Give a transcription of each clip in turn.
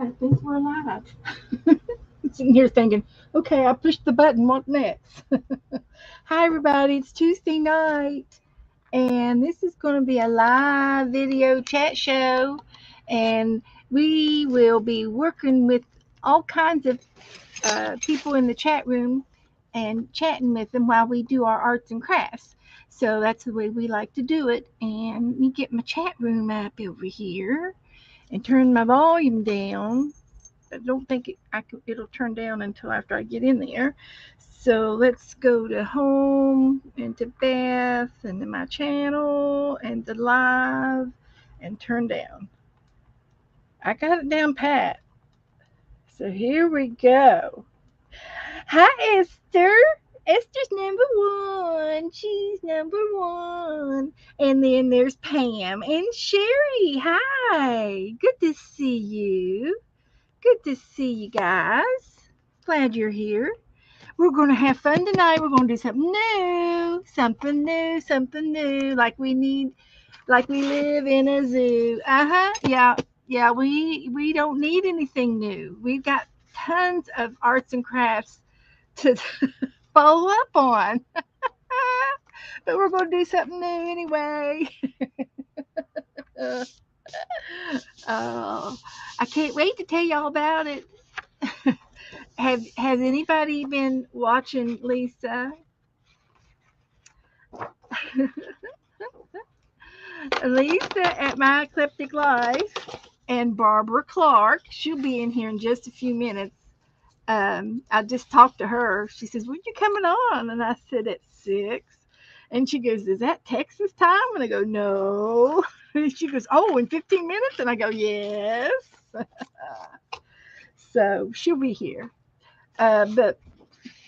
I think we're live. Sitting here thinking, okay, I pushed the button. What next? Hi, everybody. It's Tuesday night, and this is going to be a live video chat show. And we will be working with all kinds of people in the chat room and chatting with them while we do our arts and crafts. So that's the way we like to do it. And let me get my chat room up over here and turn my volume down. I don't think it'll turn down until after I get in there. So let's go to home and to Beth and to my channel and to live and turn down. I got it down pat. So here we go. Hi, Esther. Esther's number one. She's number one. And then there's Pam and Sherry. Hi. Good to see you. Good to see you guys. Glad you're here. We're going to have fun tonight. We're going to do something new, something new, like we live in a zoo. Yeah, yeah. We don't need anything new. We've got tons of arts and crafts to follow up on. But we're going to do something new anyway. uh, I can't wait to tell y'all about it. Has anybody been watching Lisa? Lisa at My Eclectic Life and Barbara Clark. She'll be in here in just a few minutes. I just talked to her. She says, "When you coming on?" And I said, "At 6." And she goes, "Is that Texas time?" And I go, "No." And she goes, "Oh, in 15 minutes?" And I go, "Yes." So she'll be here. But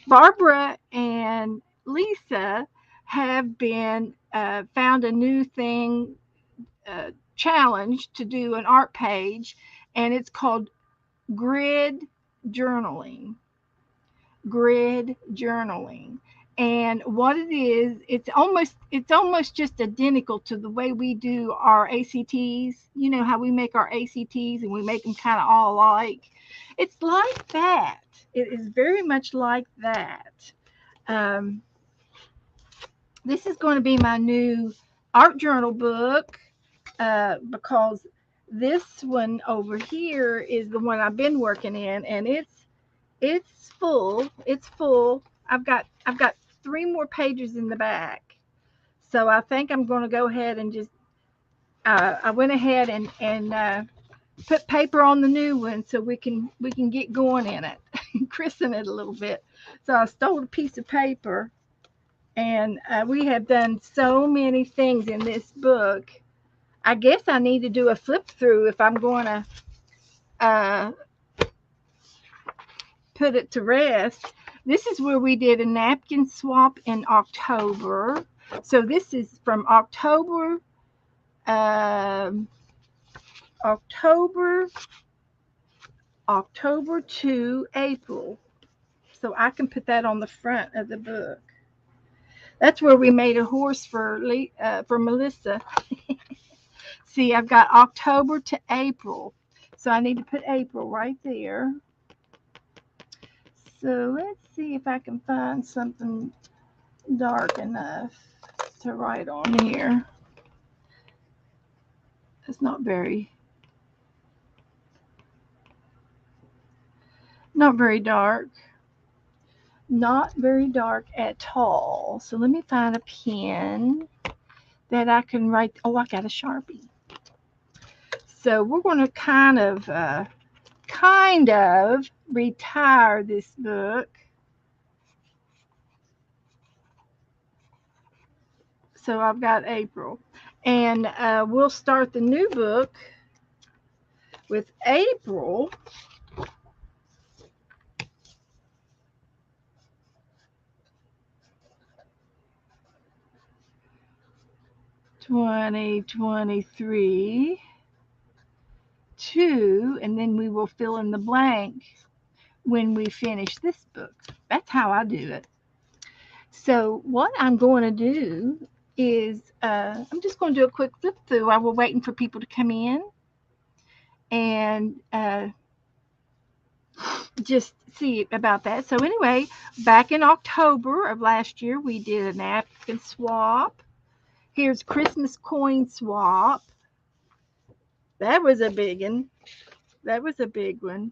Barbara and Lisa have been found a new thing challenge to do an art page, and it's called grid journaling. Grid journaling. And what it is, it's almost just identical to the way we do our ACTs. You know how we make our ACTs and we make them kind of all alike. It's like that. It is very much like that. Um, this is going to be my new art journal book because this one over here is the one I've been working in, and it's full. It's full. I've got 3 more pages in the back, so I think I'm going to go ahead and just. I went ahead and put paper on the new one so we can get going in it, christen it a little bit. So I stole a piece of paper, and we have done so many things in this book. I guess I need to do a flip through if I'm going to uh, put it to rest. This is where we did a napkin swap in October. So this is from um October, October to April. So I can put that on the front of the book. That's where we made a horse for Melissa. See, I've got October to April. So I need to put April right there. So let's see if I can find something dark enough to write on here. It's not very dark. Not very dark at all. So let me find a pen that I can write. Oh, I got a Sharpie. So we're going to kind of retire this book. So I've got April. And we'll start the new book with April 2023 to, and then we will fill in the blank when we finish this book. That's how I do it. So what I'm going to do is I'm just going to do a quick flip through while we're waiting for people to come in. And just see about that. So anyway, back in October of last year, we did a napkin swap. Here's Christmas coin swap. That was a big one. That was a big one.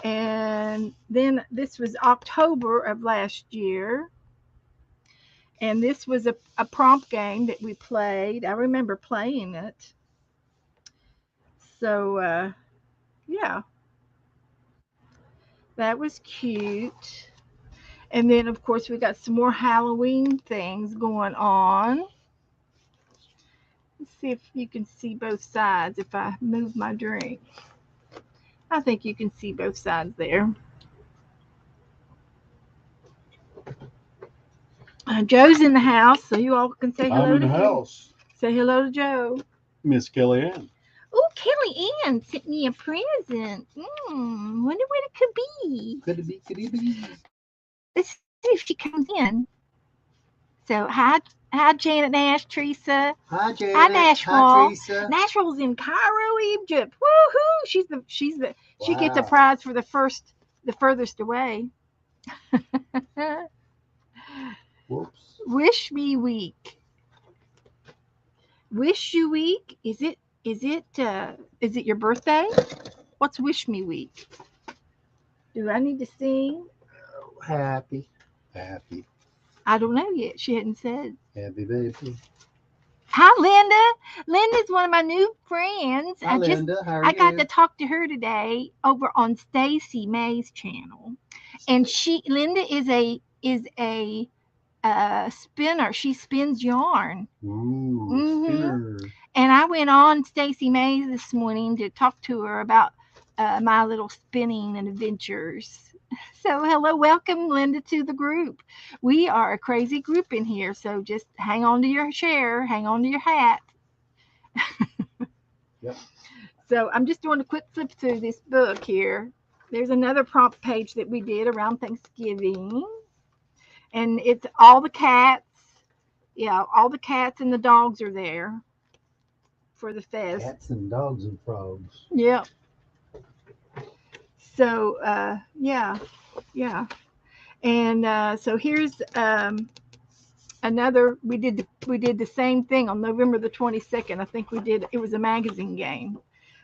And then this was October of last year. And this was a prompt game that we played. I remember playing it. So, yeah, that was cute. And then, of course, we got some more Halloween things going on. Let's see if you can see both sides if I move my drink. I think you can see both sides there. Joe's in the house, so you all can say I'm hello in to the him. house. Say hello to Joe. Miss Kellyanne. Oh, Kelly Ann sent me a present. Wonder what it could be. Could it be? Let's see if she comes in. So hi Janet Nash, Teresa. Hi, Hi Janet. Hi, Nashwell. Teresa. Nashwell's in Cairo, Egypt. Woohoo! She's the she gets a Wow. prize for the furthest away. Whoops. Wish me week. Wish you week? Is it your birthday? What's wish me week? Do I need to sing? Happy. Happy. I don't know yet. She hadn't said. Happy baby. Hi, Linda. Linda's one of my new friends. Hi, Linda. How are I got you? to talk to her today over on Stacy May's channel, and Linda is a spinner. She spins yarn. Ooh, spinner. And I went on Stacy May this morning to talk to her about my little spinning and adventures. So, hello, welcome, Linda, to the group. We are a crazy group in here, so just hang on to your chair, hang on to your hat. Yep. So, I'm just doing a quick flip through this book here. There's another prompt page that we did around Thanksgiving, and it's all the cats. Yeah, all the cats and the dogs are there for the fest. Cats and dogs and frogs. Yep. So yeah, yeah, and so here's another. We did the same thing on November the 22nd. I think we did. It was a magazine game.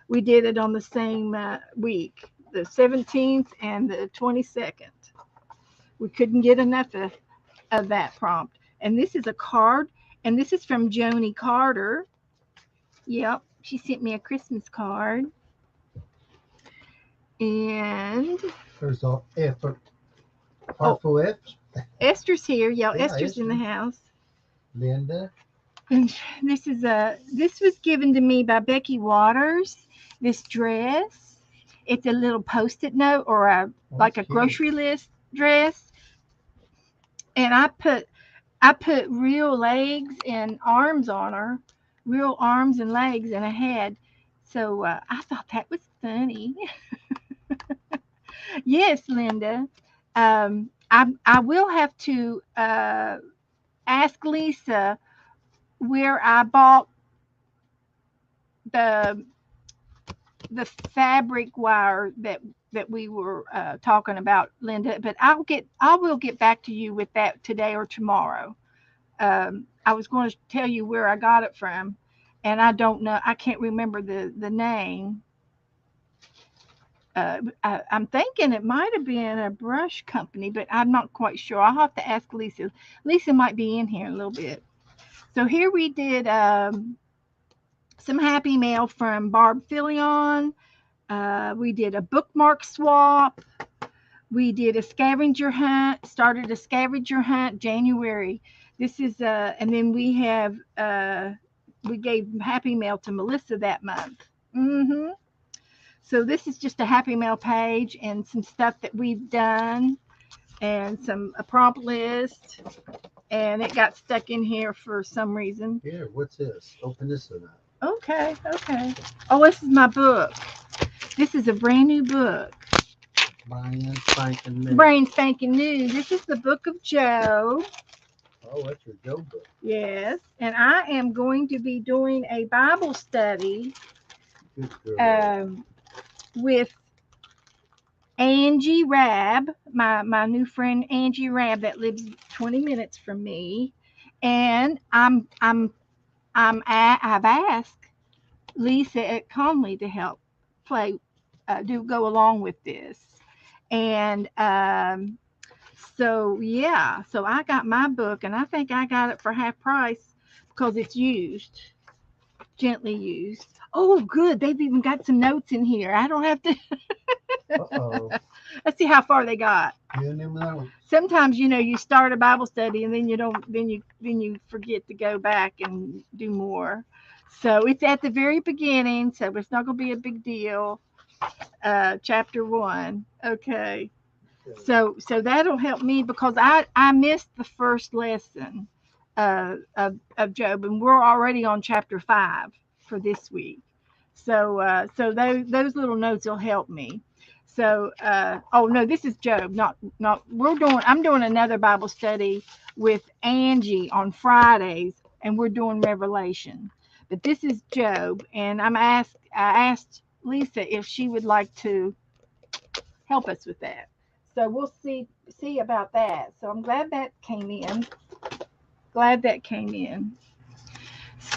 We did it on the same week, the 17th and the 22nd. We couldn't get enough of that prompt. And this is a card, and this is from Joni Carter. Yep, she sent me a Christmas card. And There's all effort. Hartful F's. Esther's here. Yeah, Yeah, Esther's in the Esther. house. Linda. And this was given to me by Becky Waters. This dress. It's a little post-it note or like a cute. grocery list dress. And I put real legs and arms on her, real arms and legs and a head. So I thought that was funny. Yes, Linda. I will have to ask Lisa where I bought the the fabric wire that we were talking about, Linda. But I will get back to you with that today or tomorrow. I was going to tell you where I got it from, and I don't know. I can't remember the name. I'm thinking it might have been a brush company, but I'm not quite sure. I'll have to ask Lisa. Lisa might be in here in a little bit. So here we did some happy mail from Barb Filion. We did a bookmark swap. We did a scavenger hunt. Started a scavenger hunt January. This is and then we gave happy mail to Melissa that month. So this is just a happy mail page and some stuff that we've done and a prompt list. And it got stuck in here for some reason. Here, what's this? Open this one up. Okay. Oh, this is my book. This is a brand new book. Brand spanking new. Brand spanking new. This is the book of Joe. Oh, that's your Joe book. Yes. And I am going to be doing a Bible study Good girl. with Angie Rab, my new friend Angie Rab that lives 20 minutes from me, and I've asked Lisa at Conley to help play, do go along with this, and so yeah, so I got my book, and I think I got it for half price because it's used, gently used. Oh, good, they've even got some notes in here. I don't have to. Uh-oh. Let's see how far they got. You never know. Sometimes you start a Bible study and then you don't then you forget to go back and do more. So it's at the very beginning, so it's not going to be a big deal. Chapter 1. Okay. So that'll help me because I missed the first lesson of Job, and we're already on chapter 5 for this week. So those little notes will help me. So oh no, this is Job, not I'm doing another Bible study with Angie on Fridays, and we're doing Revelation. But this is Job, and I asked Lisa if she would like to help us with that. So we'll see about that. So I'm glad that came in. Glad that came in.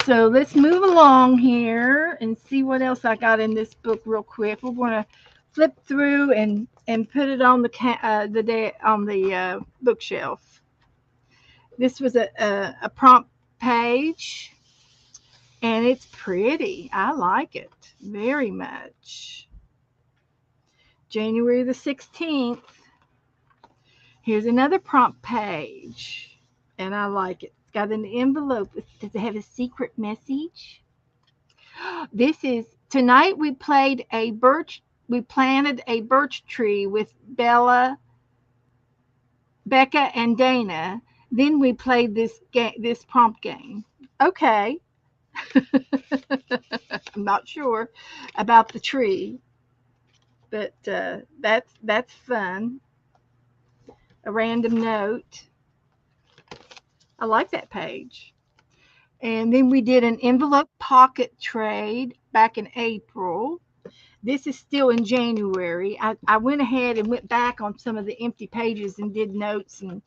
So let's move along here and see what else I got in this book real quick. We're going to flip through and put it on the day on the bookshelf. This was a prompt page, and it's pretty. I like it very much. January the 16th. Here's another prompt page, and I like it. It's got an envelope. Does it have a secret message? This is tonight we planted a birch tree with Becca and Dana. Then we played this prompt game. Okay. I'm not sure about the tree, but that's fun. A random note. I like that page. And then we did an envelope pocket trade back in April. This is still in January. I went ahead and went back on some of the empty pages and did notes and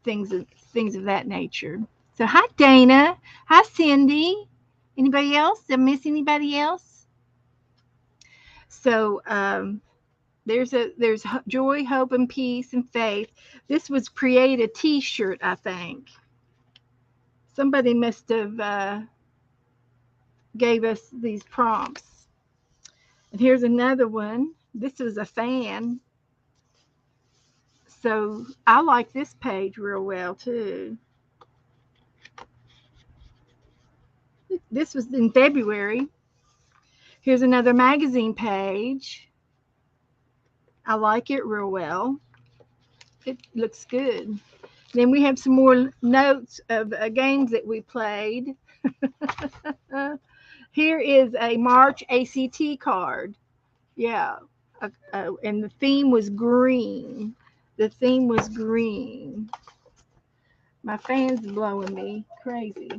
things of that nature. So hi Dana, hi Cindy. Anybody else? Did I miss anybody else? So there's joy, hope, and peace and faith. This was create a T-shirt, I think. Somebody must have gave us these prompts. And here's another one. This is a fan. So I like this page real well too. This was in February. Here's another magazine page. I like it real well. It looks good. Then we have some more notes of games that we played. Here is a March ACT card. Yeah. And the theme was green. The theme was green. My fan's blowing me crazy.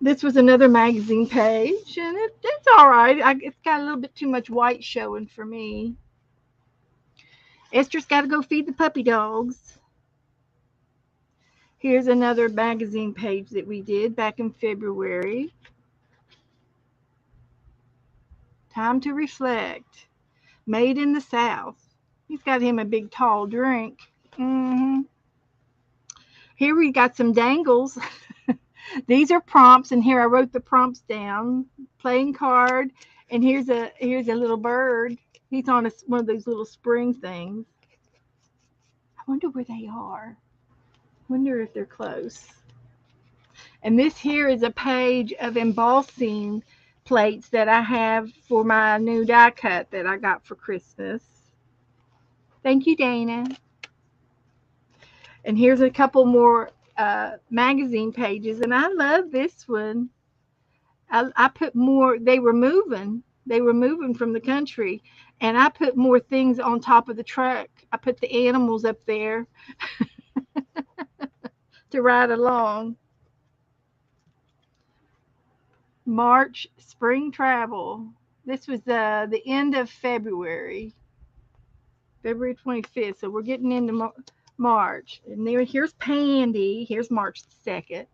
This was another magazine page, and it's all right. It's got a little bit too much white showing for me. Esther's got to go feed the puppy dogs. Here's another magazine page that we did back in February. Time to reflect. Made in the South. He's got him a big tall drink. Here we got some dangles. These are prompts, and here I wrote the prompts down. Playing card, and here's a little bird. He's on one of those little spring things. I wonder where they are. Wonder if they're close. And this here is a page of embossing plates that I have for my new die cut that I got for Christmas. Thank you, Dana. And here's a couple more magazine pages, and I love this one. I put more. They were moving. They were moving from the country, and I put more things on top of the truck. I put the animals up there to ride along. March spring travel. This was the end of February, February 25th. So we're getting into March. And here's Pandy. Here's March the 2nd.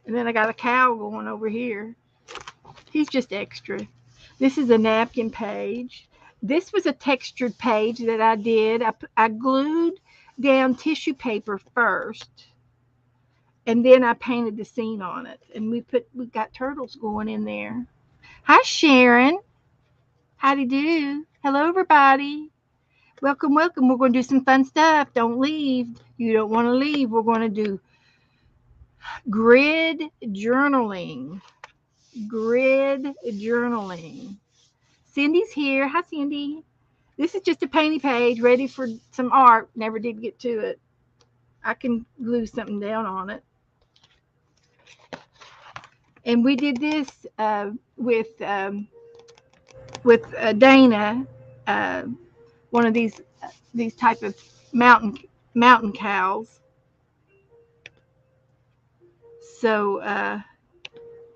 And then I got a cow going over here. He's just extra. This is a napkin page. This was a textured page that I did. I glued down tissue paper first, and then I painted the scene on it. And we got turtles going in there. Hi, Sharon. Howdy do. Hello, everybody. Welcome, welcome. We're going to do some fun stuff. Don't leave. You don't want to leave. We're going to do grid journaling. Grid journaling. Cindy's here. Hi, Cindy. This is just a painting page ready for some art. Never did get to it. I can glue something down on it. And we did this with Dana, one of these type of mountain cows. So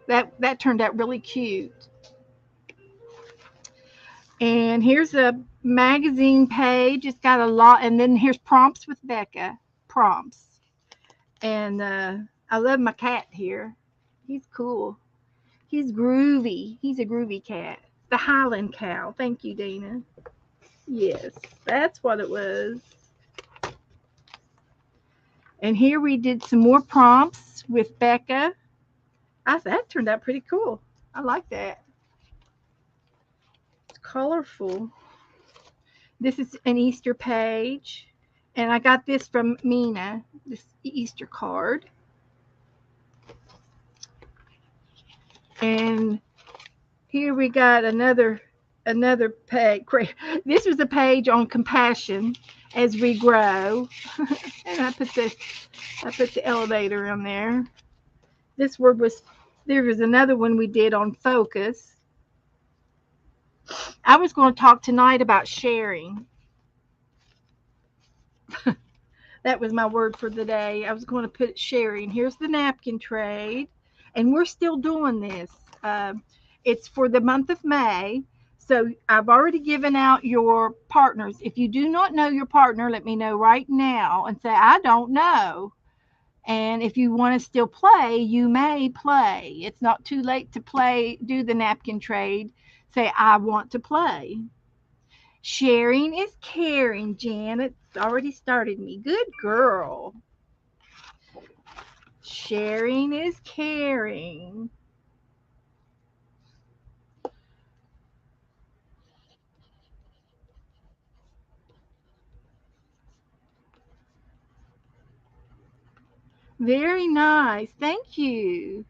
that turned out really cute. And here's a magazine page. It's got a lot, and then here's prompts with Becca. Prompts. And I love my cat here. He's cool. He's groovy. He's a groovy cat. The Highland cow. Thank you, Dana. Yes, that's what it was. And here we did some more prompts with Becca. That turned out pretty cool. I like that. It's colorful. This is an Easter page. And I got this from Mina, this Easter card. And here we got another page. This was a page on compassion as we grow. And I put the elevator in there. There was another one we did on focus. I was going to talk tonight about sharing. That was my word for the day. I was going to put sharing. Here's the napkin trade. And we're still doing this. It's for the month of May. So I've already given out your partners. If you do not know your partner, let me know right now and say, I don't know. And if you want to still play, you may play. It's not too late to play, do the napkin trade. Say, I want to play. Sharing is caring, Janet's already started me. Good girl. Sharing is caring. Very nice. Thank you.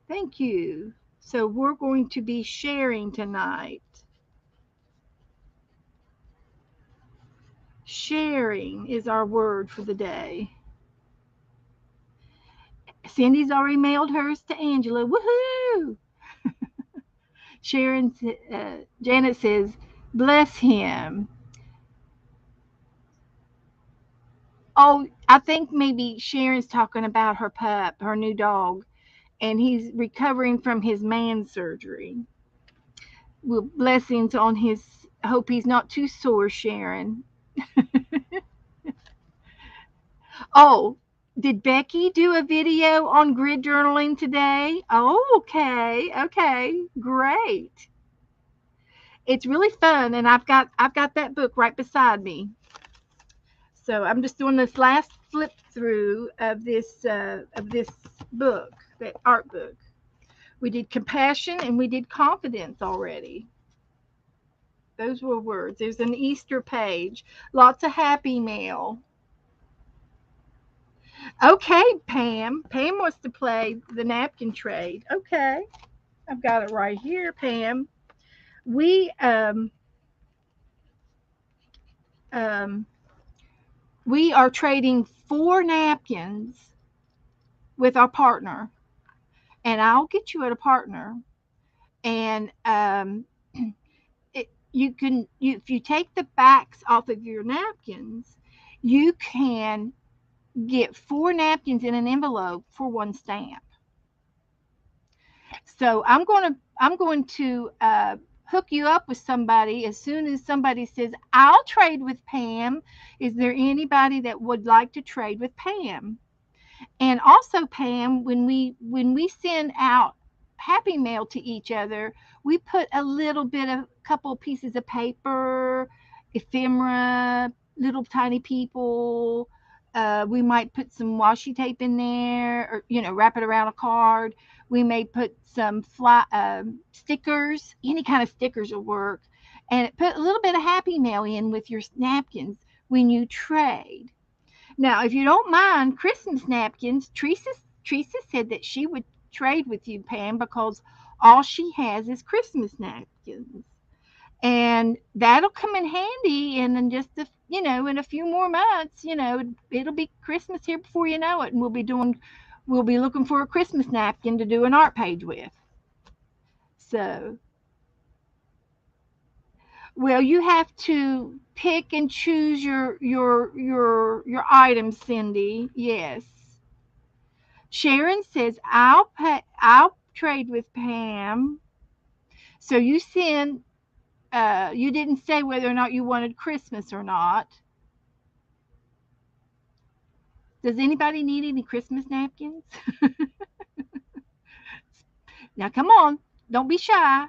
Thank you. So we're going to be sharing tonight. Sharing is our word for the day. Cindy's already mailed hers to Angela. Woohoo! Janet says, bless him. Oh, I think maybe Sharon's talking about her pup, her new dog, and he's recovering from his man surgery. Well, blessings on his. Hope he's not too sore, Sharon. Oh, did Becky do a video on grid journaling today? Oh, okay, great. It's really fun, and I've got that book right beside me. So I'm just doing this last flip through of this book, that art book. We did compassion and we did confidence already. Those were words. There's an Easter page. Lots of happy mail. Okay, Pam. Pam wants to play the napkin trade. Okay. I've got it right here, Pam. We are trading 4 napkins with our partner, and I'll get you at a partner. And if you take the backs off of your napkins, you can get 4 napkins in an envelope for 1 stamp. So I'm going to I'm going to hook you up with somebody as soon as somebody says, I'll trade with Pam. Is there anybody that would like to trade with Pam? And also, Pam, when we send out Happy Mail to each other, we put a little bit of couple pieces of paper, ephemera, little tiny people. We might put some washi tape in there, or wrap it around a card. We may put some stickers. Any kind of stickers will work, and put a little bit of Happy Mail in with your napkins when you trade. Now, if you don't mind Christmas napkins, Teresa said that she would trade with you, Pam, because all she has is Christmas napkins. And that'll come in handy and in just in a few more months, it'll be Christmas here before you know it, and we'll be looking for a Christmas napkin to do an art page with. So, well, you have to pick and choose your items, Cindy. Yes. Sharon says, I'll trade with Pam. So you didn't say whether or not you wanted Christmas or not. Does anybody need any Christmas napkins? Now, come on. Don't be shy.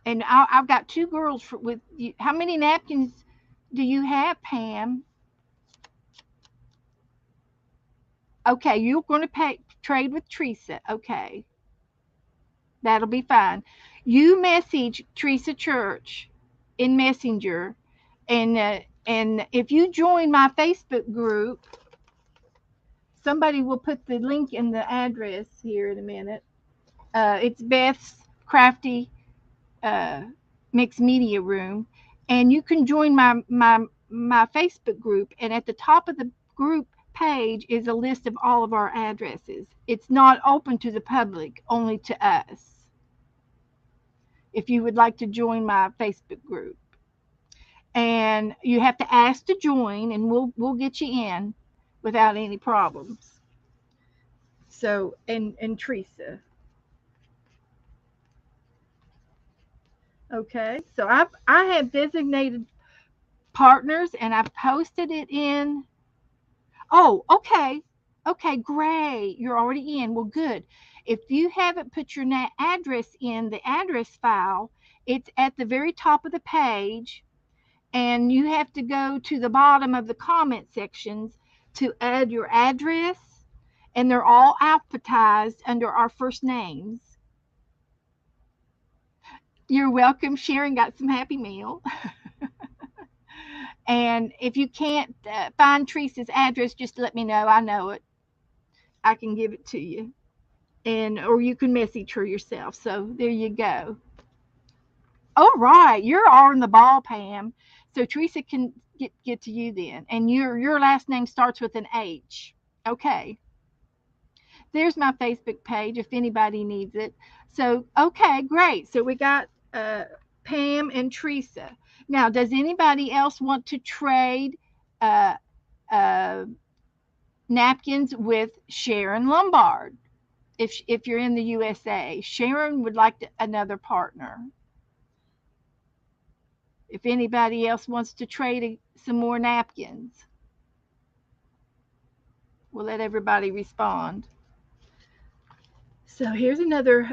And I've got two girls with you. How many napkins do you have, Pam? Okay, you're going to trade with Teresa. Okay, that'll be fine. You message Teresa Church in Messenger, and if you join my Facebook group, somebody will put the link in the address here in a minute. It's Beth's Crafty uh, Mixed Media Room, and you can join my Facebook group. And at the top of the group page is a list of all of our addresses. It's not open to the public, only to us. If you would like to join my Facebook group, and you have to ask to join, and we'll get you in without any problems. So, and Teresa. Okay, so I have designated partners, and I've posted it in. Oh, okay. Okay, great. You're already in. Well, good. If you haven't put your address in the address file, it's at the very top of the page, and you have to go to the bottom of the comment sections to add your address, and they're all alphabetized under our first names. You're welcome. Sharon got some Happy Meal. And if you can't find Teresa's address, just let me know. I know it. I can give it to you. And or you can message her yourself. So there you go. All right, you're on the ball, Pam. So Teresa can get to you then. And your last name starts with an H. Okay. There's my Facebook page if anybody needs it. So okay, great. So we got Pam and Teresa. Now, does anybody else want to trade uh, uh, napkins with Sharon Lombard? If you're in the USA, Sharon would like another partner. If anybody else wants to trade some more napkins, we'll let everybody respond. So here's another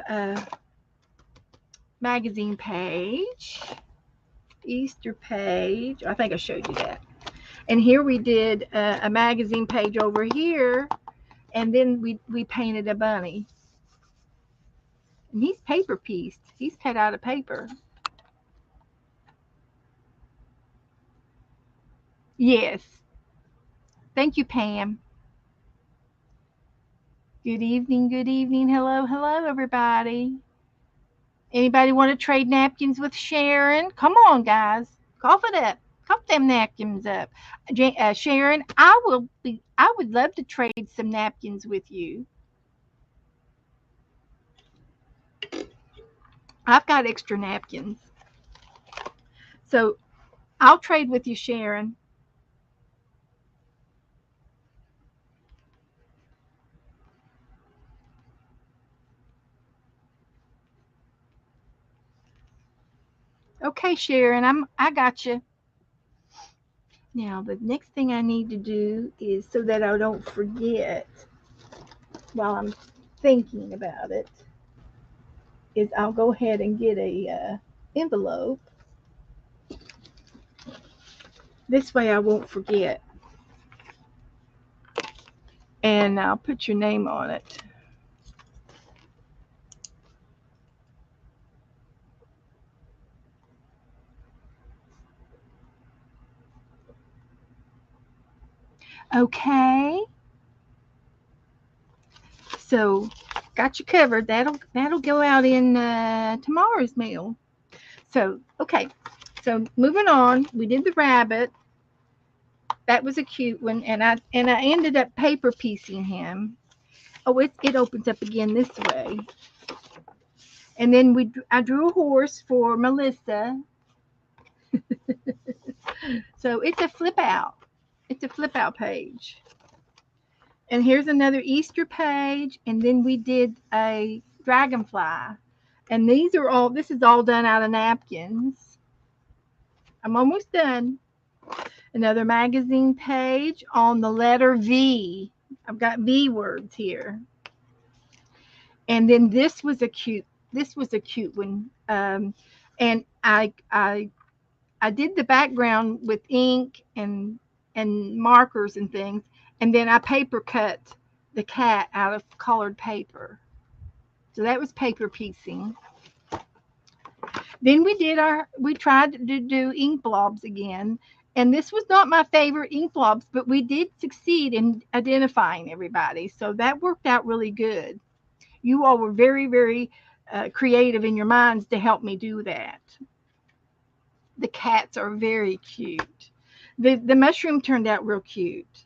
magazine page, Easter page. I think I showed you that. And here we did a magazine page over here, and then we painted a bunny. And he's paper pieced. He's cut out of paper. Yes. Thank you, Pam. Good evening, good evening. Hello, hello, everybody. Anybody want to trade napkins with Sharon? Come on, guys. Cough it up. Cough them napkins up. Sharon, I would love to trade some napkins with you. I've got extra napkins. So I'll trade with you, Sharon. Okay, Sharon, I got you. Now the next thing I need to do is so that I don't forget while I'm thinking about it is I'll go ahead and get a envelope. This way I won't forget, and I'll put your name on it. Okay, so got you covered. That'll go out in tomorrow's mail. So okay, so moving on. We did the rabbit. That was a cute one, and I ended up paper piecing him. Oh, it opens up again this way. And then I drew a horse for Melissa. So it's a flip out. It's a flip out page. And here's another Easter page. And then we did a dragonfly. And this is all done out of napkins. I'm almost done. Another magazine page on the letter V. I've got V words here. And then this was a cute one. And I did the background with ink and markers and things, and then I paper cut the cat out of colored paper. So that was paper piecing. Then we tried to do ink blobs again, and this was not my favorite ink blobs, but we did succeed in identifying everybody, so that worked out really good. You all were very, very creative in your minds to help me do that. The cats are very cute. The mushroom turned out real cute.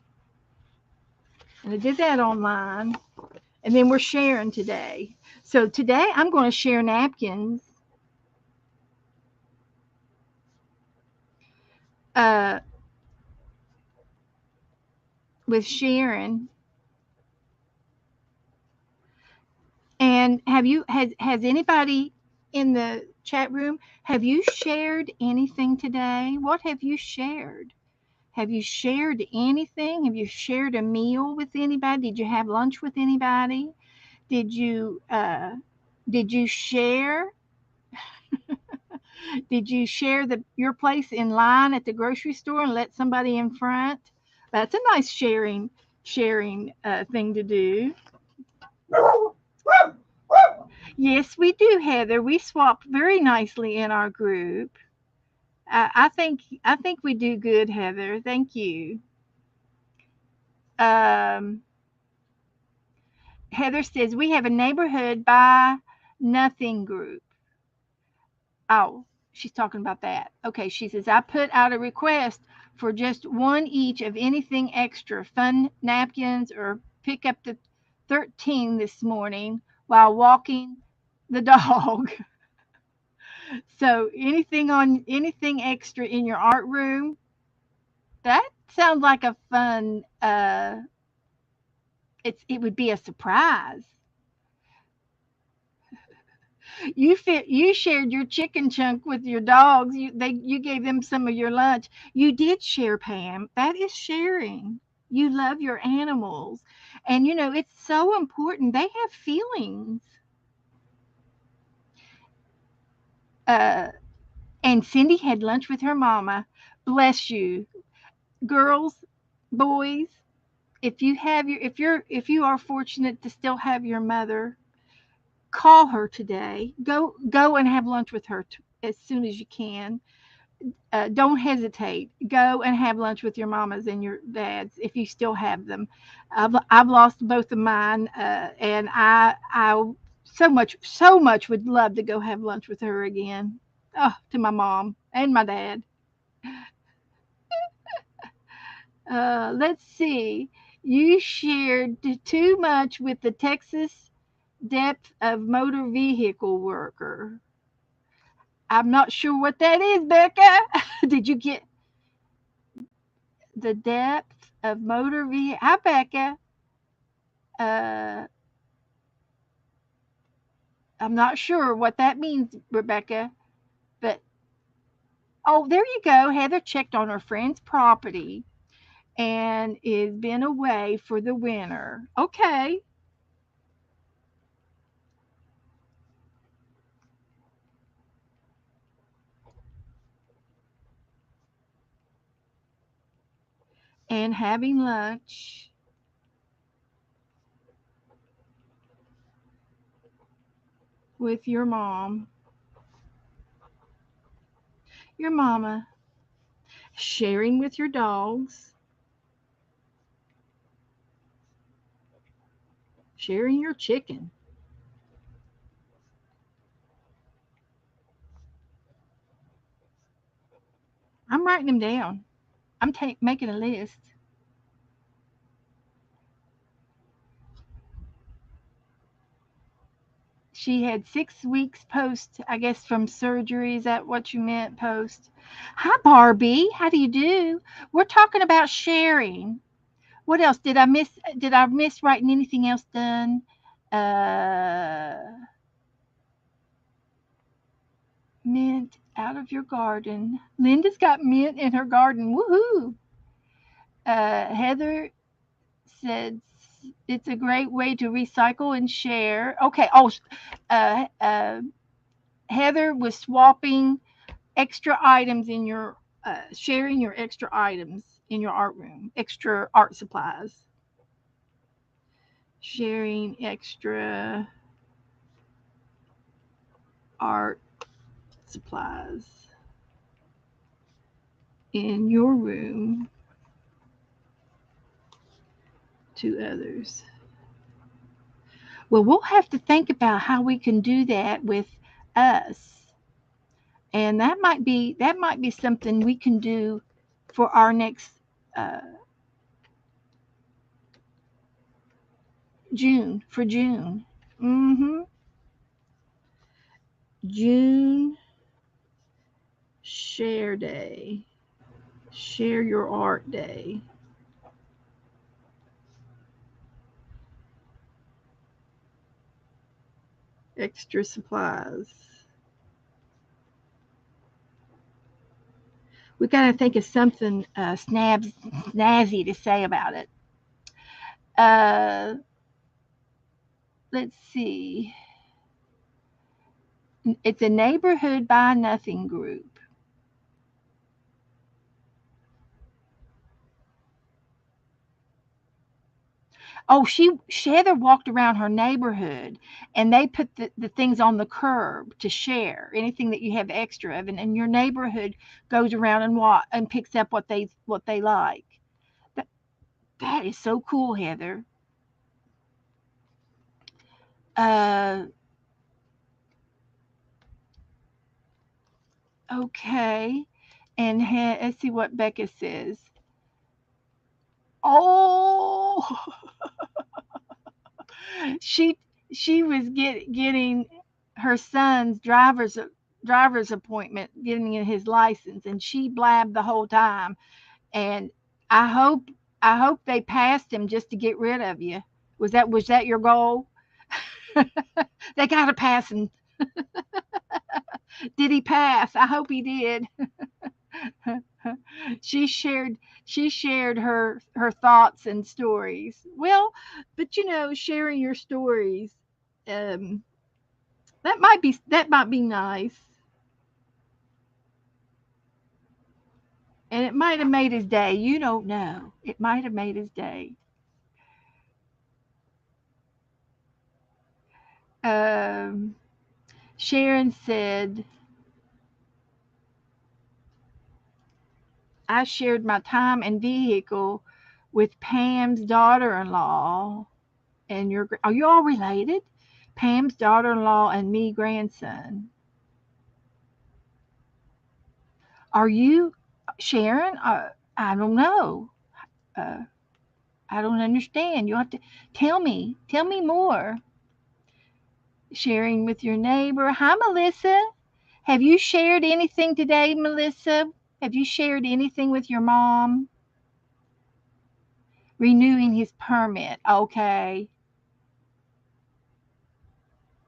And I did that online. And then we're sharing today. So today I'm going to share napkins uh, with Sharon. And has anybody in the chat room, have you shared anything today? What have you shared? Have you shared anything? Have you shared a meal with anybody? Did you have lunch with anybody? Did you uh, did you share? Did you share your place in line at the grocery store and let somebody in front? That's a nice sharing thing to do. Yes, we do, Heather. We swapped very nicely in our group. I think we do good, Heather. Thank you. Um, Heather says we have a neighborhood by nothing group. Oh, she's talking about that. Okay, she says, I put out a request for just one each of anything extra, fun napkins, or pick up the 13 this morning while walking the dog. So anything extra in your art room, that sounds like a fun it would be a surprise. You shared your chicken chunk with your dogs. You gave them some of your lunch. You did share, Pam. That is sharing. You love your animals, and it's so important. They have feelings. Uh, and Cindy had lunch with her mama. Bless you, girls, boys. If you are fortunate to still have your mother, call her today. Go and have lunch with her as soon as you can. Don't hesitate. Go and have lunch with your mamas and your dads if you still have them. I've lost both of mine, and I so much would love to go have lunch with her again. Oh, to my mom and my dad. Let's see. You shared too much with the Texas depth of motor vehicle worker. I'm not sure what that is, Becca. Did you get the depth of motor vehicle? Hi, Becca. Uh, I'm not sure what that means, Rebecca, but Oh, there you go. Heather checked on her friend's property and is been away for the winter. Okay. And having lunch with your mom, your mama, sharing with your dogs, sharing your chicken. I'm writing them down. I'm making a list. She had 6 weeks post, I guess, from surgery. Is that what you meant, post? Hi, Barbie. How do you do? We're talking about sharing. What else did I miss? Did I miss writing anything else done? Uh, mint out of your garden. Linda's got mint in her garden. Woohoo! Heather said it's a great way to recycle and share. Okay. Oh, uh, uh, Heather was swapping extra items in your sharing your extra items in your art room, extra art supplies, sharing extra art supplies in your room to others. Well, we'll have to think about how we can do that with us, and that might be something we can do for our next uh, June. Mm-hmm. June share day. Share your art day. Extra supplies. We got to think of something snazzy to say about it. Uh, let's see. It's a neighborhood buy nothing group. Oh, Heather walked around her neighborhood, and they put the things on the curb to share anything that you have extra of, and your neighborhood goes around and picks up what they like. That, that is so cool, Heather. Uh, okay, and let's see what Becca says. Oh, she she was getting her son's driver's appointment, getting his license, and she blabbed the whole time. And I hope I hope they passed him just to get rid of you. Was that your goal? They got to pass him. Did he pass? I hope he did. she shared she shared her thoughts and stories. Well, but sharing your stories, um, that might be nice, and it might have made his day. You don't know. It might have made his day. Um, Sharon said, "I shared my time and vehicle with Pam's daughter-in-law and your. Are you all related? Pam's daughter-in-law and me grandson. Are you Sharon? I don't know. Uh, I don't understand. You have to tell me. Tell me more. Sharing with your neighbor. Hi, Melissa. Have you shared anything today, Melissa? Have you shared anything with your mom? Renewing his permit. Okay.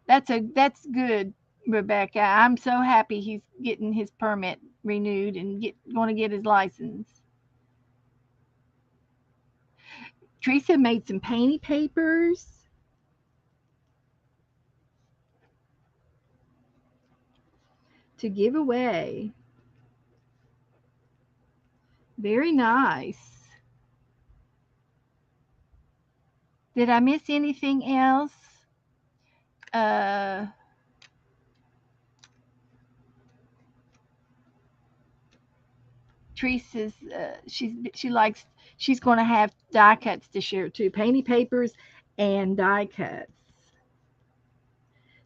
That's good, Rebecca. I'm so happy he's getting his permit renewed and going to get his license. Teresa made some painty papers to give away. Very nice. Did I miss anything else? Uh, Teresa's she's going to have die cuts to share too, painty papers and die cuts.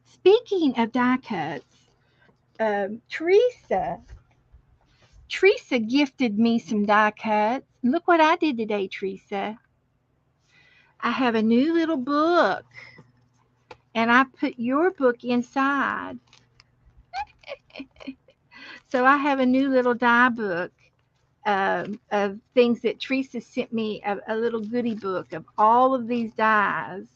Speaking of die cuts, Teresa gifted me some die cuts. Look what I did today, Teresa. I have a new little book, and I put your book inside. So I have a new little die book of things that Teresa sent me, a little goodie book of all of these dies,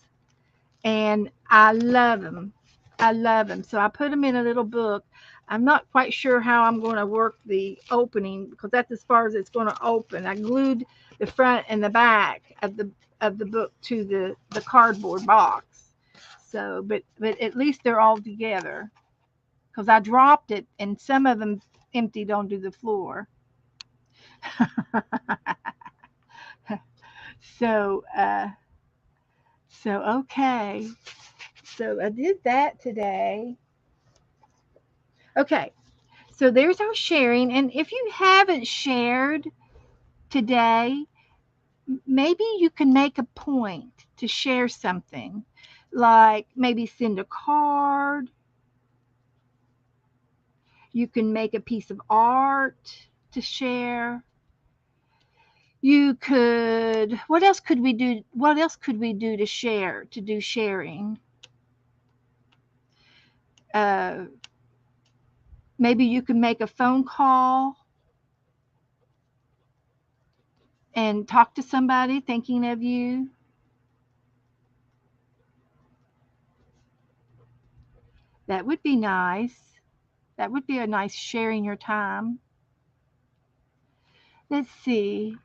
and I love them. I love them. So I put them in a little book. I'm not quite sure how I'm going to work the opening because that's as far as it's going to open. I glued the front and the back of the book to the cardboard box. So, but at least they're all together because I dropped it and some of them emptied onto the floor. so, uh, so okay. So I did that today. Okay. So there's our sharing. And if you haven't shared today, maybe you can make a point to share something, like maybe send a card. You can make a piece of art to share. You could, what else could we do? What else could we do to share, to do sharing? Uh, Maybe you can make a phone call and talk to somebody thinking of you. That would be nice. That would be a nice sharing your time. Let's see.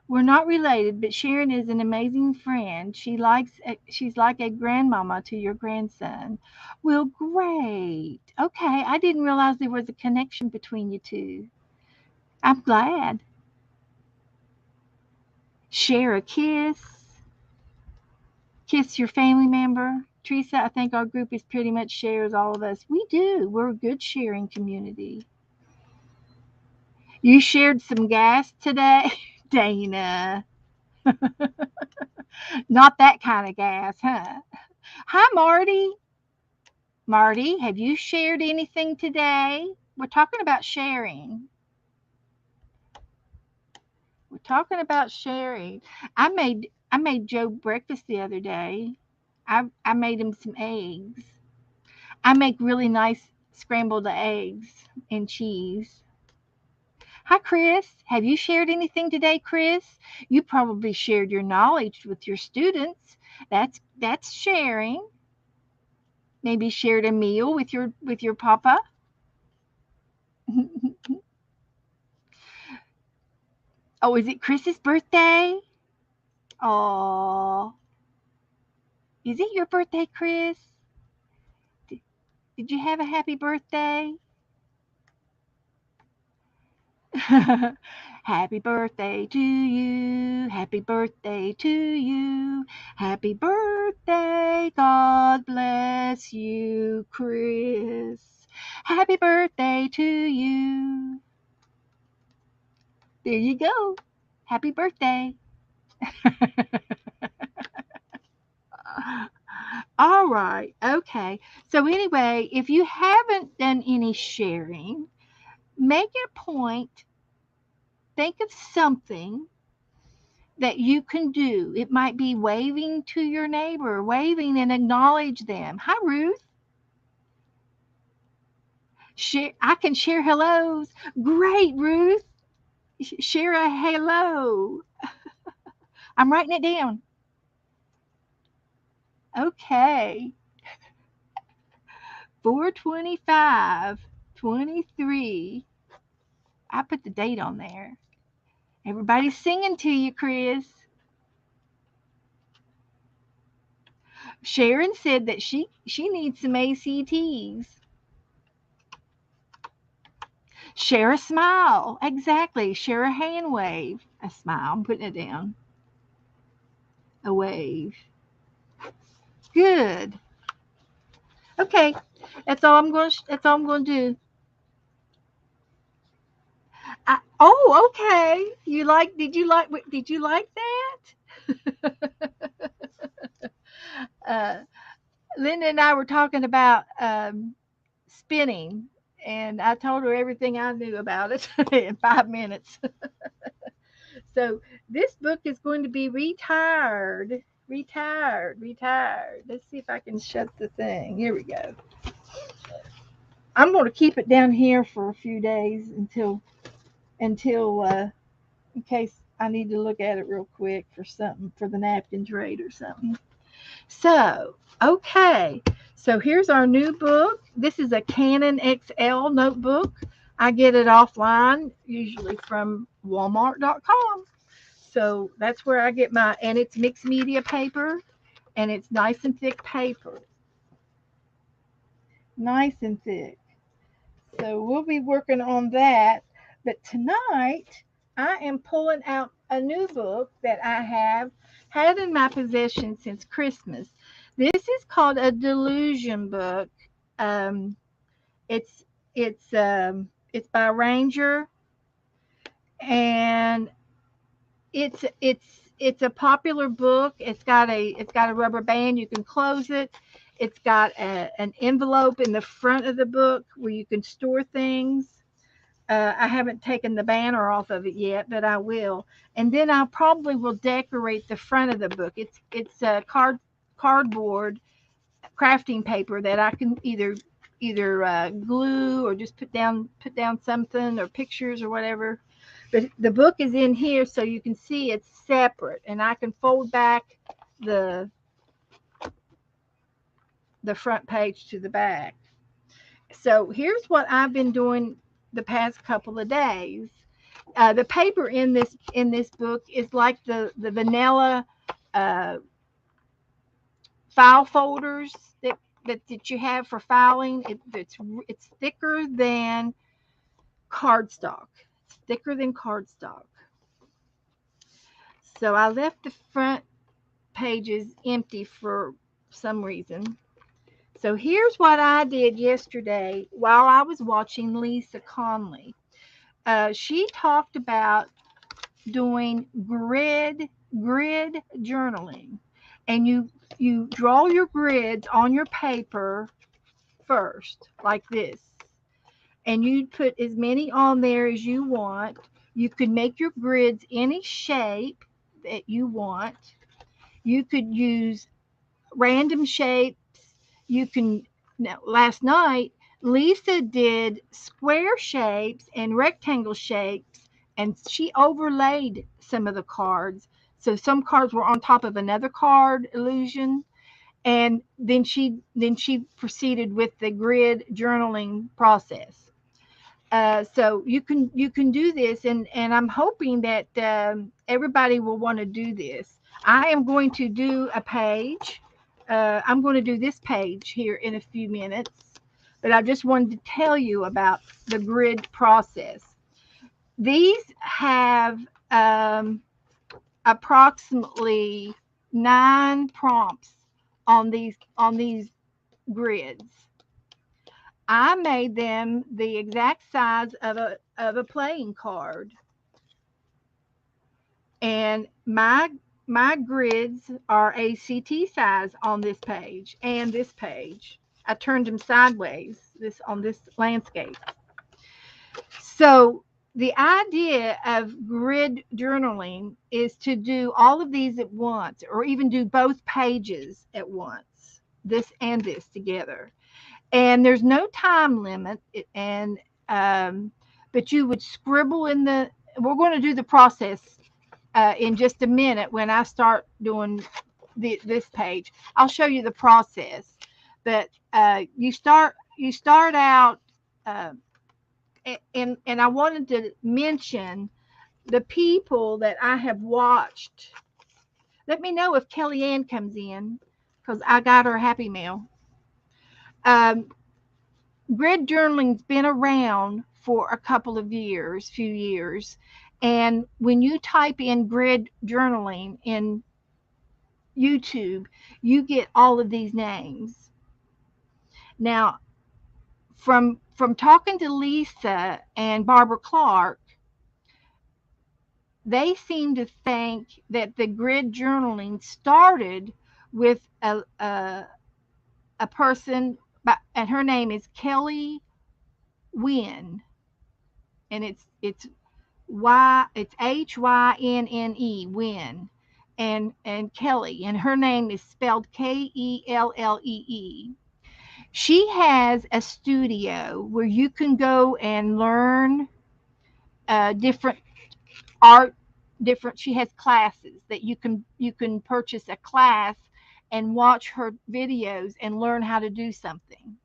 We're not related, but Sharon is an amazing friend. She's like a grandmama to your grandson. Well, great. Okay, I didn't realize there was a connection between you two. I'm glad. Share a kiss. Kiss your family member. Teresa, I think our group is pretty much shares all of us. We do. We're a good sharing community. You shared some gas today, Dana. Not that kind of gas, huh? Hi, Marty. Marty, have you shared anything today? We're talking about sharing. We're talking about sharing. I made Joe breakfast the other day. I made him some eggs. I make really nice scrambled eggs and cheese. Hi, Chris. Have you shared anything today, Chris? You probably shared your knowledge with your students. That's sharing. Maybe shared a meal with your papa. Oh, is it Chris's birthday? Oh, is it your birthday, Chris? Did, did you have a happy birthday? Happy birthday to you. Happy birthday to you. Happy birthday. God bless you, Chris. Happy birthday to you. There you go. Happy birthday. All right. Okay. So, anyway, if you haven't done any sharing, make it a point. Think of something that you can do. It might be waving to your neighbor, waving and acknowledge them. Hi, Ruth. Share, I can share hellos. Great, Ruth. Share a hello. I'm writing it down. Okay. 425, 23. I put the date on there. Everybody's singing to you, Chris. Sharon said that she needs some ACTs. Share a smile. Exactly. Share a hand wave. A smile. I'm putting it down. A wave. Good. Okay. That's all I'm going to do. Oh, okay. Did you like that? uh, Linda and I were talking about spinning, and I told her everything I knew about it in 5 minutes. So this book is going to be retired. Retired. Retired. Let's see if I can shut the thing. Here we go. I'm going to keep it down here for a few days until in case I need to look at it real quick for something for the napkin trade or something. So, okay. So here's our new book. This is a Canon XL notebook. I get it offline, usually from walmart.com. So that's where I get and it's mixed media paper, and it's nice and thick paper. Nice and thick. So we'll be working on that. But tonight, I am pulling out a new book that I have had in my possession since Christmas. This is called a delusion book. Um, it's it's by Ranger, and it's a popular book. It's got a rubber band. You can close it. It's got an envelope in the front of the book where you can store things. I haven't taken the banner off of it yet, but I will. And then I probably will decorate the front of the book. It's a cardboard crafting paper that I can either glue or just put down something or pictures or whatever. But the book is in here, so you can see it's separate, and I can fold back the the front page to the back. So here's what I've been doing the past couple of days. The paper in this book is like the vanilla uh, file folders that you have for filing. It's thicker than cardstock. It's thicker than cardstock. So I left the front pages empty for some reason. So here's what I did yesterday while I was watching Lisa Conley. She talked about doing grid journaling, and you draw your grids on your paper first, like this, and you put as many on there as you want. You could make your grids any shape that you want. You could use random shapes. You can Now, last night Lisa did square shapes and rectangle shapes, and she overlaid some of the cards. So some cards were on top of another card illusion, and then she proceeded with the grid journaling process. So you can do this, and I'm hoping that everybody will want to do this. I am going to do a page. I'm going to do this page here in a few minutes, but I just wanted to tell you about the grid process. These have approximately 9 prompts on these grids. I made them the exact size of a playing card, and my grids are ACT size on this page and this page. I turned them sideways this on this landscape. So the idea of grid journaling is to do all of these at once, or even do both pages at once, this and this together. And there's no time limit. And but you would scribble in the. We're going to do the process in just a minute when I start doing this page. I'll show you the process. But you start out. and I wanted to mention the people that I have watched. Let me know if Kellyanne comes in because I got her Happy Mail. Um, Grid journaling's been around for a couple of years, few years, and when you type in grid journaling in YouTube, you get all of these names. Now, from talking to Lisa and Barbara Clark, they seem to think that the grid journaling started with a person, and her name is Kelly Wynn, and it's Hynne Wynn, and Kelly, and her name is spelled Kellee. She has a studio where you can go and learn different art, different. She has classes that you can purchase a class and watch her videos and learn how to do something.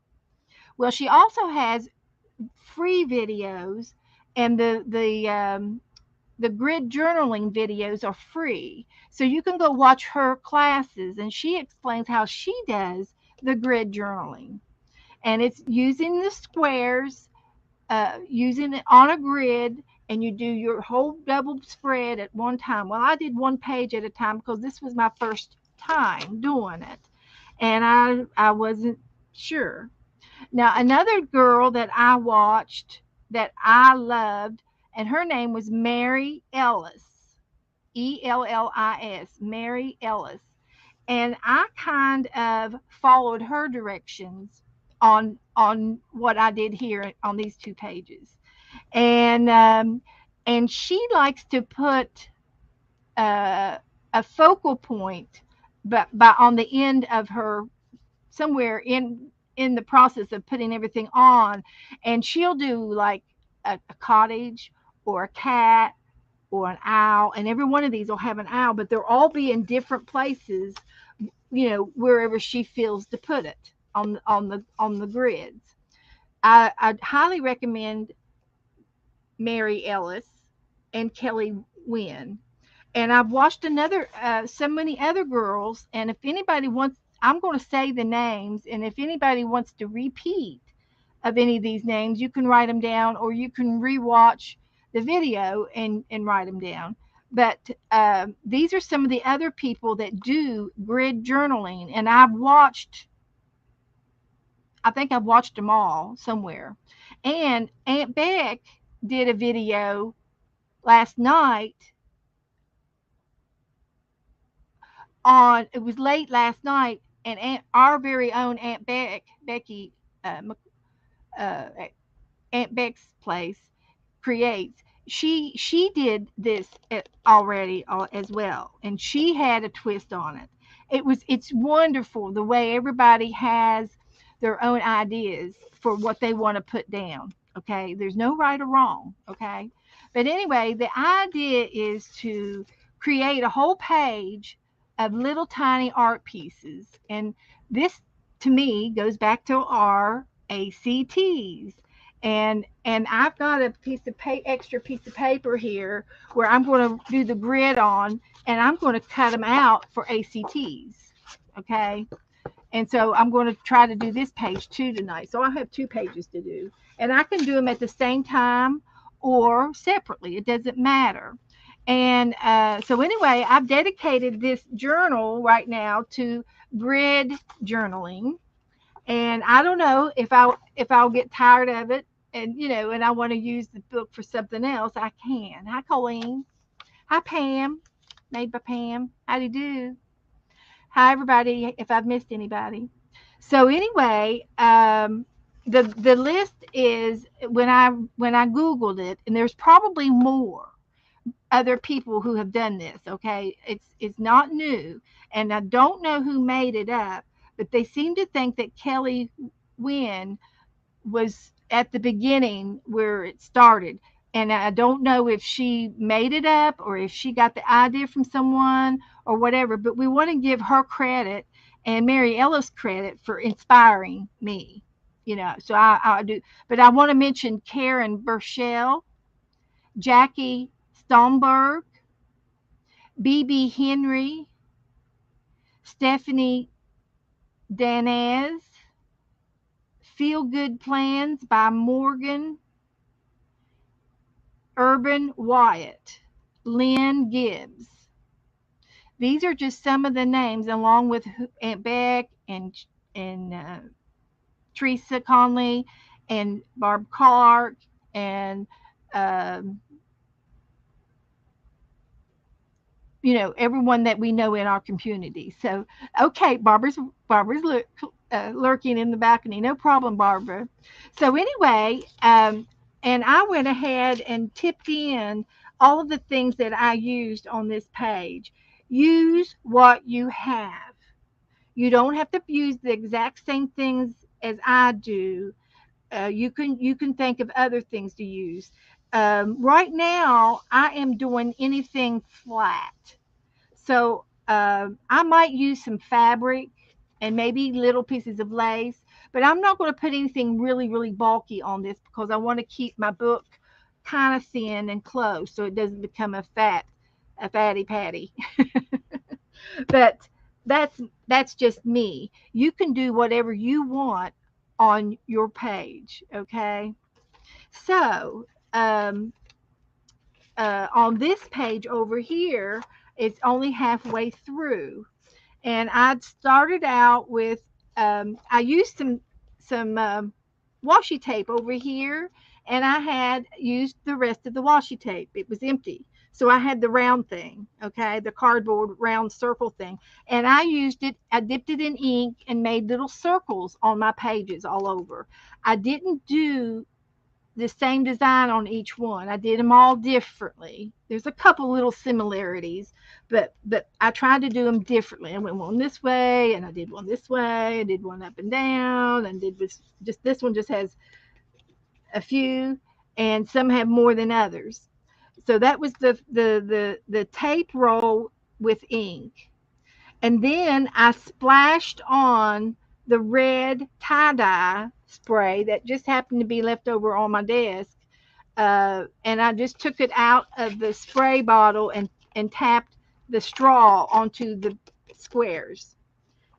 Well, she also has free videos, and the grid journaling videos are free. So you can go watch her classes, and she explains how she does the grid journaling. And it's using the squares, using it on a grid, and you do your whole double spread at one time. Well, I did one page at a time because this was my first time doing it, and I wasn't sure. Now, another girl that I watched that I loved, and her name was Mary Ellis, Ellis, Mary Ellis. And I kind of followed her directions on what I did here on these two pages. And she likes to put uh, a focal point, but by on the end of her, somewhere in the process of putting everything on, and she'll do like a cottage or a cat or an owl, and every one of these will have an owl, but they'll all be in different places, wherever she feels to put it on the grids. I highly recommend Mary Ellis and Kelly Wynn. And I've watched so many other girls. And if anybody wants, I'm going to say the names. And if anybody wants to repeat of any of these names, you can write them down, or you can rewatch the video and write them down. But these are some of the other people that do grid journaling. And I think I've watched them all somewhere. And Aunt Beck did a video last night it was late last night, and our very own Becky, uh, uh, Aunt Beck's place creates. She did this already as well, and she had a twist on it. It's wonderful the way everybody has their own ideas for what they want to put down. Okay, there's no right or wrong. Okay, but anyway, the idea is to create a whole page of little tiny art pieces, and this to me goes back to our ACTs. And I've got a extra piece of paper here where I'm going to do the grid on, and I'm going to cut them out for ACTs. Okay, and so I'm going to try to do this page too tonight. So I have two pages to do, and I can do them at the same time or separately. It doesn't matter. And so anyway, I've dedicated this journal right now to grid journaling, and I don't know if I'll get tired of it, and I want to use the book for something else. I can. Hi, Colleen. Hi, Pam. Made by Pam. How do you do? Hi, everybody. If I've missed anybody. So anyway, the list is when I googled it, and there's probably more other people who have done this. Okay, it's not new, and I don't know who made it up, but they seem to think that Kelly Wynn was at the beginning where it started. And I don't know if she made it up or if she got the idea from someone or whatever, but we want to give her credit and Mary Ellis credit for inspiring me. So I do. But I want to mention Karen Burchell, Jackie Stomberg, BB Henry, Stephanie Danez, Feel Good Plans by Morgan, Urban Wyatt, Lynn Gibbs. These are just some of the names, along with Aunt Beck and Teresa Conley and Barb Clark and um, everyone that we know in our community. So, okay, Barbara's lurking in the balcony. No problem, Barbara. So anyway, and I went ahead and tipped in all of the things that I used on this page. Use what you have. You don't have to use the exact same things as I do. You can think of other things to use. Right now, I am doing anything flat. So I might use some fabric and maybe little pieces of lace, but I'm not going to put anything really, really bulky on this because I want to keep my book kind of thin and close so it doesn't become a fatty patty. But that's just me. You can do whatever you want on your page, okay? So on this page over here, it's only halfway through, and I'd started out with I used some washi tape over here, and I had used the rest of the washi tape. It was empty. So I had the round thing, okay, the cardboard round circle thing, and I used it. I dipped it in ink and made little circles on my pages all over. I didn't do the same design on each one. I did them all differently. There's a couple little similarities, but I tried to do them differently. I went one this way, and I did one this way. I did one up and down, and did this one just has a few, and some have more than others. So that was the tape roll with ink, and then I splashed on the red tie dye spray that just happened to be left over on my desk, and I just took it out of the spray bottle and tapped the straw onto the squares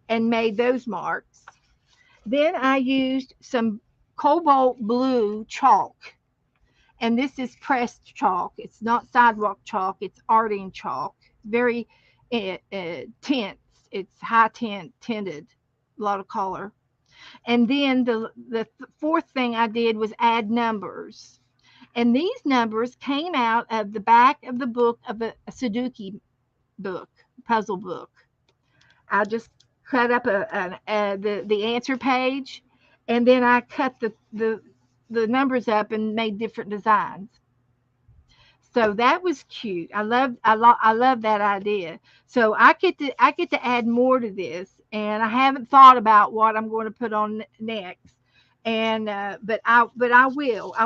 and made those marks. Then I used some cobalt blue chalk, and this is pressed chalk. It's not sidewalk chalk, it's Arting chalk. Very tints. It's high tinted, a lot of color. And then the fourth thing I did was add numbers. And these numbers came out of the back of the book of a Sudoku book, puzzle book. I just cut up the answer page, and then I cut the numbers up and made different designs. So that was cute. I love that idea. So I get to add more to this, and I haven't thought about what I'm going to put on next. And but I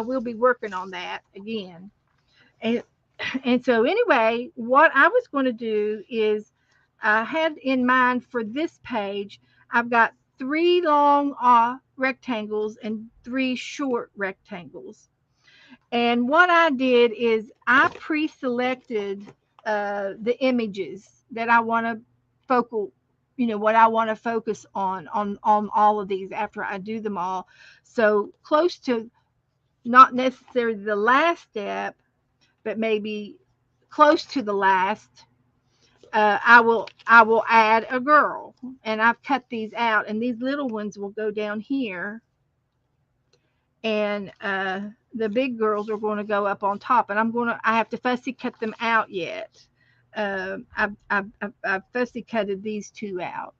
will be working on that again. And and so anyway, what I was going to do is I had in mind for this page. I've got three long rectangles and three short rectangles. And what I did is I pre-selected the images that I want to focal, what I want to focus on all of these after I do them all. So close to not necessarily the last step, but maybe close to the last. I will add a girl, and I've cut these out, and these little ones will go down here, and the big girls are going to go up on top, and I have to fussy cut them out yet. I've fussy cutted these two out,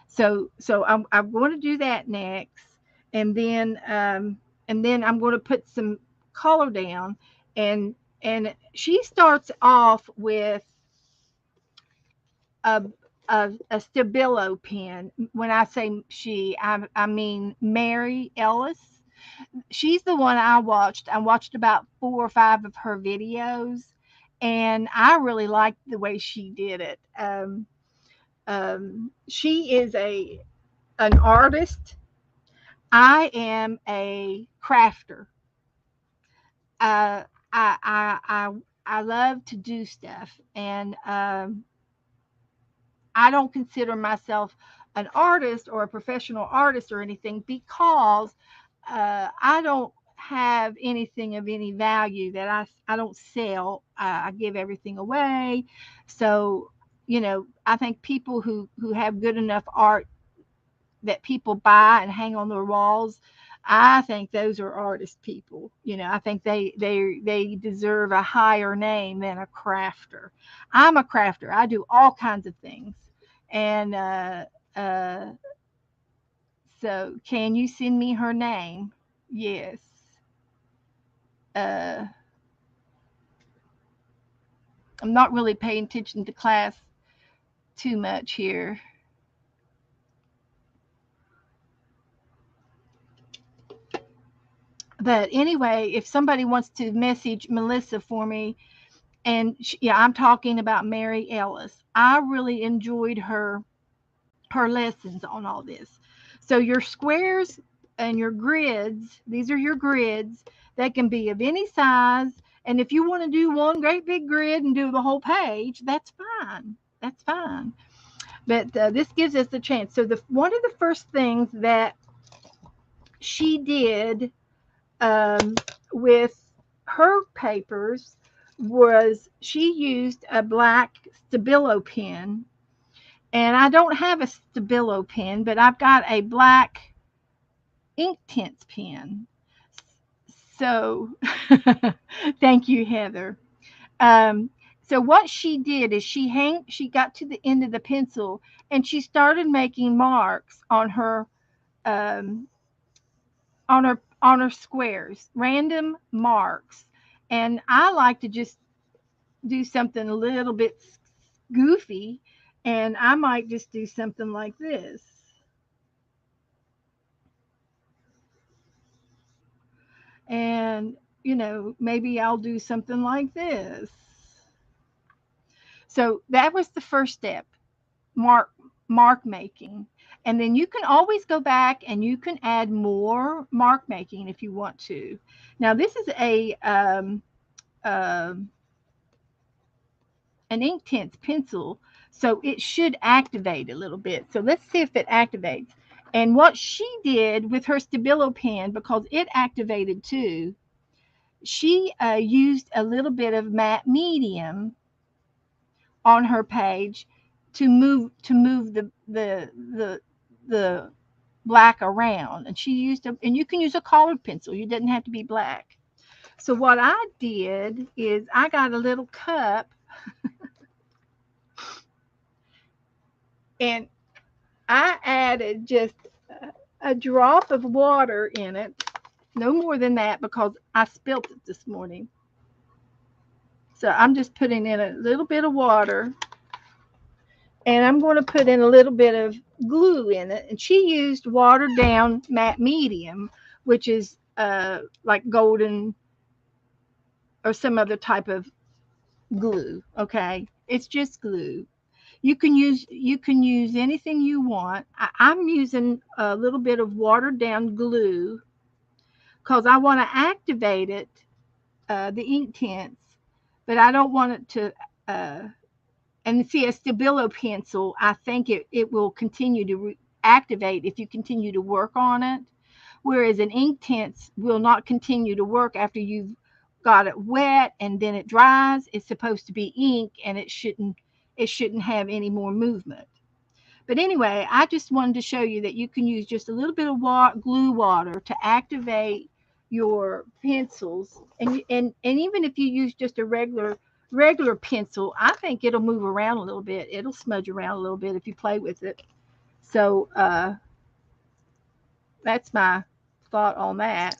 so I'm going to do that next, and then I'm going to put some color down, and she starts off with a a Stabilo pen. When I say she, I mean Mary Ellis. She's the one I watched. I watched about 4 or 5 of her videos, and I really liked the way she did it. She is an artist. I am a crafter. Uh, I love to do stuff, and I don't consider myself an artist or a professional artist or anything because I don't have anything of any value that I don't sell. I give everything away. So, I think people who have good enough art that people buy and hang on their walls, I think those are artist people. I think they deserve a higher name than a crafter. I'm a crafter. I do all kinds of things. And uh, so can you send me her name? Yes. Uh, I'm not really paying attention to class too much here. But anyway, if somebody wants to message Melissa for me, and yeah, I'm talking about Mary Ellis. I really enjoyed her lessons on all this. So your squares and your grids, these are your grids. They can be of any size. And if you want to do one great big grid and do the whole page, that's fine. That's fine. But this gives us the chance. So the one of the first things that she did um, with her papers was she used a black Stabilo pen. And I don't have a Stabilo pen, but I've got a black Inktense pen. So thank you, Heather. Um, so what she did is she got to the end of the pencil and she started making marks um, on her squares, random marks. And I like to just do something a little bit goofy, and I might just do something like this. And, maybe I'll do something like this. So that was the first step, mark mark making. And then you can always go back and you can add more mark making if you want to. Now this is um an Inktense pencil, so it should activate a little bit. So let's see if it activates. And what she did with her Stabilo pen, because it activated too, she used a little bit of matte medium on her page to move the black around. And she used and you can use a colored pencil. You didn't have to be black. So what I did is I got a little cup and I added just a drop of water in it, no more than that because I spilt it this morning. So I'm just putting in a little bit of water and I'm going to put in a little bit of glue in it. And she used watered down matte medium, which is like golden or some other type of glue. Okay, it's just glue. You can use anything you want. I'm using a little bit of watered down glue because I want to activate it, the ink tints, but I don't want it to. And see, a Stabilo pencil, I think it will continue to activate if you continue to work on it, whereas an ink tint will not continue to work after you've got it wet and then it dries. It's supposed to be ink, and it shouldn't have any more movement. But anyway, I just wanted to show you that you can use just a little bit of glue water to activate your pencils, and even if you use just a regular pencil, I think it'll move around a little bit. It'll smudge around a little bit if you play with it. So that's my thought on that.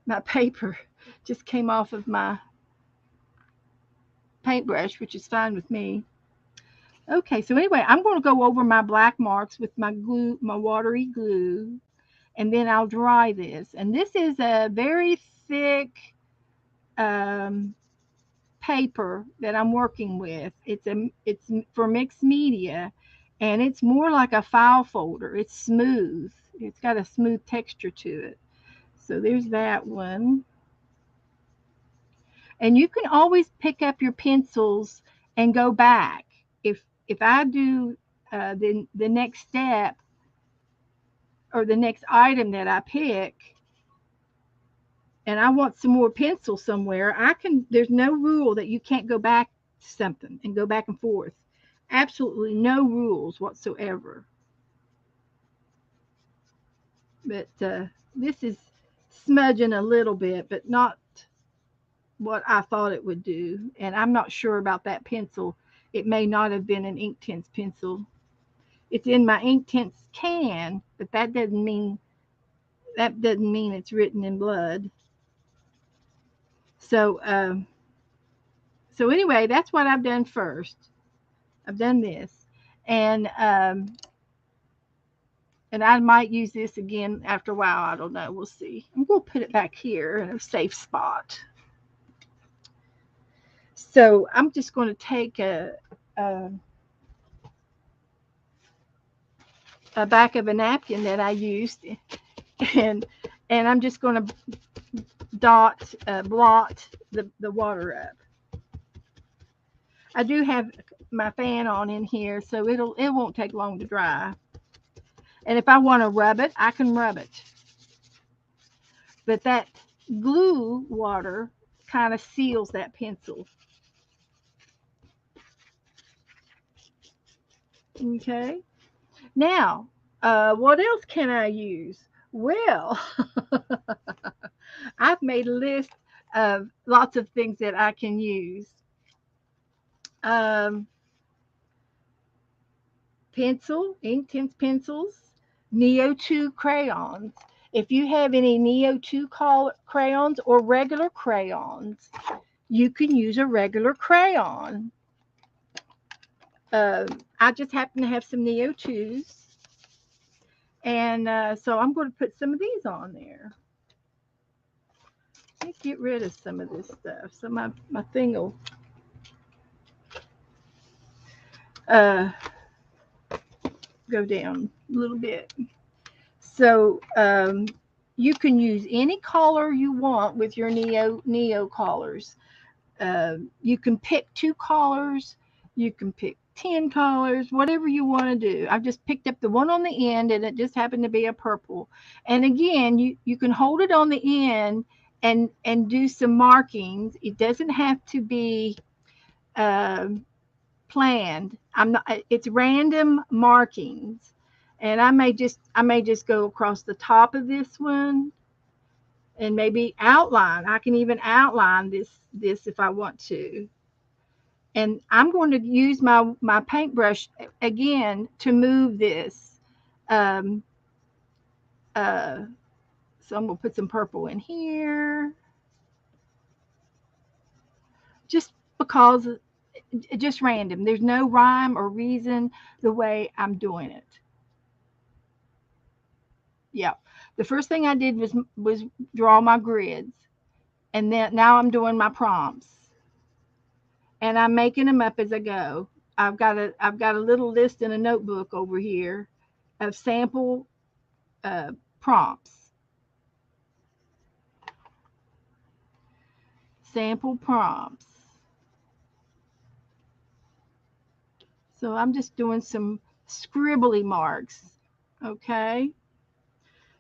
My paper just came off of my paintbrush, which is fine with me. Okay, so anyway, I'm going to go over my black marks with my glue, my watery glue, and then I'll dry this. And this is a very thick um, paper that I'm working with. It's for mixed media, and it's more like a file folder. It's smooth. It's got a smooth texture to it. So there's that one. And you can always pick up your pencils and go back. If I do the next step or the next item that I pick, and I want some more pencil somewhere, I can. There's no rule that you can't go back to something and go back and forth. Absolutely no rules whatsoever. But this is smudging a little bit, but not what I thought it would do. And I'm not sure about that pencil. It may not have been an Inktense pencil. It's in my Inktense can, but that doesn't mean it's written in blood. So so anyway, that's what I've done first. I've done this, and and I might use this again after a while. I don't know. We'll see. I'm going to put it back here in a safe spot. So I'm just going to take a, a back of a napkin that I used, and and I'm just going to blot the water up. I do have my fan on in here, so it won't take long to dry. And if I want to rub it, I can rub it. But that glue water kind of seals that pencil. Okay. Now, what else can I use? Well, I've made a list of lots of things that I can use. Um, Inktense pencils, Neo 2 crayons. If you have any Neo 2 crayons or regular crayons, you can use a regular crayon. I just happen to have some Neo 2s, and so I'm going to put some of these on there. Let's get rid of some of this stuff so my thing will uh, go down a little bit. So you can use any color you want with your Neo colors. You can pick 2 colors. You can pick 10 colors, whatever you want to do. I've just picked up the one on the end, and it just happened to be a purple. And again, you can hold it on the end and do some markings. It doesn't have to be um planned. I'm not. It's random markings, and I may just go across the top of this one and maybe outline. I can even outline this if I want to. And I'm going to use my paintbrush again to move this. Um, uh, so I'm going to put some purple in here, just because, just random. There's no rhyme or reason the way I'm doing it. Yeah. The first thing I did was draw my grids, and then now I'm doing my prompts, and I'm making them up as I go. I've got a little list in a notebook over here of uh, prompts, sample prompts. So I'm just doing some scribbly marks, okay?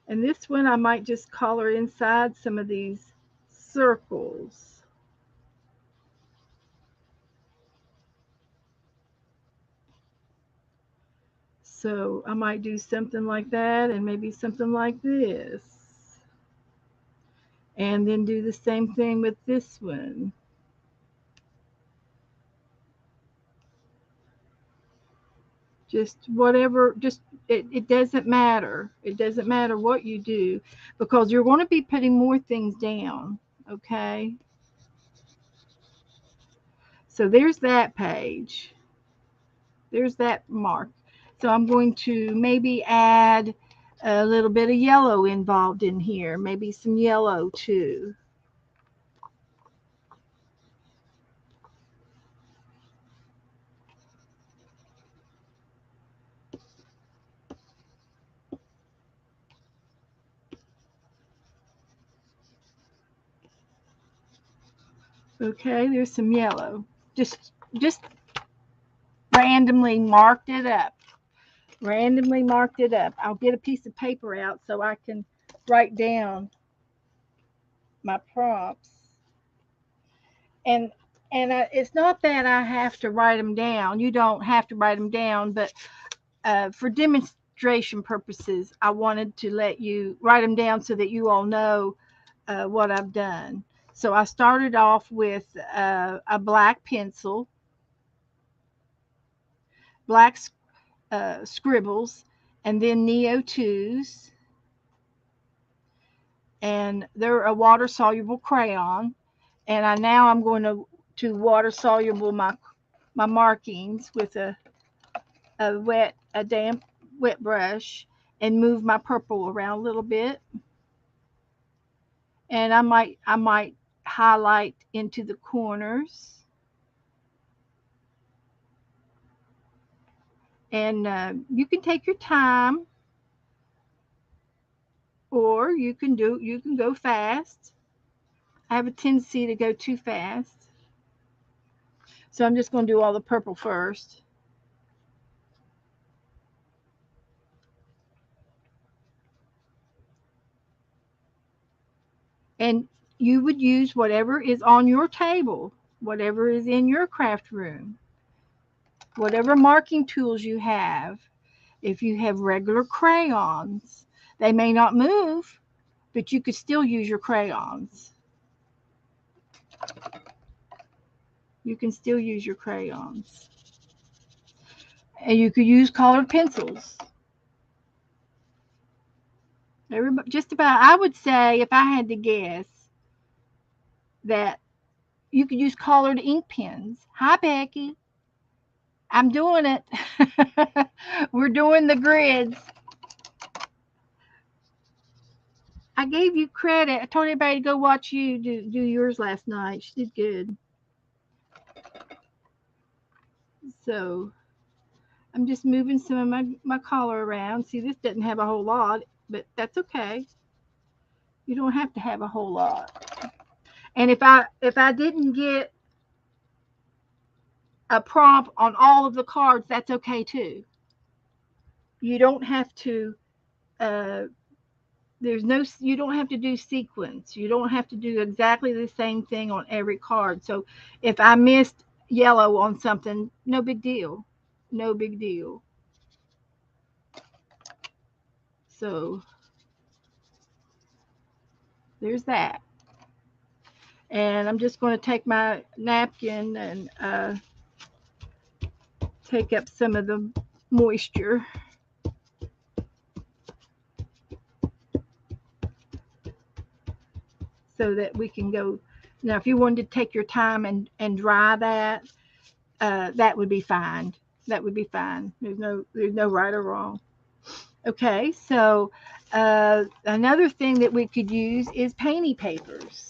And this one I might just color inside some of these circles. So I might do something like that and maybe something like this. And then do the same thing with this one. Just whatever, just it doesn't matter. It doesn't matter what you do because you're going to be putting more things down. Okay. So there's that page. There's that mark. So I'm going to maybe add a little bit of yellow involved in here, maybe some yellow too. Okay, there's some yellow. Just randomly marked it up. Randomly marked it up. I'll get a piece of paper out so I can write down my prompts. And it's not that I have to write them down. You don't have to write them down, but for demonstration purposes, I wanted to let you write them down so that you all know what I've done. So I started off with a black pencil, black scribbles, and then Neo Tues, and they're a water soluble crayon. And I'm going to water soluble my markings with a damp wet brush and move my purple around a little bit. And I might highlight into the corners. And you can take your time, or you can go fast. I have a tendency to go too fast, so I'm just going to do all the purple first. And you would use whatever is on your table, whatever is in your craft room, whatever marking tools you have. If you have regular crayons, they may not move, but you could still use your crayons. You can still use your crayons. And you could use colored pencils. Everybody, just about, I would say, if I had to guess, that you could use colored ink pens. Hi, Becky. I'm doing it. We're doing the grids. I gave you credit. I told everybody to go watch you do yours last night. She did good. So I'm just moving some of my color around. See, this doesn't have a whole lot, but that's okay. You don't have to have a whole lot. And if I didn't get a prompt on all of the cards, that's okay too. You don't have to uh, you don't have to do sequence. You don't have to do exactly the same thing on every card. So if I missed yellow on something, no big deal. No big deal. So there's that. And I'm just going to take my napkin and take up some of the moisture so that we can go. Now, if you wanted to take your time and dry that, that would be fine. That would be fine. There's no right or wrong. Okay, so another thing that we could use is painty papers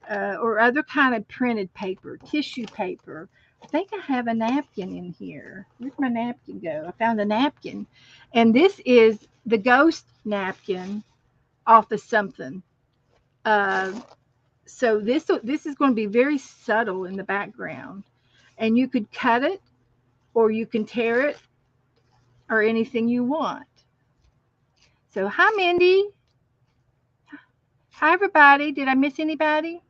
or other kind of printed paper, tissue paper. I think I have a napkin in here. Where'd my napkin go? I found a napkin. And this is the ghost napkin off of something. Uh, so this is going to be very subtle in the background. And you could cut it or you can tear it or anything you want. So hi Mindy. Hi everybody. Did I miss anybody?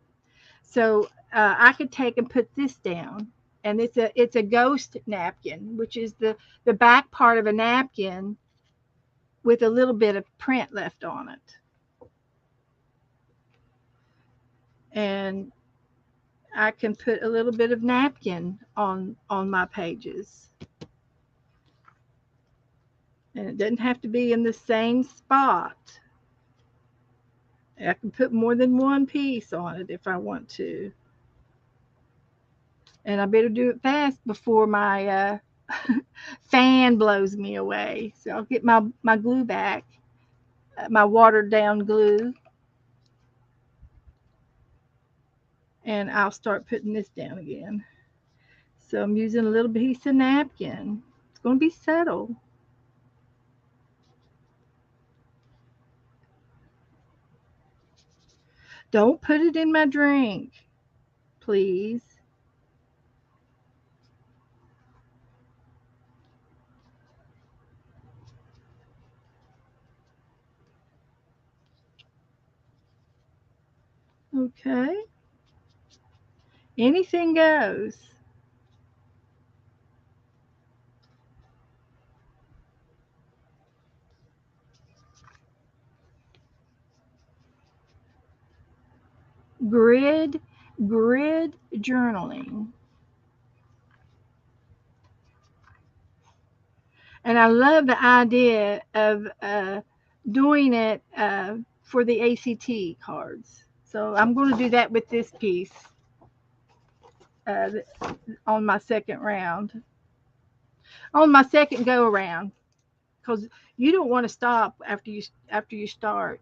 So I could take and put this down, and it's a ghost napkin, which is the back part of a napkin with a little bit of print left on it. And I can put a little bit of napkin on my pages. And it doesn't have to be in the same spot. I can put more than one piece on it if I want to. And I better do it fast before my fan blows me away. So I'll get my glue back, my watered down glue, and I'll start putting this down again. So I'm using a little piece of napkin. It's going to be subtle. Don't put it in my drink. please. Okay. Anything goes. Grid journaling. And I love the idea of doing it for the ACT cards. So I'm going to do that with this piece uh, on my second round, on my second go around, because you don't want to stop after you start.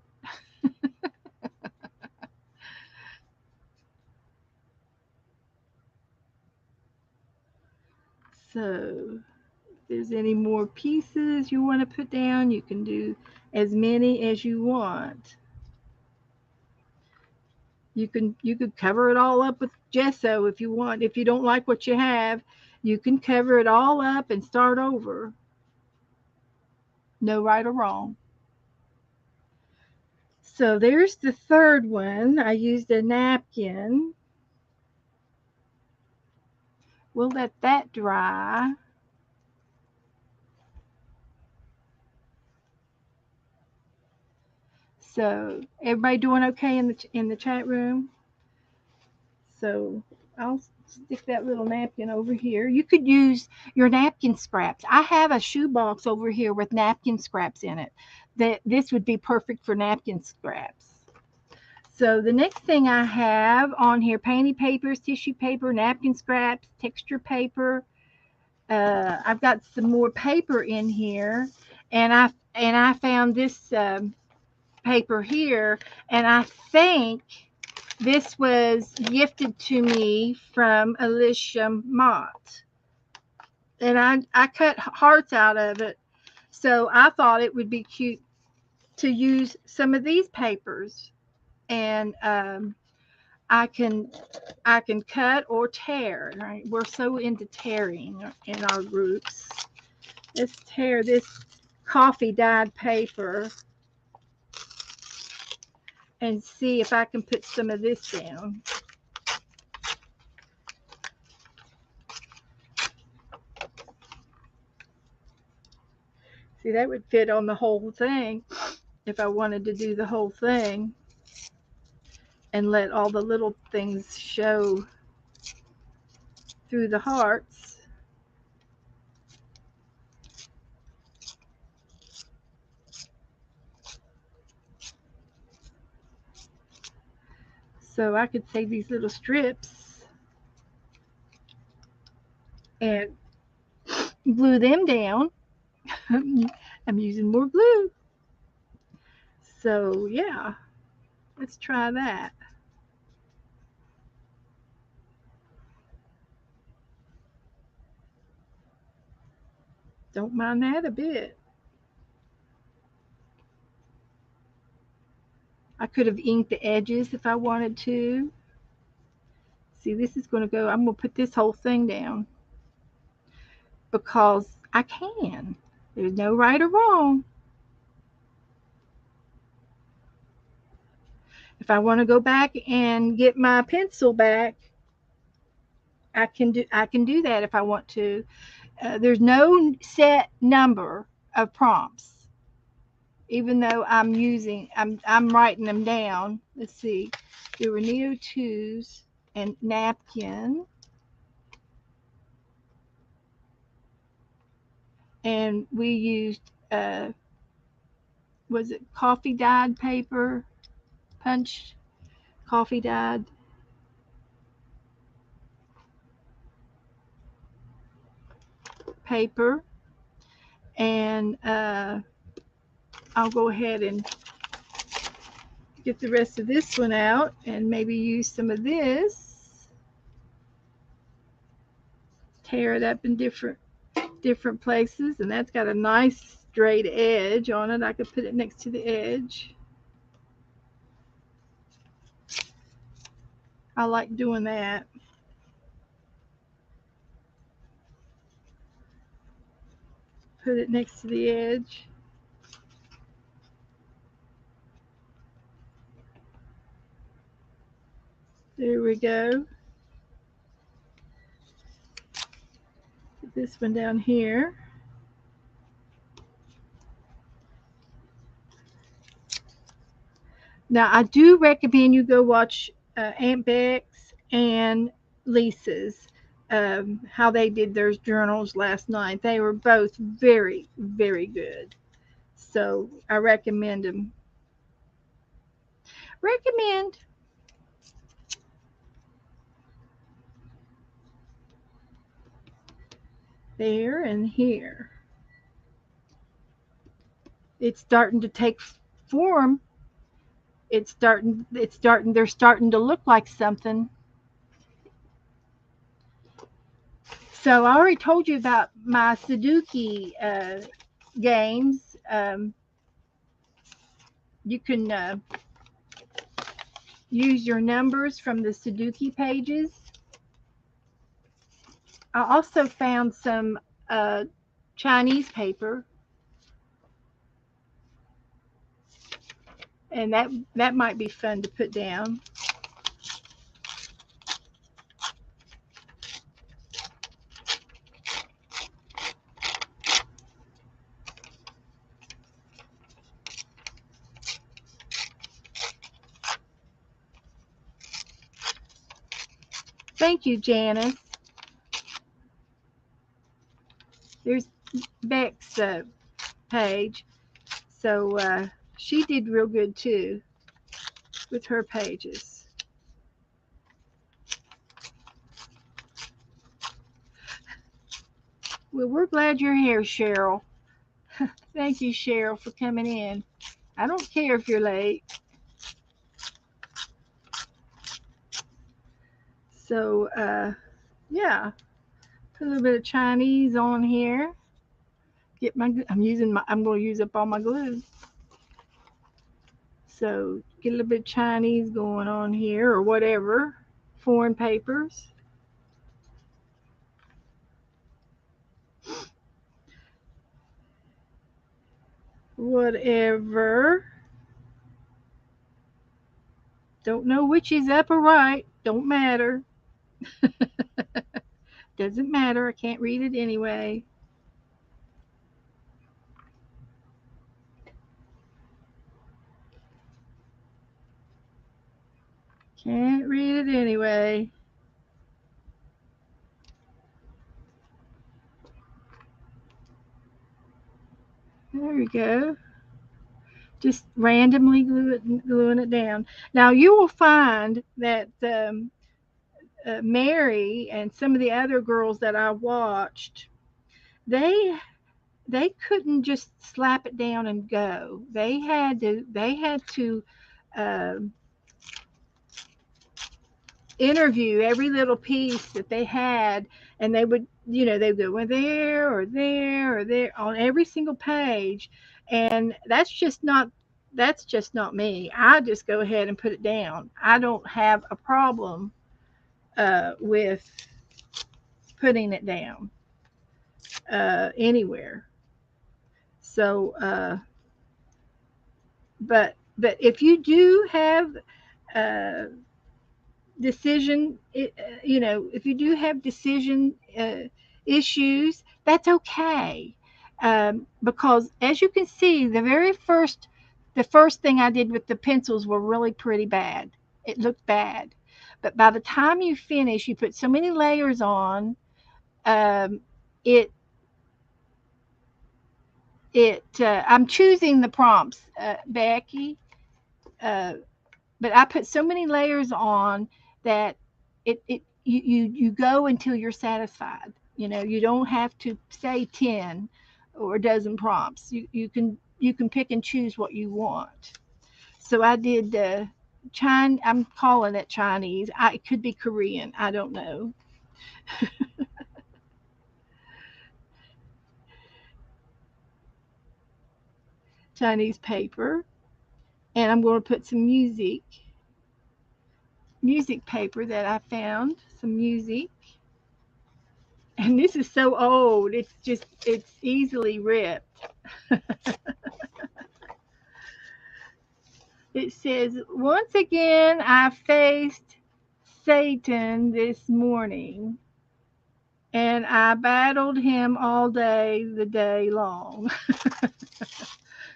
So if there's any more pieces you want to put down, you can do as many as you want. You could cover it all up with gesso if you want. If you don't like what you have, you can cover it all up and start over. No right or wrong. So there's the third one. I used a napkin. We'll let that dry. So everybody doing okay in the chat room? So I'll stick that little napkin over here. You could use your napkin scraps. I have a shoebox over here with napkin scraps in it. That this would be perfect for napkin scraps. So the next thing I have on here, painty papers, tissue paper, napkin scraps, texture paper. I've got some more paper in here, and I found this paper here, and I think this was gifted to me from Alicia Mott. And I cut hearts out of it. So I thought it would be cute to use some of these papers. And I can cut or tear. Right? We're so into tearing in our groups. Let's tear this coffee dyed paper and see if I can put some of this down. See, that would fit on the whole thing if I wanted to do the whole thing and let all the little things show through the hearts. So I could take these little strips and glue them down. I'm using more glue. So yeah, let's try that. Don't mind that a bit. I could have inked the edges if I wanted to. See, this is going to go, I'm going to put this whole thing down because I can. There's no right or wrong. If I want to go back and get my pencil back, I can do that if I want to. There's no set number of prompts, even though I'm writing them down. Let's see, there were Neo Tues and napkin, and we used was it coffee dyed paper, punch coffee dyed paper, and I'll go ahead and get the rest of this one out and maybe use some of this, tear it up in different places, and that's got a nice straight edge on it. I could put it next to the edge. I like doing that. Put it next to the edge. There we go. Put this one down here. Now, I do recommend you go watch Aunt Beck's and Lisa's, how they did their journals last night. They were both very, very good. So I recommend them. Recommend. There and here. It's starting to take form. They're starting to look like something. So I already told you about my Sudoku games. You can use your numbers from the Sudoku pages. I also found some Chinese paper, and that might be fun to put down. Thank you, Janice. There's Beck's page. So she did real good too with her pages. Well, we're glad you're here, Cheryl. Thank you, Cheryl, for coming in. I don't care if you're late. So, yeah, put a little bit of Chinese on here. I'm going to use up all my glue. So, get a little bit of Chinese going on here or whatever. Foreign papers. Whatever. Don't know which is up or right. Don't matter. Doesn't matter. I can't read it anyway. Can't read it anyway. There we go. Just randomly gluing it down. Now you will find that Mary and some of the other girls that I watched, they they couldn't just slap it down and go. They had to uh, interview every little piece that they had, and they'd go there or there or there on every single page, and that's just not me. I just go ahead and put it down. I don't have a problem with putting it down anywhere. So but if you do have uh, if you do have decision issues, that's okay. Because as you can see, the first thing I did with the pencils were really pretty bad. It looked bad. But by the time you finish, you put so many layers on, um, it I'm choosing the prompts, Becky. Uh, but I put so many layers on that you go until you're satisfied. You don't have to say 10 or a dozen prompts. You can pick and choose what you want. So I did I'm calling it Chinese. It could be Korean. I don't know. Chinese paper, and I'm going to put some music music paper that I found, some music. And this is so old, it's easily ripped. It says, "Once again, I faced Satan this morning, and I battled him all day, the day long."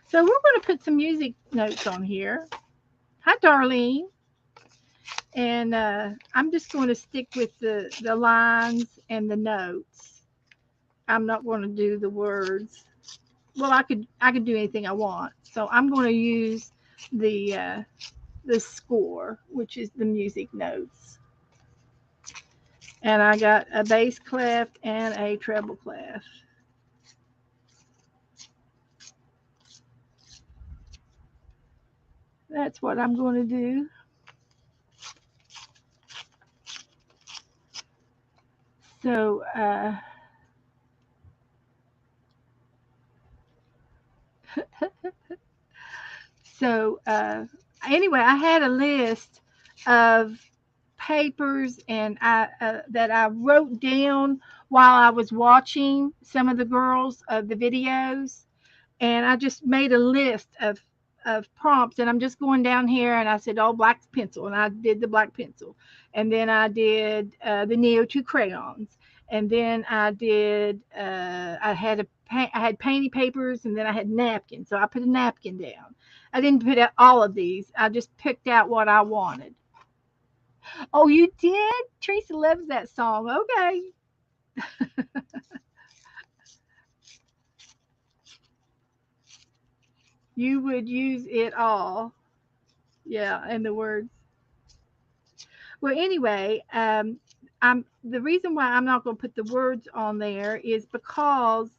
So we're going to put some music notes on here. Hi, Darlene. And I'm just going to stick with the lines and the notes. I'm not going to do the words. Well, I could do anything I want. So I'm going to use the uh, the score, which is the music notes. And I got a bass clef and a treble clef. That's what I'm going to do. So so anyway, I had a list of papers and I that I wrote down while I was watching some of the girls of the videos, and I just made a list of prompts, and I'm just going down here, and I said, "Oh, black pencil," and I did the black pencil, and then I did the Neo 2 crayons, and then I did I had painty papers, and then I had napkins, so I put a napkin down. I didn't put out all of these. I just picked out what I wanted. Oh, you did? Teresa loves that song. Okay. You would use it all. Yeah, and the words. Well, anyway, I'm the reason why I'm not going to put the words on there is because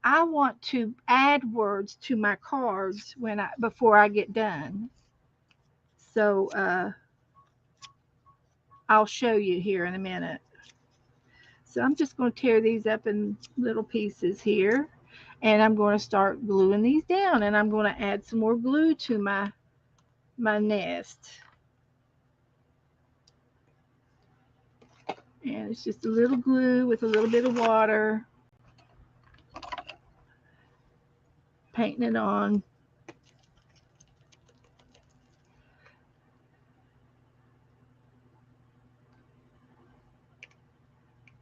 I want to add words to my cards when I before I get done. So I'll show you here in a minute. So I'm just going to tear these up in little pieces here, and I'm going to start gluing these down, and I'm going to add some more glue to my nest. And it's just a little glue with a little bit of water, painting it on.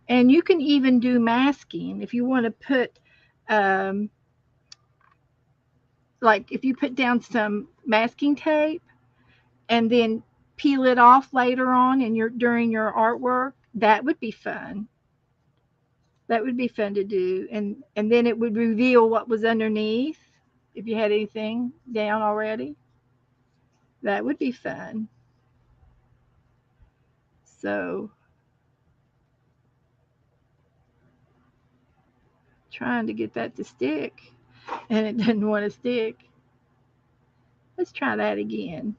And you can even do masking if you want to put, um, like if you put down some masking tape and then peel it off later on in your during your artwork. That would be fun. That would be fun to do, and then it would reveal what was underneath if you had anything down already. That would be fun. So trying to get that to stick, and it doesn't want to stick. Let's try that again.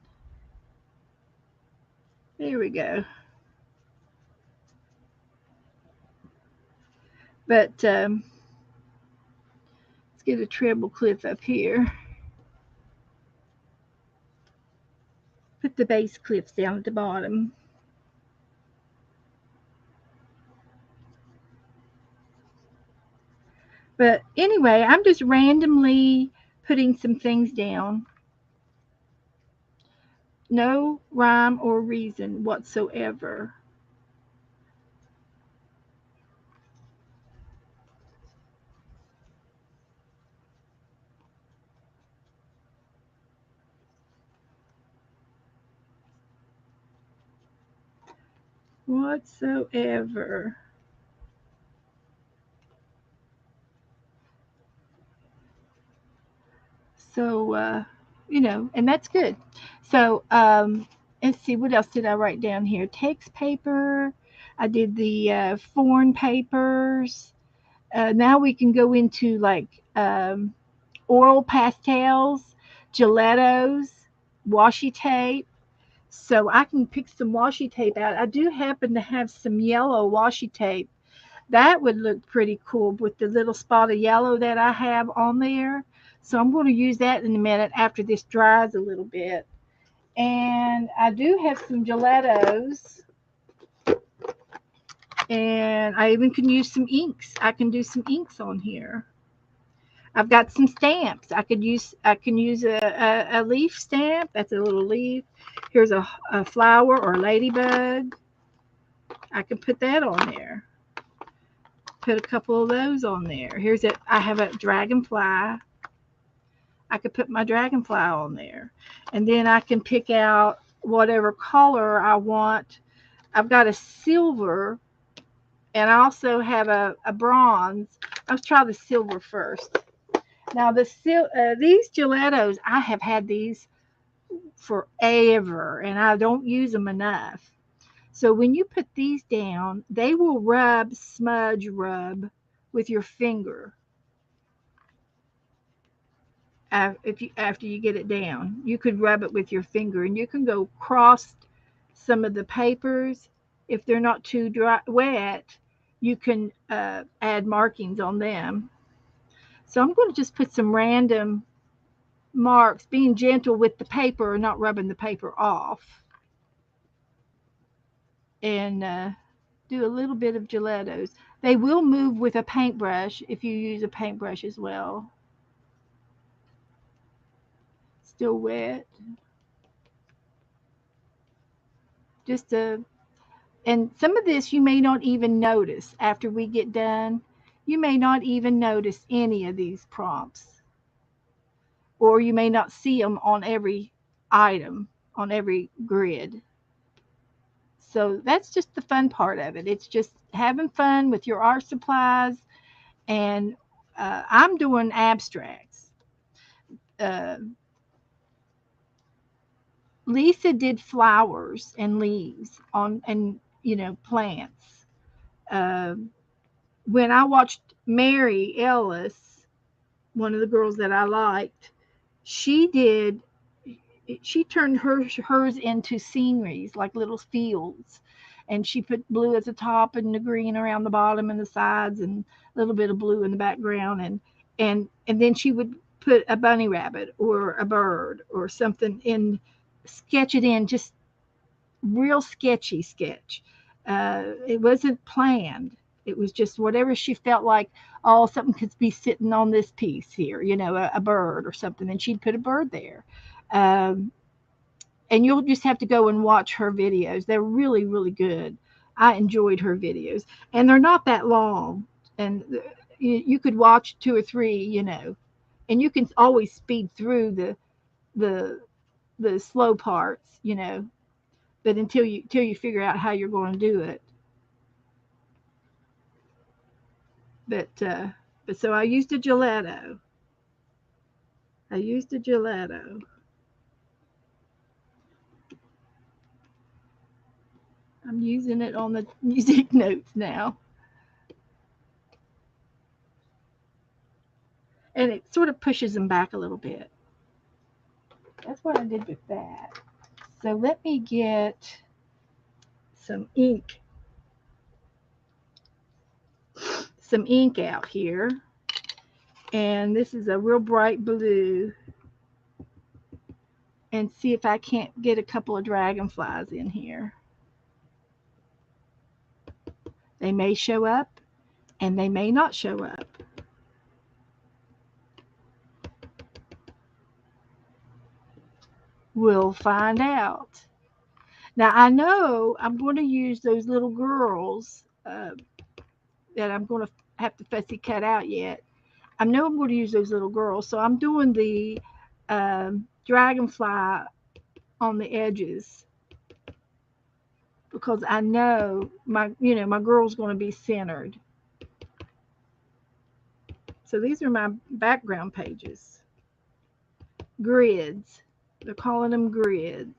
There we go. But let's get a treble clef up here. Put the bass clips down at the bottom. But anyway, I'm just randomly putting some things down. No rhyme or reason whatsoever. Whatsoever. So, and that's good. So, let's see, what else did I write down here? Text paper. I did the foreign papers. Now we can go into like oil pastels, gelatos, washi tape. So I can pick some washi tape out. I do happen to have some yellow washi tape. That would look pretty cool with the little spot of yellow that I have on there. So I'm going to use that in a minute after this dries a little bit. And I do have some gelatos. And I even can use some inks. I can do some inks on here. I've got some stamps. I can use a leaf stamp. That's a little leaf. Here's a flower or a ladybug. I can put that on there. Put a couple of those on there. Here's it. I have a dragonfly. I could put my dragonfly on there. And then I can pick out whatever color I want. I've got a silver and I also have a bronze. Let's try the silver first. Now these gelatos, I have had these forever and I don't use them enough. So when you put these down, they will smudge rub with your finger. After you get it down, you could rub it with your finger, and you can go across some of the papers. If they're not too wet, you can add markings on them. So I'm going to just put some random marks, being gentle with the paper, not rubbing the paper off, and do a little bit of gelatos. They will move with a paintbrush if you use a paintbrush as well. Still wet. Just a And some of this you may not even notice after we get done. You may not even notice any of these prompts, or you may not see them on every item, on every grid. So that's just the fun part of it. It's just having fun with your art supplies. And I'm doing abstracts. Uh, Lisa did flowers and leaves and plants. Uh, when I watched Mary Ellis, one of the girls that I liked, she did she turned hers into sceneries, like little fields, and she put blue at the top and the green around the bottom and the sides and a little bit of blue in the background, and then she would put a bunny rabbit or a bird or something in, sketch it in, just real sketchy sketch. It wasn't planned. It was just whatever she felt like. Oh, something could be sitting on this piece here, a bird or something, and she'd put a bird there. Um, and you'll just have to go and watch her videos. They're really, really good. I enjoyed her videos, and they're not that long. And you could watch two or three, and you can always speed through the the slow parts, but until you figure out how you're going to do it. But so I used a gelato. I used a gelato. I'm using it on the music notes now. And it sort of pushes them back a little bit. That's what I did with that. So let me get some ink. Some ink out here. And this is a real bright blue. And see if I can't get a couple of dragonflies in here. They may show up and they may not show up. We'll find out. Now, I know I'm going to use those little girls that I'm going to have to fussy cut out yet. I know I'm going to use those little girls, so I'm doing the dragonfly on the edges because I know my girl's going to be centered. So these are my background pages. Grids. They're calling them grids.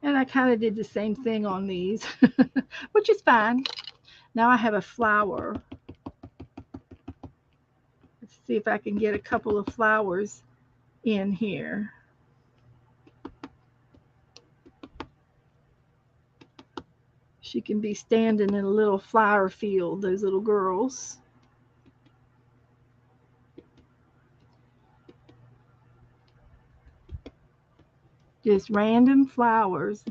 And I kind of did the same thing on these, which is fine. Now I have a flower. Let's see if I can get a couple of flowers in here. She can be standing in a little flower field, those little girls. just random flowers,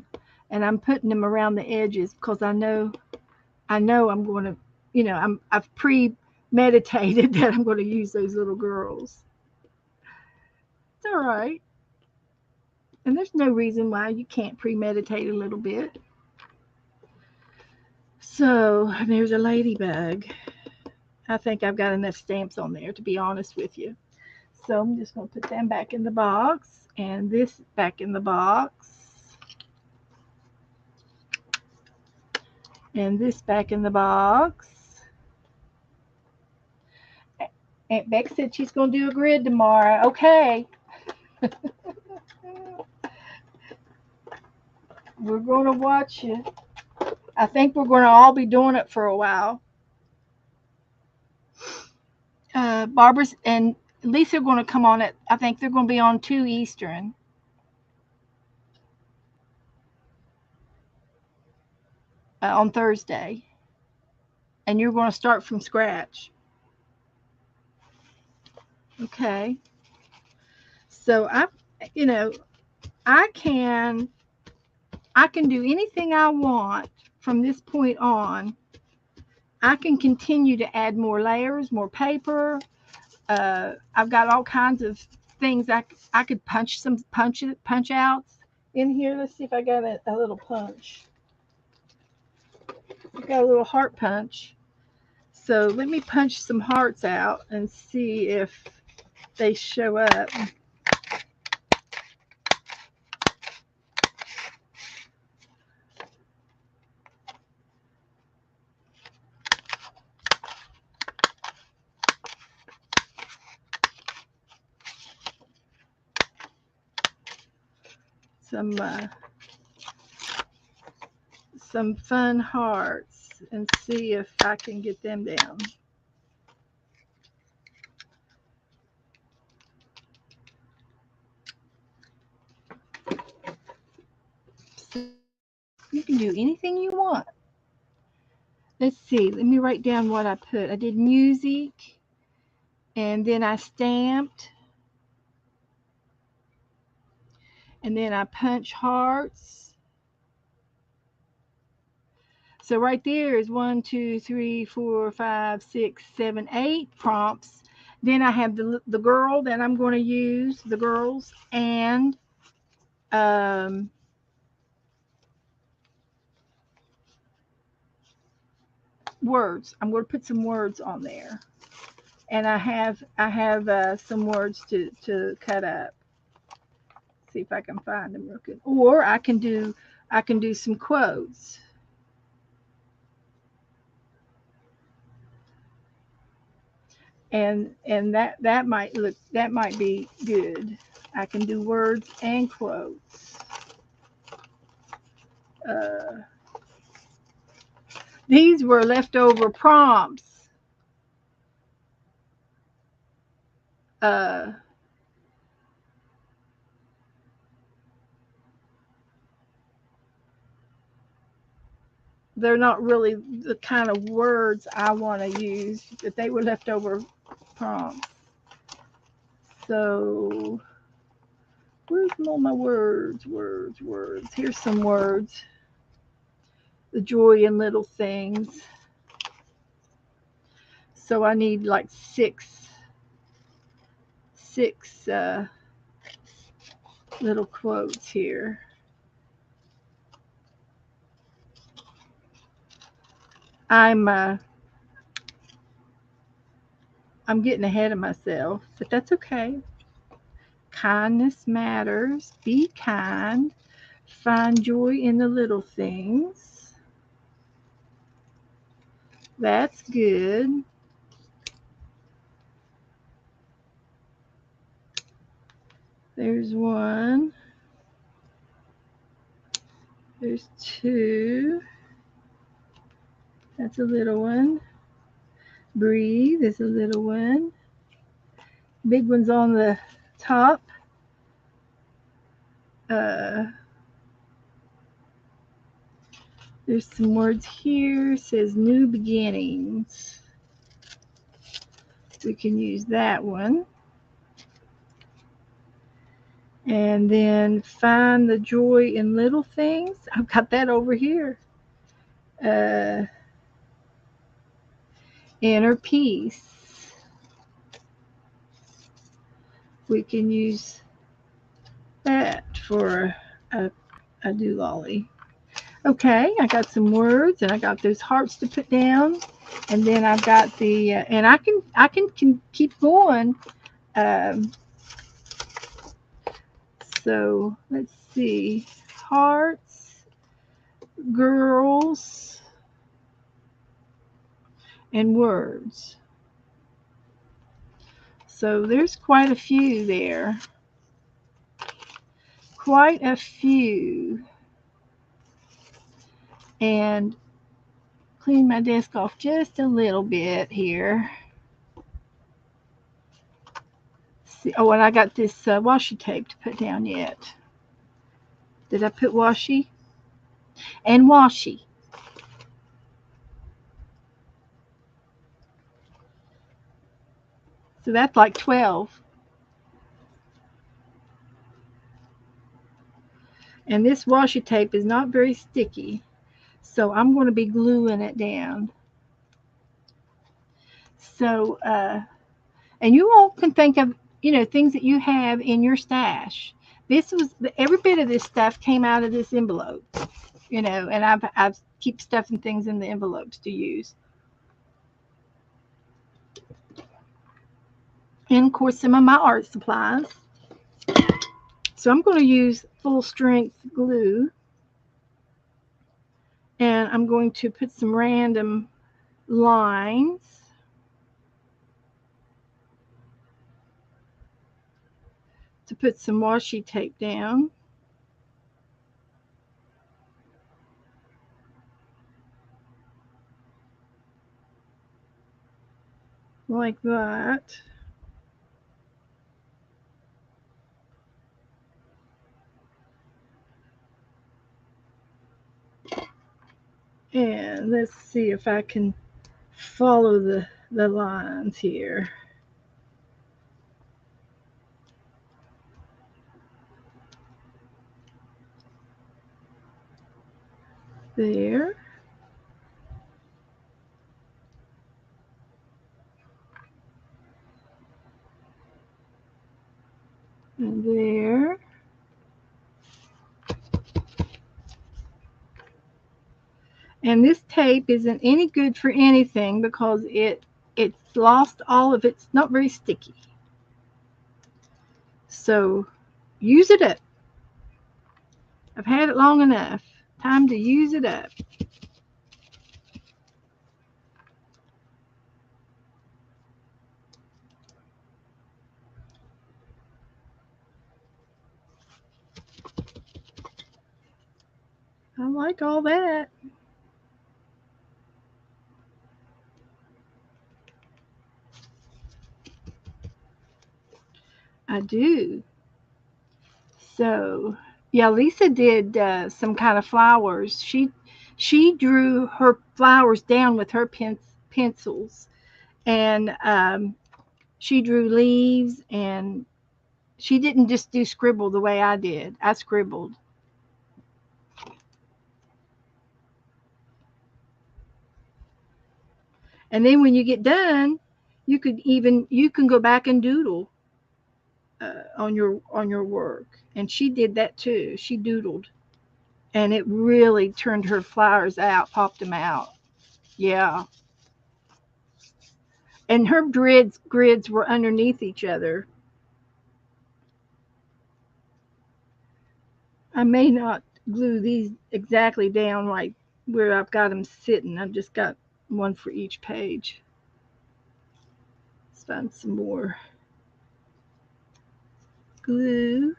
and I'm putting them around the edges because I know I'm going to, I've premeditated that I'm going to use those little girls. It's all right. And there's no reason why you can't premeditate a little bit. So there's a ladybug. I think I've got enough stamps on there, to be honest with you. So I'm just going to put them back in the box and this back in the box and this back in the box. Aunt Beck said she's going to do a grid tomorrow. Okay. We're going to watch it. I think we're going to all be doing it for a while. Barbara's and Lisa are going to come on it. I think they're going to be on 2 Eastern on Thursday. And you're going to start from scratch. Okay. So you know, I can do anything I want from this point on. I can continue to add more layers, more paper. I've got all kinds of things I could punch outs in here. Let's see if I got a little punch. I got a little heart punch. So let me punch some hearts out and see if they show up. Some fun hearts and see if I can get them down. You can do anything you want. Let's see. Let me write down what I put. I did music, and then I stamped, and then I punch hearts. So right there is 1, 2, 3, 4, 5, 6, 7, 8 prompts. Then I have the girl that I'm going to use, the girls, and words. I'm going to put some words on there, and I have some words to cut up. See if I can find them real good. Or I can do some quotes. And that might be good. I can do words and quotes. Uh, these were leftover prompts. They're not really the kind of words I want to use, but they were leftover prompts. So where's all my words? Words. Here's some words. The joy in little things. So I need like six little quotes here. I'm getting ahead of myself, but that's okay. Kindness matters. Be kind. Find joy in the little things. That's good. There's one. There's two. That's a little one. Breathe is a little one. Big one's on the top. There's some words here. It says new beginnings. We can use that one. And then find the joy in little things. I've got that over here. Uh, inner peace. We can use that for a doolally. Okay, I got some words and I got those hearts to put down, and then I've got the and I can keep going. Um, so let's see, hearts, girls, and words. So there's quite a few there. Quite a few. And clean my desk off just a little bit here. See, oh, and I got this washi tape to put down yet. Did I put washi? And washi. So that's like 12. And this washi tape is not very sticky. So I'm going to be gluing it down. So, and you all can think of, things that you have in your stash. This was, every bit of this stuff came out of this envelope, and I've keep stuffing things in the envelopes to use. And of course, some of my art supplies. So I'm going to use full strength glue, and I'm going to put some random lines. To put some washi tape down. Like that. And let's see if I can follow the lines here. There. And there. And this tape isn't any good for anything because it's lost all of its not very sticky. So use it up. I've had it long enough. Time to use it up. I like all that. I do. So, yeah, Lisa did some kind of flowers. She drew her flowers down with her pencils, and she drew leaves, and she didn't just do scribble the way I did. I scribbled. And then when you get done, you can go back and doodle on your work. And she did that too. She doodled, and it really turned her flowers out, popped them out. Yeah. And her grids were underneath each other. I may not glue these exactly down like where I've got them sitting. I've just got one for each page. Let's find some more glue.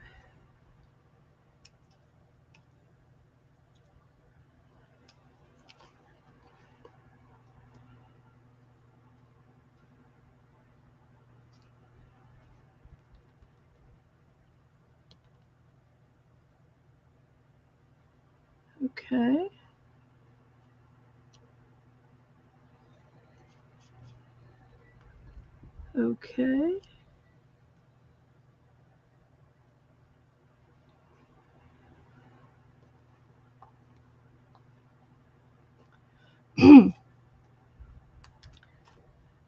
Okay. Okay.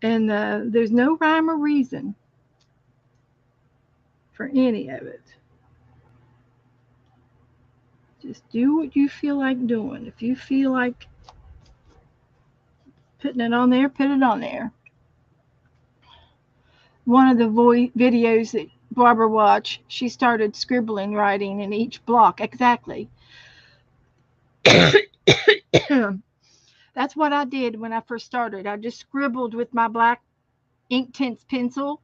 And there's no rhyme or reason for any of it. Just do what you feel like doing. If you feel like putting it on there, put it on there. One of the videos that Barbara watched, she started scribbling, writing in each block exactly. That's what I did when I first started. I just scribbled with my black Inktense pencil,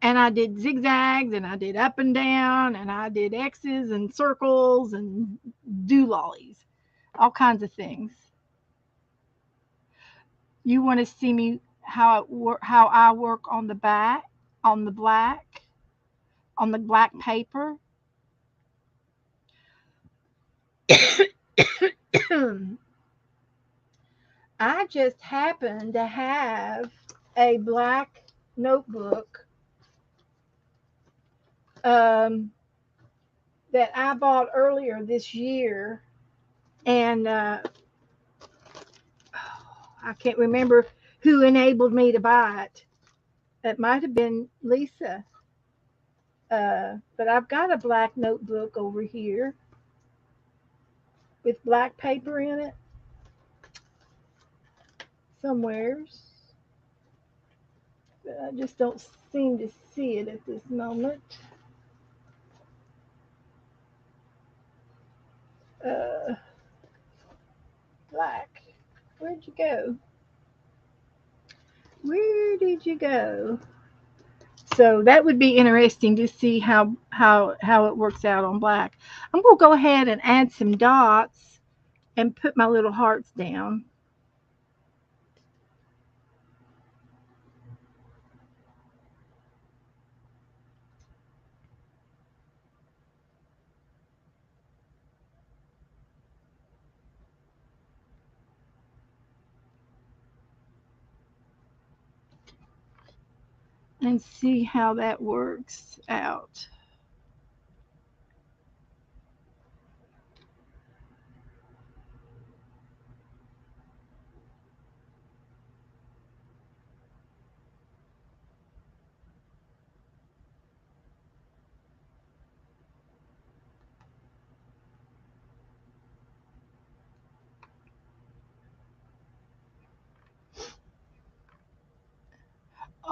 and I did zigzags, and I did up and down, and I did X's and circles and doolollies, all kinds of things. You want to see me how I work on the back, on the black, on the black paper? I just happen to have a black notebook um, that I bought earlier this year, and I can't remember who enabled me to buy it. It might have been Lisa, but I've got a black notebook over here with black paper in it somewheres, but I just don't seem to see it at this moment. Uh, Black, where'd you go? Where did you go? So that would be interesting to see how it works out on black. I'm going to go ahead and add some dots and put my little hearts down. And see how that works out.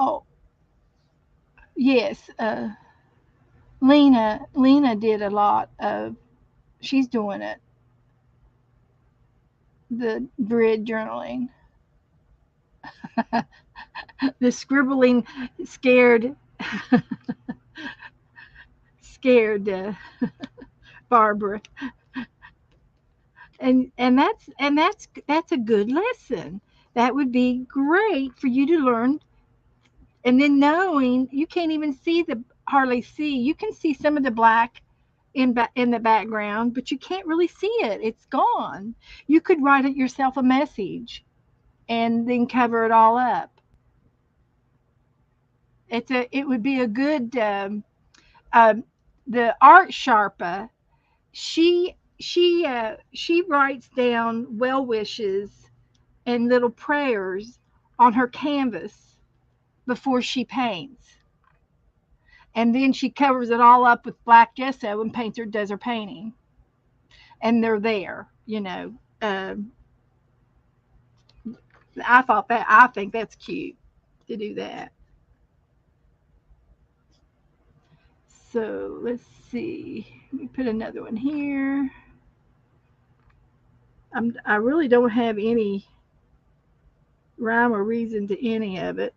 Oh, yes, Lena did a lot of, she's doing it, the grid journaling. The scribbling scared scared Barbara, and that's a good lesson. That would be great for you to learn. And then knowing you can't even see the hardly see, you can see some of the black in the background, but you can't really see it. It's gone. You could write it yourself a message and then cover it all up. It would be a good um, the art Sharpa. She writes down well wishes and little prayers on her canvas before she paints, and then she covers it all up with black gesso and paints her does her painting, and they're there. I think that's cute to do that. So let's see. Let me put another one here. I really don't have any rhyme or reason to any of it,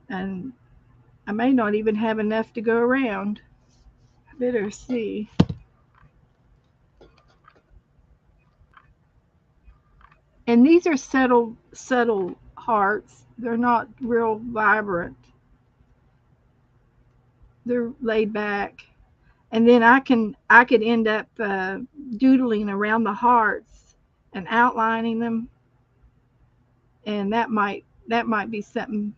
and I may not even have enough to go around. I better see. And these are subtle hearts. They're not real vibrant. They're laid back. And then I could end up doodling around the hearts and outlining them, and that might be something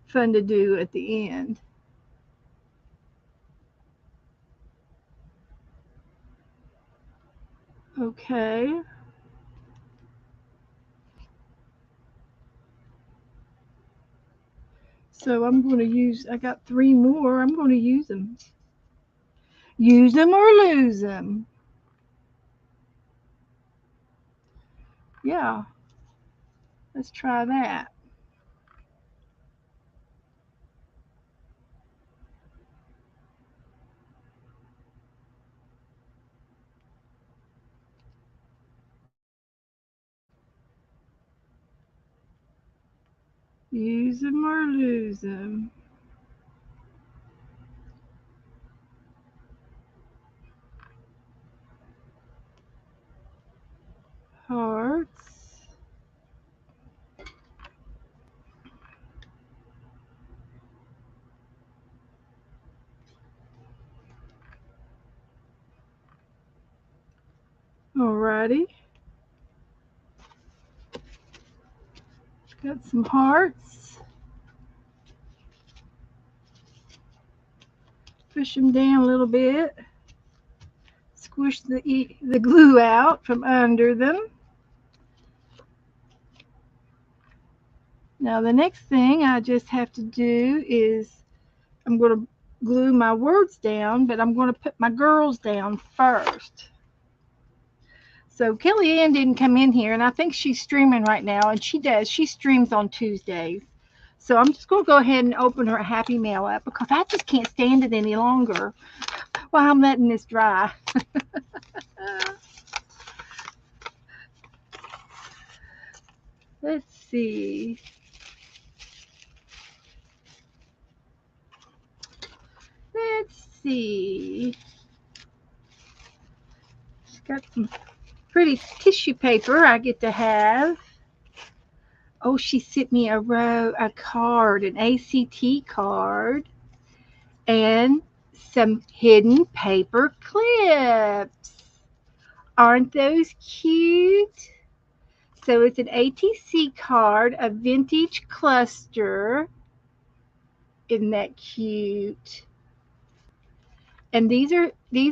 fun to do at the end. Okay. So I'm going to use, I got 3 more. I'm going to use them. Use them or lose them. Yeah, let's try that. Use them or lose them. Hearts. Alrighty. Got some hearts. Push them down a little bit. Squish the glue out from under them. Now the next thing I just have to do is I'm going to glue my words down, but I'm going to put my girls down first. So Kellyanne didn't come in here, and I think she's streaming right now, and she does. She streams on Tuesdays. So I'm just going to go ahead and open her Happy Mail up because I just can't stand it any longer while I'm letting this dry. Let's see. Let's see. She's got some pretty tissue paper I get to have. Oh, she sent me a card, an ACT card, and some hidden paper clips. Aren't those cute? So it's an ATC card, a vintage cluster. Isn't that cute? And these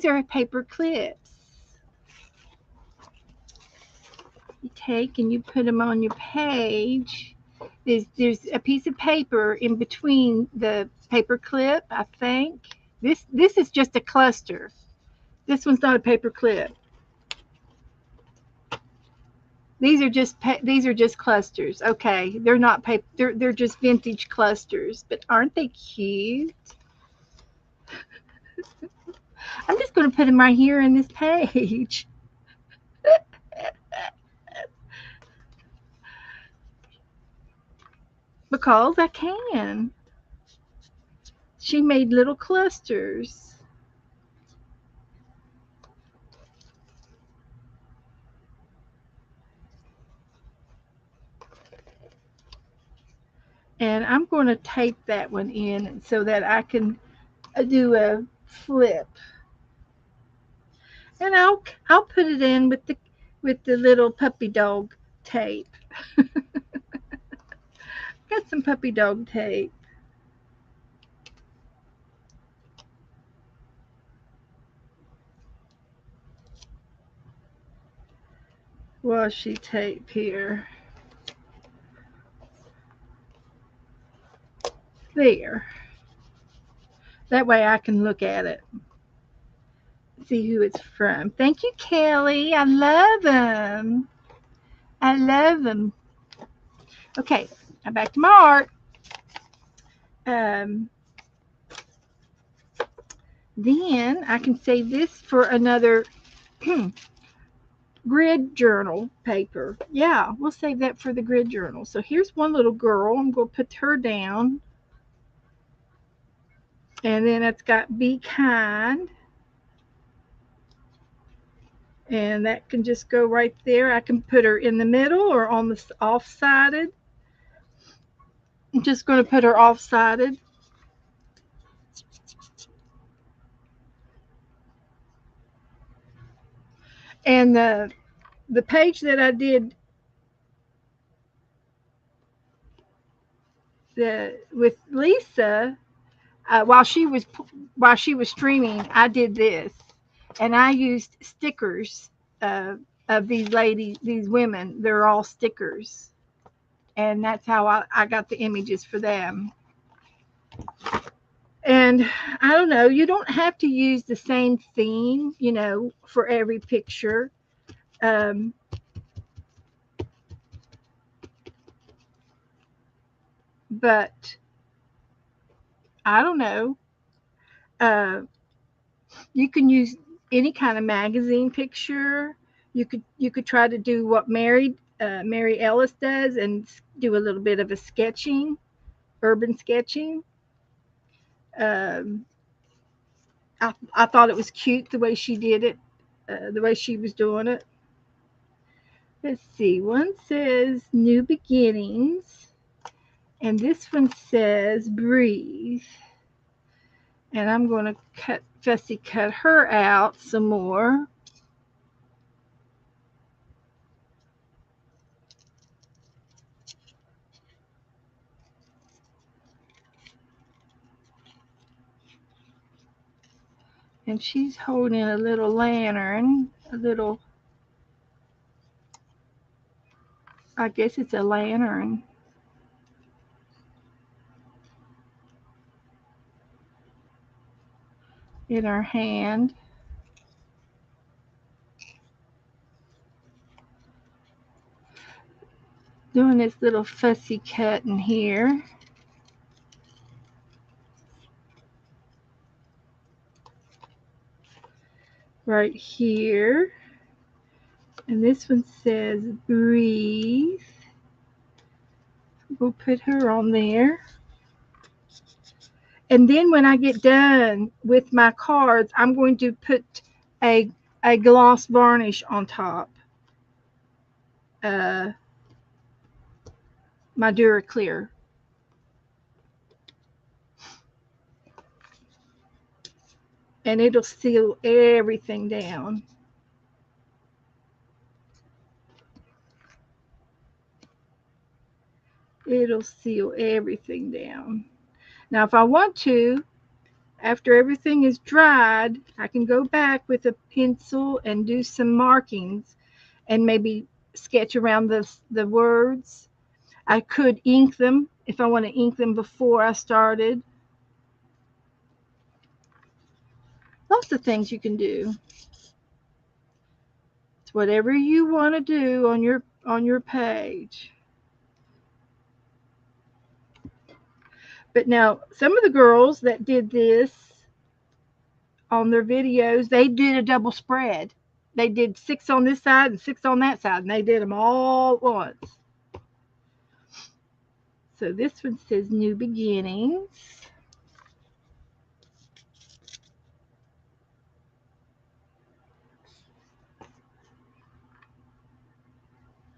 are paper clips. You take and you put them on your page. There's a piece of paper in between the paper clip, I think. This is just a cluster. This one's not a paper clip. These are just clusters. Okay, they're not paper. They're just vintage clusters. But aren't they cute? I'm just going to put them right here in this page. Because I can. She made little clusters. And I'm going to tape that one in so that I can do a flip. And I'll put it in with the little puppy dog tape. Got some puppy dog tape. Washi tape here. There. That way I can look at it. See who it's from. Thank you, Kelly. I love them. I love them. Okay, now back to my art. Then I can save this for another grid journal paper. Yeah, we'll save that for the grid journal. So here's one little girl. I'm going to put her down. And then it's got be kind. And that can just go right there. I can put her in the middle or on the off-sided. I'm just going to put her off-sided. And the page that I did with Lisa while she was streaming, I did this, and I used stickers of these ladies, these women. They're all stickers. And that's how I got the images for them. And I don't know, you don't have to use the same theme, for every picture. Um, but I don't know. Uh, you can use any kind of magazine picture. You could try to do what Mary Ellis does and do a little bit of a sketching, urban sketching. Um, I thought it was cute the way she did it, the way she was doing it. Let's see. One says new beginnings, and this one says breathe. And I'm going to fussy cut her out some more. And she's holding a little lantern, I guess it's a lantern in her hand. Doing this little fussy cut in here. Right here. And this one says breathe. We'll put her on there. And then when I get done with my cards, I'm going to put a gloss varnish on top. My Duraclear. And it'll seal everything down. It'll seal everything down. Now, if I want to, after everything is dried, I can go back with a pencil and do some markings and maybe sketch around the words. I could ink them if I want to ink them before I started. Lots of things you can do. It's whatever you want to do on your page. But now, some of the girls that did this on their videos, they did a double spread. They did 6 on this side and 6 on that side, and they did them all at once. So this one says new beginnings.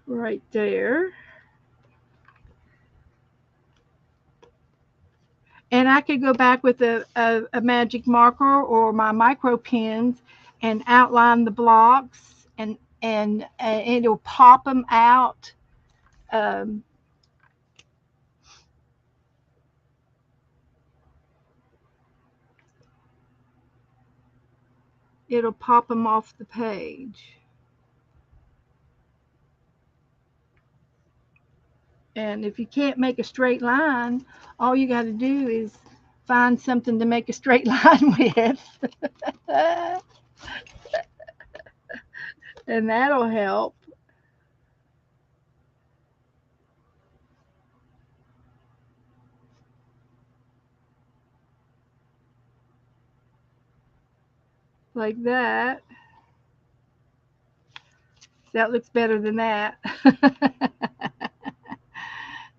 Right there. And I could go back with a magic marker or my micro pens and outline the blocks, and it'll pop them out. It'll pop them off the page. And if you can't make a straight line, all you got to do is find something to make a straight line with. And that'll help. Like that. That looks better than that.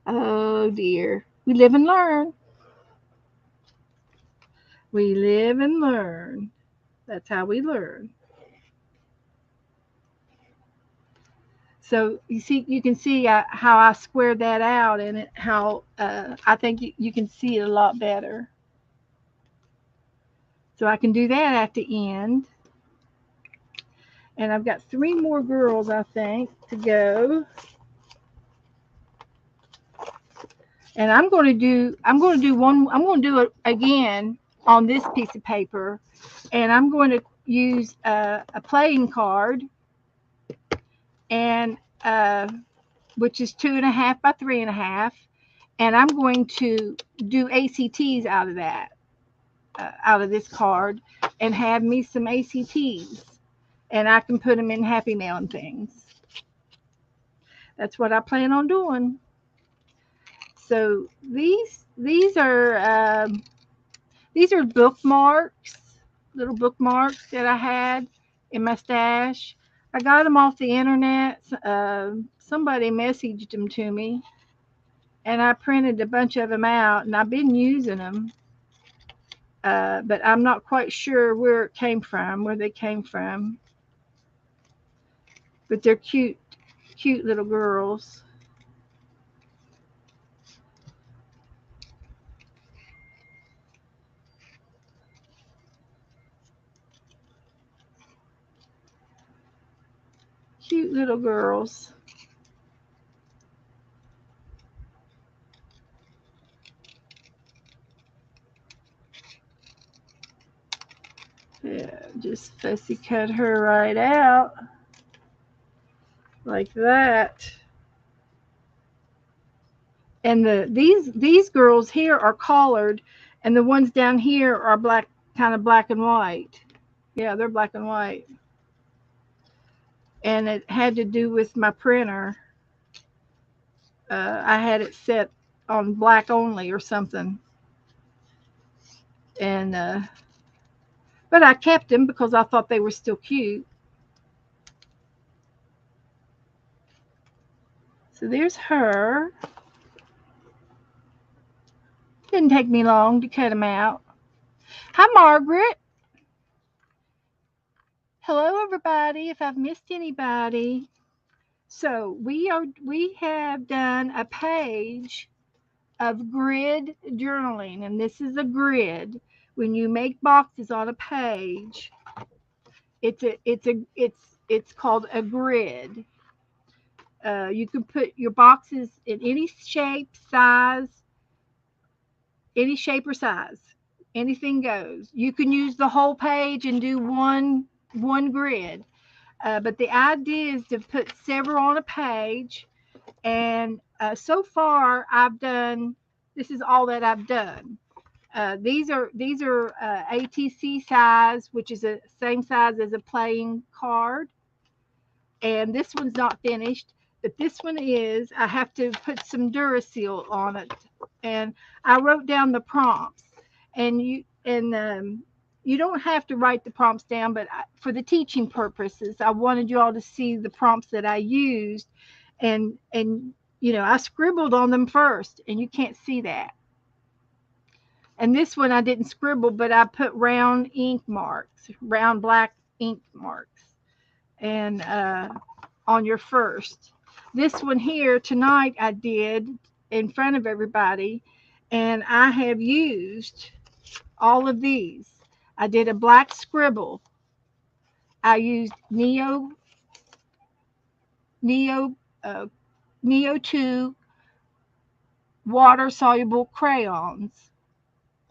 Oh dear. We live and learn. We live and learn. That's how we learn. So you can see how I squared that out, and how I think you can see it a lot better. So I can do that at the end. And I've got 3 more girls, I think, to go. And I'm going to do it again on this piece of paper, and I'm going to use a playing card, and which is 2.5 by 3.5, and I'm going to do ACTs out of that, out of this card, and have me some ACTs, and I can put them in Happy Mail and things. That's what I plan on doing. So these are bookmarks, little bookmarks that I had in my stash. I got them off the internet. Somebody messaged them to me, and I printed a bunch of them out, and I've been using them. But I'm not quite sure where it came from, where they came from. But they're cute, cute little girls. Cute little girls. Yeah, just fussy cut her right out like that. And these girls here are collared, and the ones down here are black, kind of black and white. Yeah, they're black and white. And it had to do with my printer. I had it set on black only or something, and but I kept them because I thought they were still cute. So there's her. Didn't take me long to cut them out. Hi, Margaret. Hello, everybody. If I've missed anybody, so we have done a page of grid journaling, and this is a grid. When you make boxes on a page, it's called a grid. You can put your boxes in any shape or size. Anything goes. You can use the whole page and do one grid. But the idea is to put several on a page. And so far, this is all that I've done. These are ATC size, which is the same size as a playing card. And this one's not finished, but this one is. I have to put some Duraseal on it, and I wrote down the prompts. And you don't have to write the prompts down, but for the teaching purposes, I wanted you all to see the prompts that I used, and I scribbled on them first, and you can't see that. And this one I didn't scribble, but I put round ink marks, round black ink marks, and on your first. This one here tonight I did in front of everybody, and I have used all of these. I did a black scribble. I used Neo uh, Neo 2 water soluble crayons.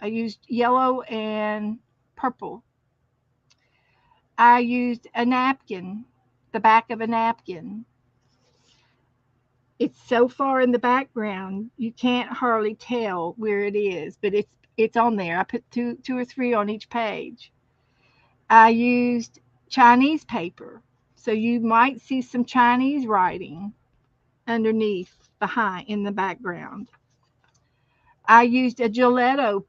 I used yellow and purple. I used a napkin, the back of a napkin. It's so far in the background you can't hardly tell where it is, but it's on there. I put two or three on each page. I used Chinese paper, so you might see some Chinese writing underneath, behind, in the background. I used a gelato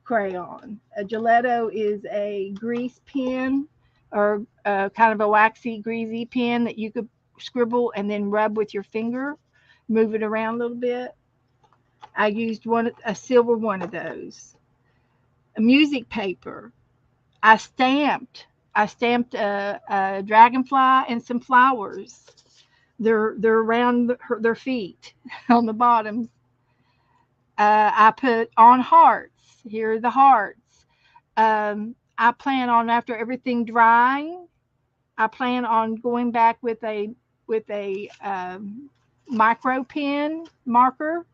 crayon. A gelato is a grease pen, or kind of a waxy, greasy pen that you could scribble and then rub with your finger, move it around a little bit. I used a silver one of those. A music paper. I stamped. a dragonfly and some flowers. They're around their feet on the bottoms. I put on hearts. Here are the hearts. I plan on, after everything drying, I plan on going back with a micro pen marker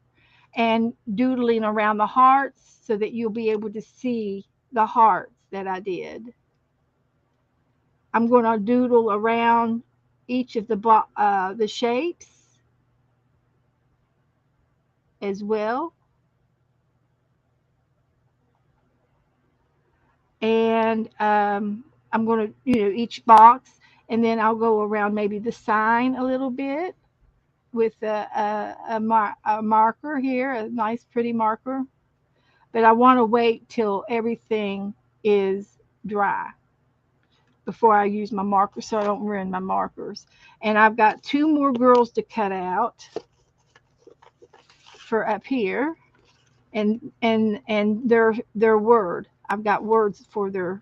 and doodling around the hearts so that you'll be able to see the hearts that I did. I'm going to doodle around each of the shapes as well. And I'm going to, each box, and then I'll go around maybe the sign a little bit with a marker here, a nice pretty marker. But I want to wait till everything is dry before I use my marker so I don't ruin my markers. And I've got two more girls to cut out for up here, and their word. I've got words for the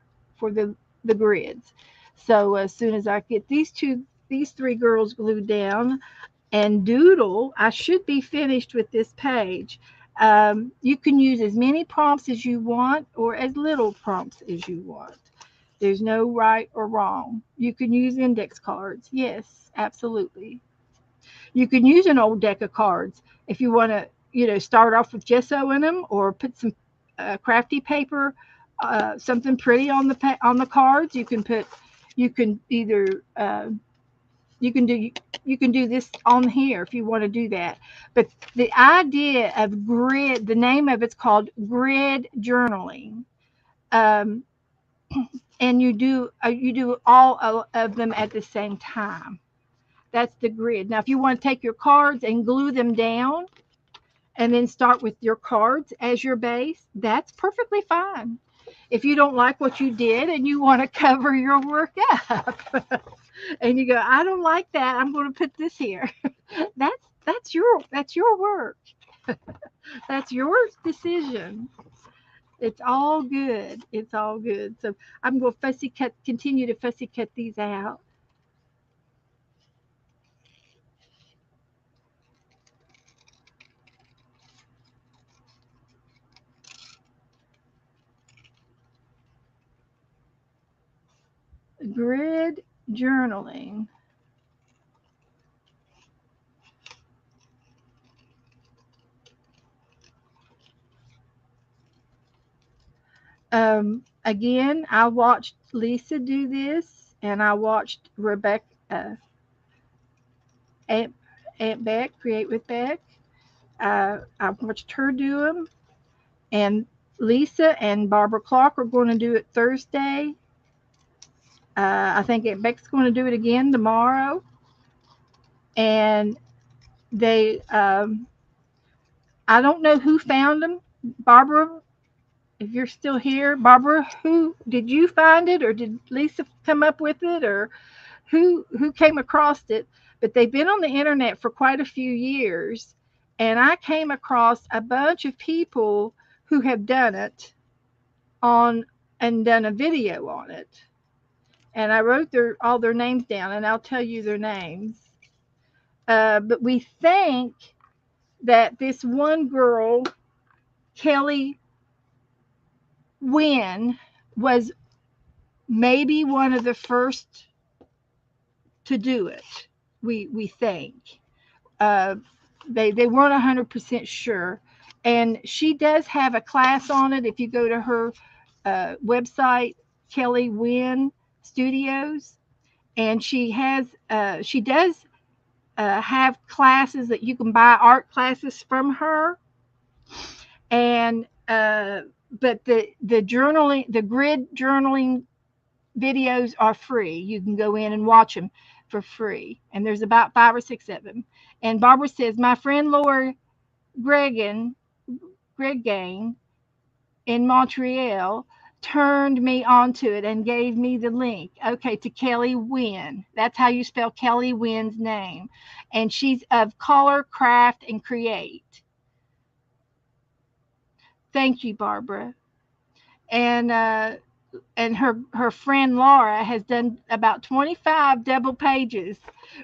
grids. So as soon as I get these three girls glued down and doodle, I should be finished with this page. You can use as many prompts as you want or as little prompts as you want. There's no right or wrong. You can use index cards. Yes, absolutely. You can use an old deck of cards if you want to, start off with gesso in them, or put some crafty paper, something pretty on the cards. You can either you can do you can do this on here if you want to do that. But the idea of grid, the name of it's called grid journaling. Um, and you do all of them at the same time. That's the grid. Now, if you want to take your cards and glue them down and then start with your cards as your base, that's perfectly fine. If you don't like what you did and you want to cover your work up and you go, I don't like that, I'm going to put this here. That's your work. That's your decision. It's all good. It's all good. So I'm going to continue to fussy cut these out. Grid journaling. Again, I watched Lisa do this, and I watched Rebecca, Aunt, Aunt Beck, Create with Beck. I watched her do them, and Lisa and Barbara Clark are going to do it Thursday. I think Aunt Beck's going to do it again tomorrow, and they, I don't know who found them. Barbara, if you're still here, Barbara, who did you find it, or did Lisa come up with it, or who came across it? But they've been on the internet for quite a few years, and I came across a bunch of people who have done it on and done a video on it. And I wrote all their names down, and I'll tell you their names. But we think that this one girl, Kelly Wynn, was maybe one of the first to do it. We think. Uh, they weren't 100% sure, and she does have a class on it. If you go to her website, Kelly Wynn Studios, and she does have classes that you can buy, art classes from her, and but the grid journaling videos are free. You can go in and watch them for free. And there's about 5 or 6 of them. And Barbara says, my friend Laura Gregan in Montreal turned me onto it and gave me the link. Okay, to Kelly Wynn. That's how you spell Kelly Wynn's name. And she's of Color, Craft, and Create. Thank you, Barbara. And her friend Laura has done about 25 double pages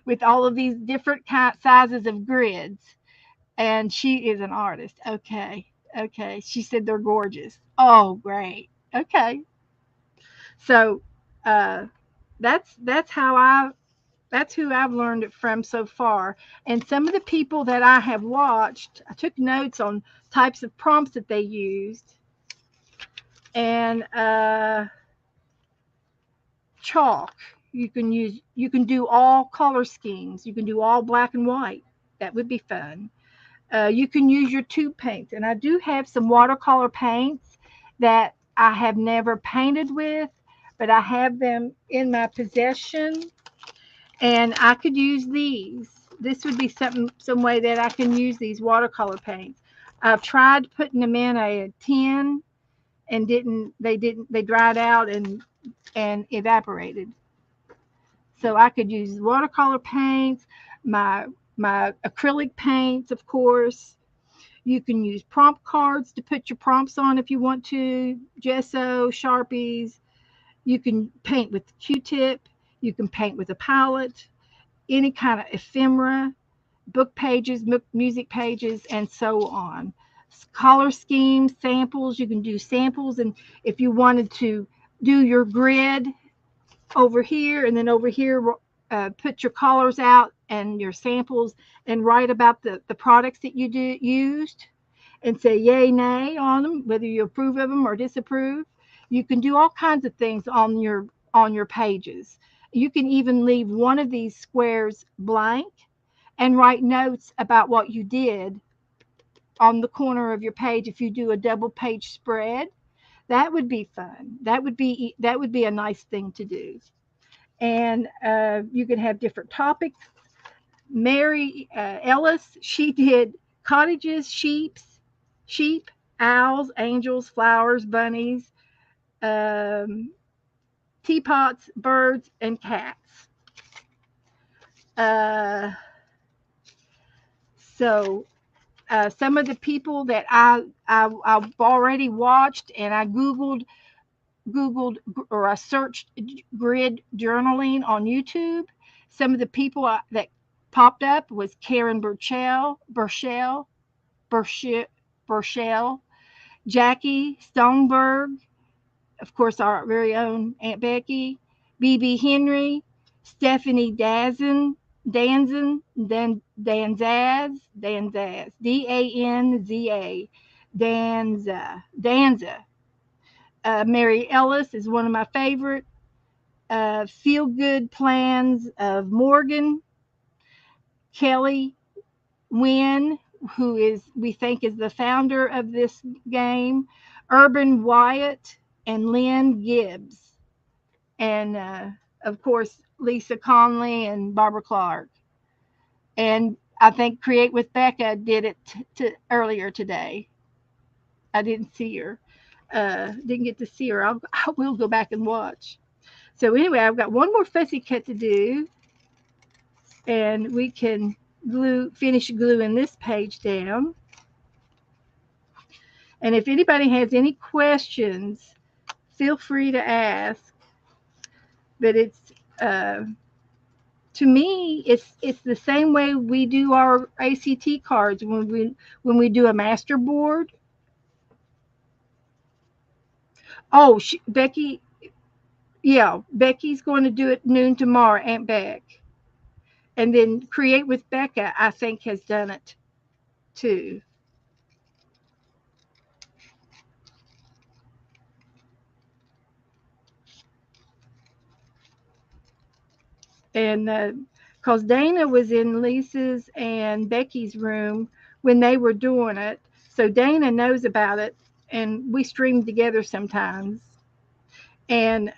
with all of these different sizes of grids, and she is an artist. Okay, she said they're gorgeous. Oh, great. Okay, so uh, that's who I've learned it from so far. And some of the people that I have watched, I took notes on types of prompts that they used, and chalk. You can do all color schemes. You can do all black and white. That would be fun. You can use your tube paints, and I do have some watercolor paints that I have never painted with, but I have them in my possession, and I could use these. This would be some way that I can use these watercolor paints. I've tried putting them in a tin and didn't they dried out and evaporated. So I could use watercolor paints, my my acrylic paints, of course. You can use prompt cards to put your prompts on if you want to, gesso, Sharpies. You can paint with Q-tip. You can paint with a palette, any kind of ephemera, book pages, music pages, and so on. Color schemes, samples. You can do samples, and if you wanted to do your grid over here and then over here, put your colors out and your samples and write about the products that you used and say yay, nay on them, whether you approve of them or disapprove. You can do all kinds of things on your pages. You can even leave one of these squares blank and write notes about what you did on the corner of your page if you do a double page spread. That would be fun. That would be a nice thing to do. And you can have different topics. Mary Ellis, she did cottages, sheep, owls, angels, flowers, bunnies, um, teapots, birds, and cats. Uh, so some of the people that I've already watched, and I Googled or I searched grid journaling on YouTube. Some of the people that popped up was Karen Burchell, Jackie Stoneberg, of course, our very own Aunt Becky, BB Henry, Stephanie Danza, Danza, Danza. Mary Ellis is one of my favorite. Feel Good Plans of Morgan, Kelly Wynn, who is we think is the founder of this game, Urban Wyatt, and Lynn Gibbs, and of course Lisa Conley and Barbara Clark. And I think Create with Becca did it earlier today. I didn't see her. Didn't get to see her. I will go back and watch. So anyway, I've got one more fussy cut to do, and we can finish gluing this page down. And if anybody has any questions, feel free to ask. But it's to me, it's the same way we do our ACT cards when we do a master board. Oh, Becky, yeah, Becky's going to do it noon tomorrow, Aunt Beck. And then Create with Becca, I think, has done it too. And because Dana was in Lisa's and Becky's room when they were doing it, so Dana knows about it, and we stream together sometimes. And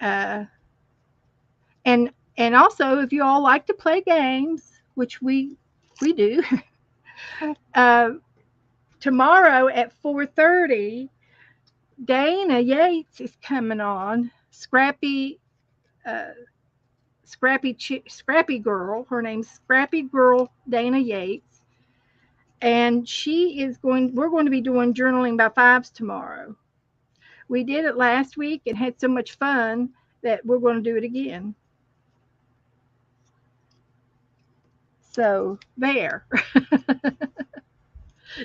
and also, if you all like to play games, which we do, uh, tomorrow at 4:30, Dana Yates is coming on. Uh, Scrappy Girl. Her name's Scrappy Girl Dana Yates, and we're going to be doing journaling by fives tomorrow. We did it last week and had so much fun that we're going to do it again. So there.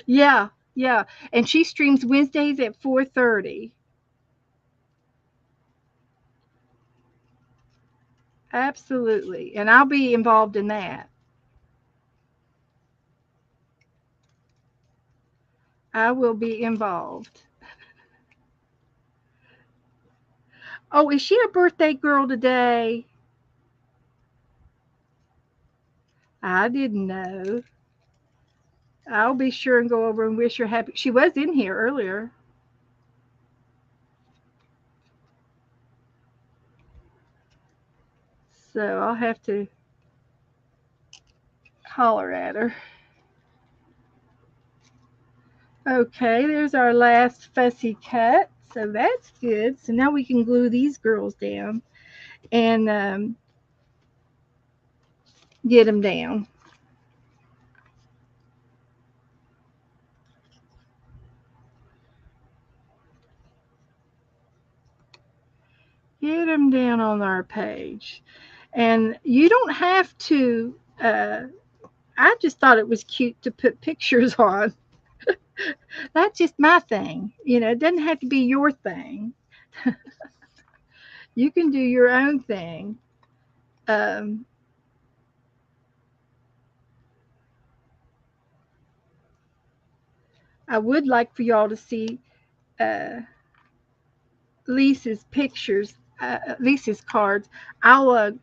Yeah, yeah. And she streams Wednesdays at 4:30. Absolutely. And I'll be involved in that. I will be involved. Oh, is she a birthday girl today? I didn't know. I'll be sure and go over and wish her happy. She was in here earlier. So I'll have to holler at her. Okay, there's our last fussy cut. So that's good. So now we can glue these girls down and get them down. Get them down on our page. And you don't have to, I just thought it was cute to put pictures on. That's just my thing. It doesn't have to be your thing. You can do your own thing. Um, I would like for y'all to see uh, Lisa's pictures, Lisa's cards. I'll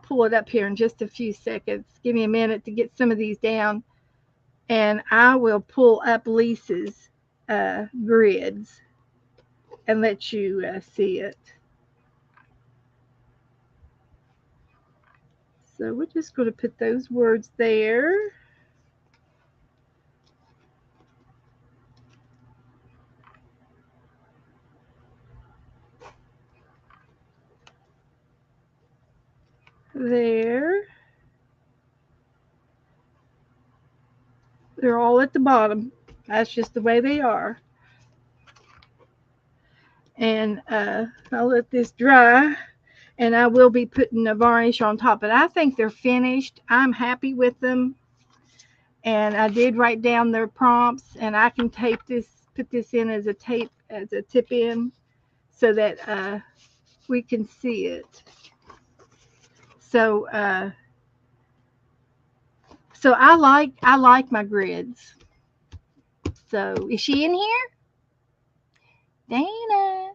pull it up here in just a few seconds. Give me a minute to get some of these down, and I will pull up Lisa's grids and let you see it. So we're just going to put those words there. There. They're all at the bottom. That's just the way they are. And I'll let this dry. And I will be putting a varnish on top. But I think they're finished. I'm happy with them. And I did write down their prompts. And I can put this in as a tip in, so that we can see it. So I like my grids. So is she in here? Dana.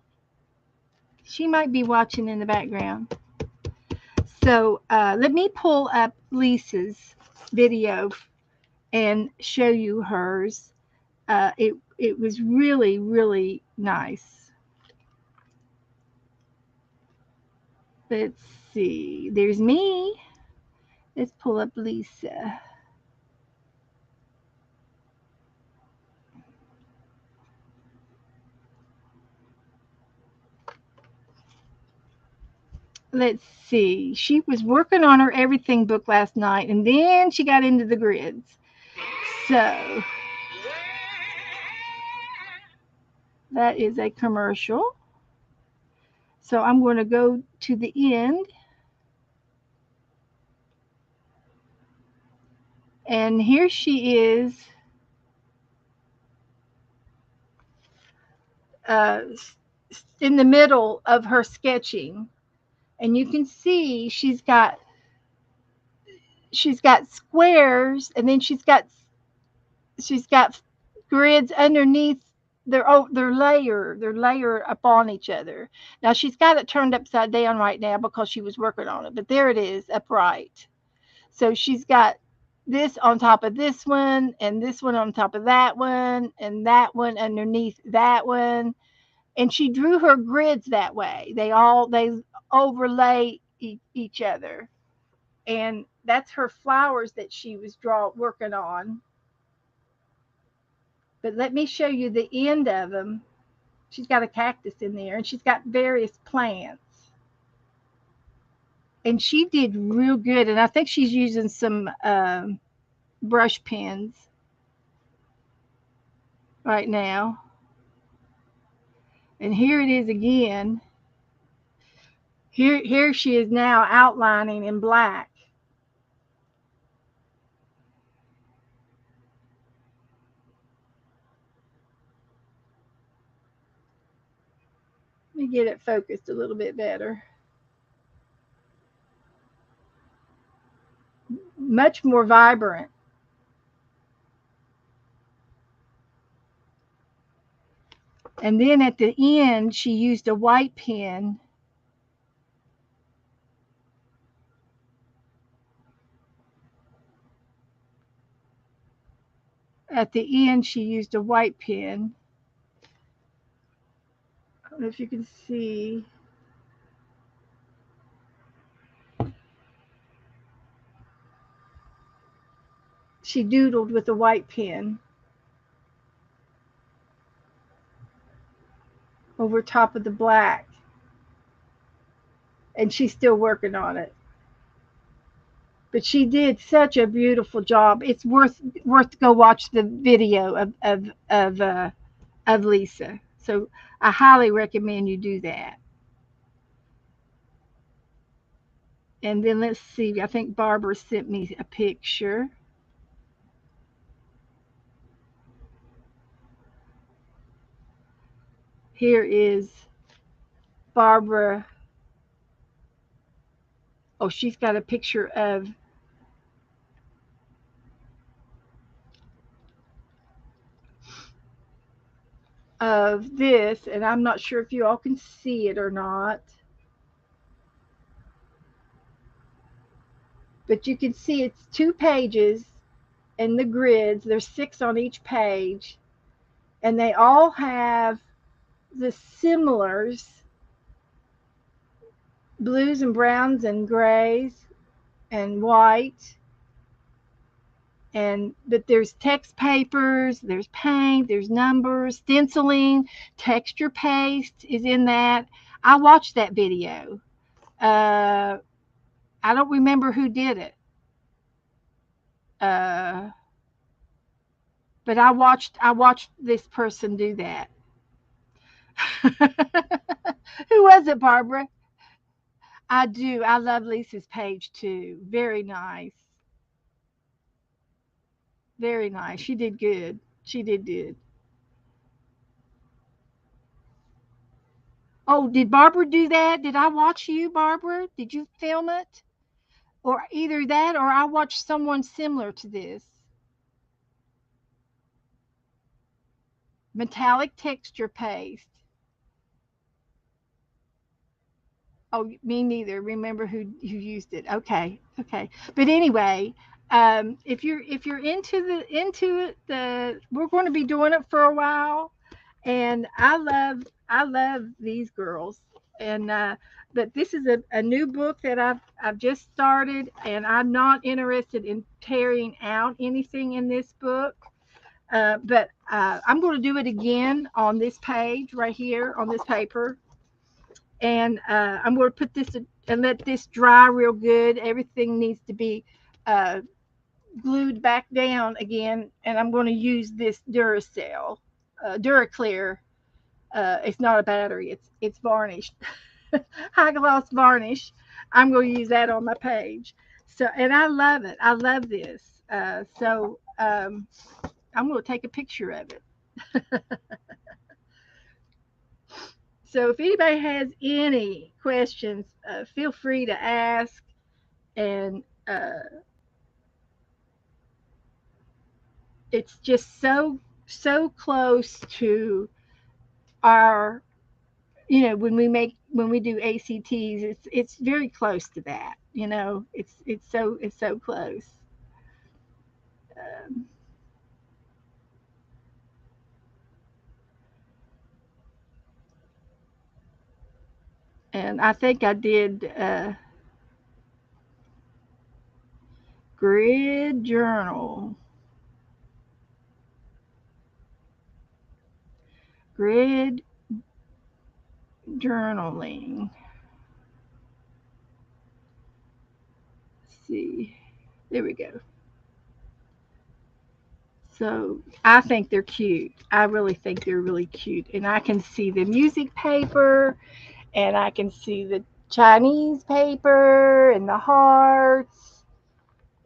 She might be watching in the background. So let me pull up Lisa's video and show you hers. It was really, really nice. Let's see. There's me. Let's pull up Lisa. Let's see. She was working on her everything book last night, and then she got into the grids. So that is a commercial. So I'm going to go to the end. And here she is in the middle of her sketching. And you can see she's got squares, and then she's got grids underneath. They're layer upon each other. Now she's got it turned upside down right now because she was working on it, but there it is upright. So she's got this on top of this one, and this one on top of that one, and that one underneath that one. And she drew her grids that way. They overlay each other. And that's her flowers that she was working on. But let me show you the end of them. She's got a cactus in there, and she's got various plants. And she did real good. And I think she's using some brush pens right now. And here it is again. Here she is now outlining in black. Let me get it focused a little bit better. Much more vibrant. And then at the end, she used a white pen At the end, she used a white pen. I don't know if you can see. She doodled with a white pen over top of the black, and she's still working on it. But she did such a beautiful job. It's worth to go watch the video of Lisa. So I highly recommend you do that. And then let's see. I think Barbara sent me a picture. Here is Barbara. Oh, she's got a picture of this, and I'm not sure if you all can see it or not. But you can see it's 2 pages and the grids. There's 6 on each page, and they all have the similars, blues and browns and grays and white. And but there's text papers, there's paint, there's numbers, stenciling, texture paste is in that. I watched that video. uh I don't remember who did it, uh but I watched this person do that. Who was it, Barbara? I do. I love Lisa's page too. Very nice. Very nice. She did good. She did good. Oh, did Barbara do that? Did I watch you, Barbara? Did you film it? Or either that or I watched someone similar to this. Metallic texture paste. Oh, me neither. Remember who used it? Okay, okay. But anyway, if you're into the we're going to be doing it for a while, and I love these girls, and but this is a new book that I've just started, and I'm not interested in tearing out anything in this book. But I'm going to do it again on this page right here on this paper, and I'm going to put this and let this dry real good. Everything needs to be uh, glued back down again, and I'm going to use this Duracell, Duraclear. It's not a battery; it's varnished, high gloss varnish. I'm going to use that on my page. So, and I love it. I love this. I'm going to take a picture of it. So if anybody has any questions, feel free to ask. And it's just so close to our, when we do ACTs, it's very close to that. It's so close. Um, and I think I did grid journal, grid journaling. Let's see. There we go. So I think they're cute. I really think they're really cute. And I can see the music paper, and I can see the Chinese paper and the hearts,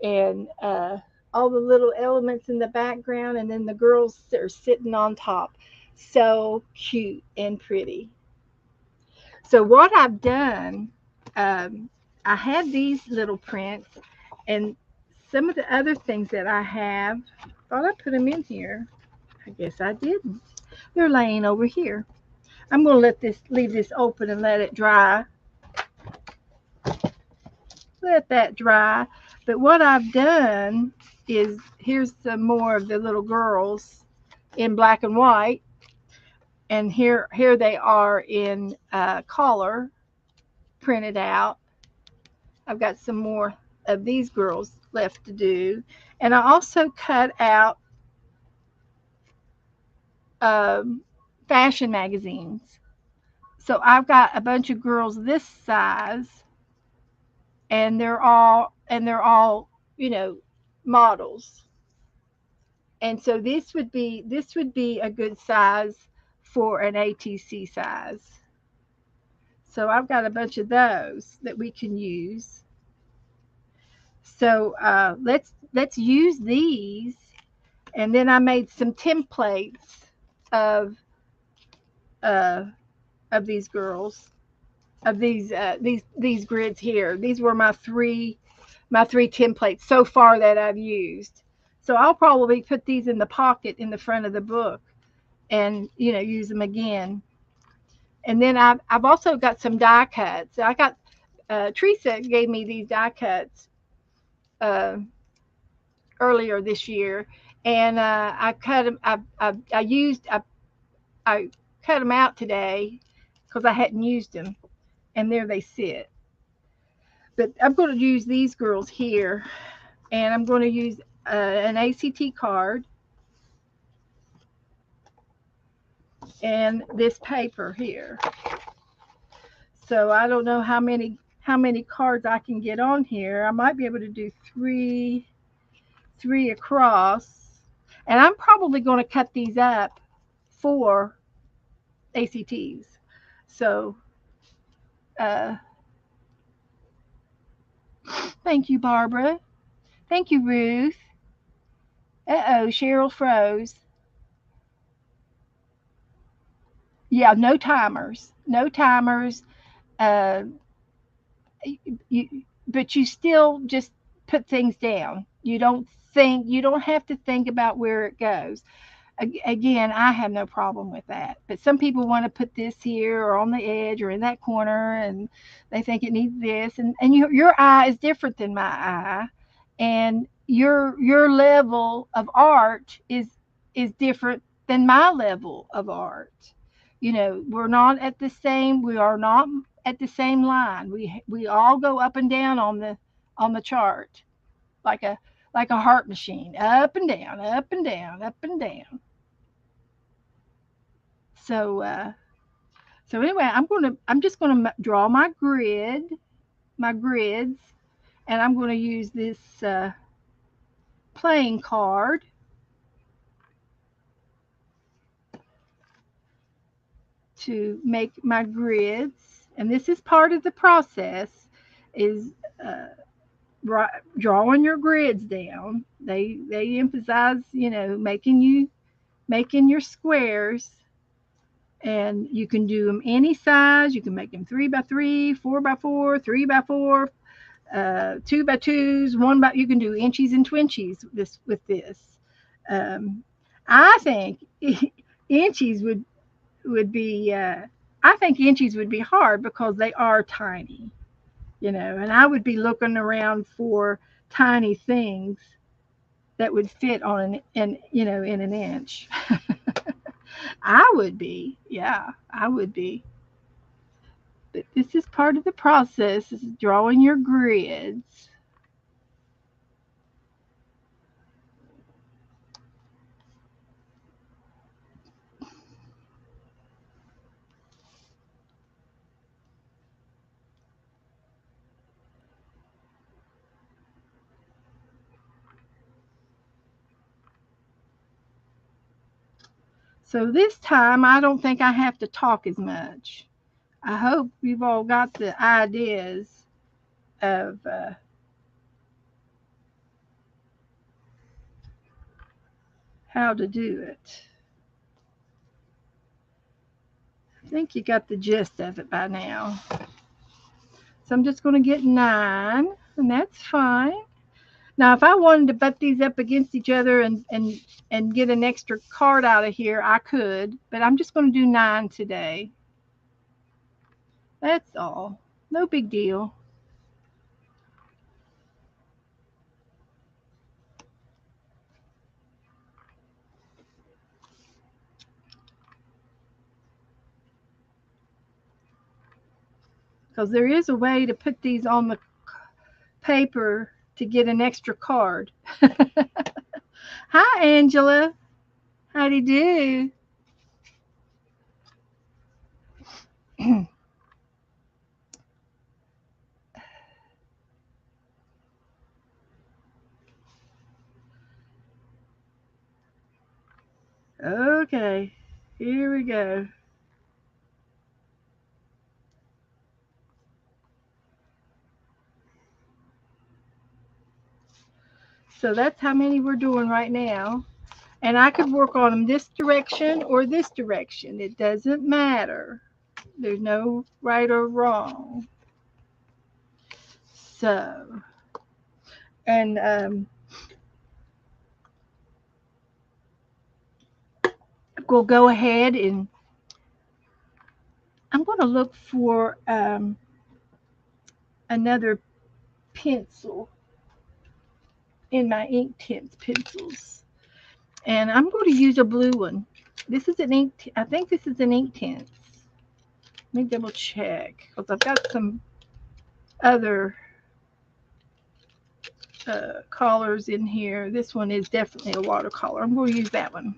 and all the little elements in the background. And then the girls are sitting on top. So cute and pretty. So what I've done, um, I had these little prints, and some of the other things that I have, thought I put them in here. I guess I didn't. They're laying over here. I'm going to leave this open and let it dry. Let that dry. But what I've done here's some more of the little girls in black and white, and here they are in color printed out. I've got some more of these girls left to do, and I also cut out um, fashion magazines. So I've got a bunch of girls this size, and they're all you know models. And so this would be a good size for an ATC size. So I've got a bunch of those that we can use. So let's use these. And then I made some templates of uh, of these girls, of these grids here. These were my three templates so far that I've used. So I'll probably put these in the pocket in the front of the book and use them again. And then I've also got some die cuts. I got Teresa gave me these die cuts uh, earlier this year, and I cut them. I cut them out today because I hadn't used them, and there they sit. But I'm going to use these girls here, and I'm going to use an ACT card and this paper here. So I don't know how many cards I can get on here. I might be able to do three across, and I'm probably going to cut these up for ACTs. So uh, thank you, Barbara. Thank you, Ruth. Cheryl froze. Yeah, no timers. No timers. Uh, but you still just put things down. You don't have to think about where it goes. Again, I have no problem with that. But some people want to put this here or on the edge or in that corner, and they think it needs this. And your eye is different than my eye, and your level of art is different than my level of art. We're not at the same. We are not at the same line. We all go up and down on the chart like a heart machine, up and down, up and down, up and down. So anyway, I'm just gonna draw my grids, and I'm gonna use this playing card to make my grids. And this is part of the process, is uh, drawing your grids down. They emphasize making your squares, and you can do them any size. You can make them 3 by 3, 4 by 4, 3 by 4, 2 by 2s, one by. You can do inchies and twinchies with this. Um, I think inchies would be. I think inchies would be hard because they are tiny, and I would be looking around for tiny things that would fit on in an inch. I would be, yeah, I would be. But this is part of the process, is drawing your grids. So this time I don't think I have to talk as much. I hope you've all got the ideas of how to do it. I think you got the gist of it by now. So I'm just going to get 9, and that's fine. Now, if I wanted to butt these up against each other and get an extra card out of here, I could, but I'm just going to do 9 today. That's all. No big deal. because there is a way to put these on the paper to get an extra card. Hi, Angela. How do you do? Okay, here we go. So that's how many we're doing right now. And I could work on them this direction or this direction. It doesn't matter. There's no right or wrong. So, and we'll go ahead and I'm going to look for another pencil in my ink tints pencils. And I'm going to use a blue one. This is an ink, I think this is an ink tint. Let me double check because I've got some other colors in here. This one is definitely a watercolor. I'm going to use that one.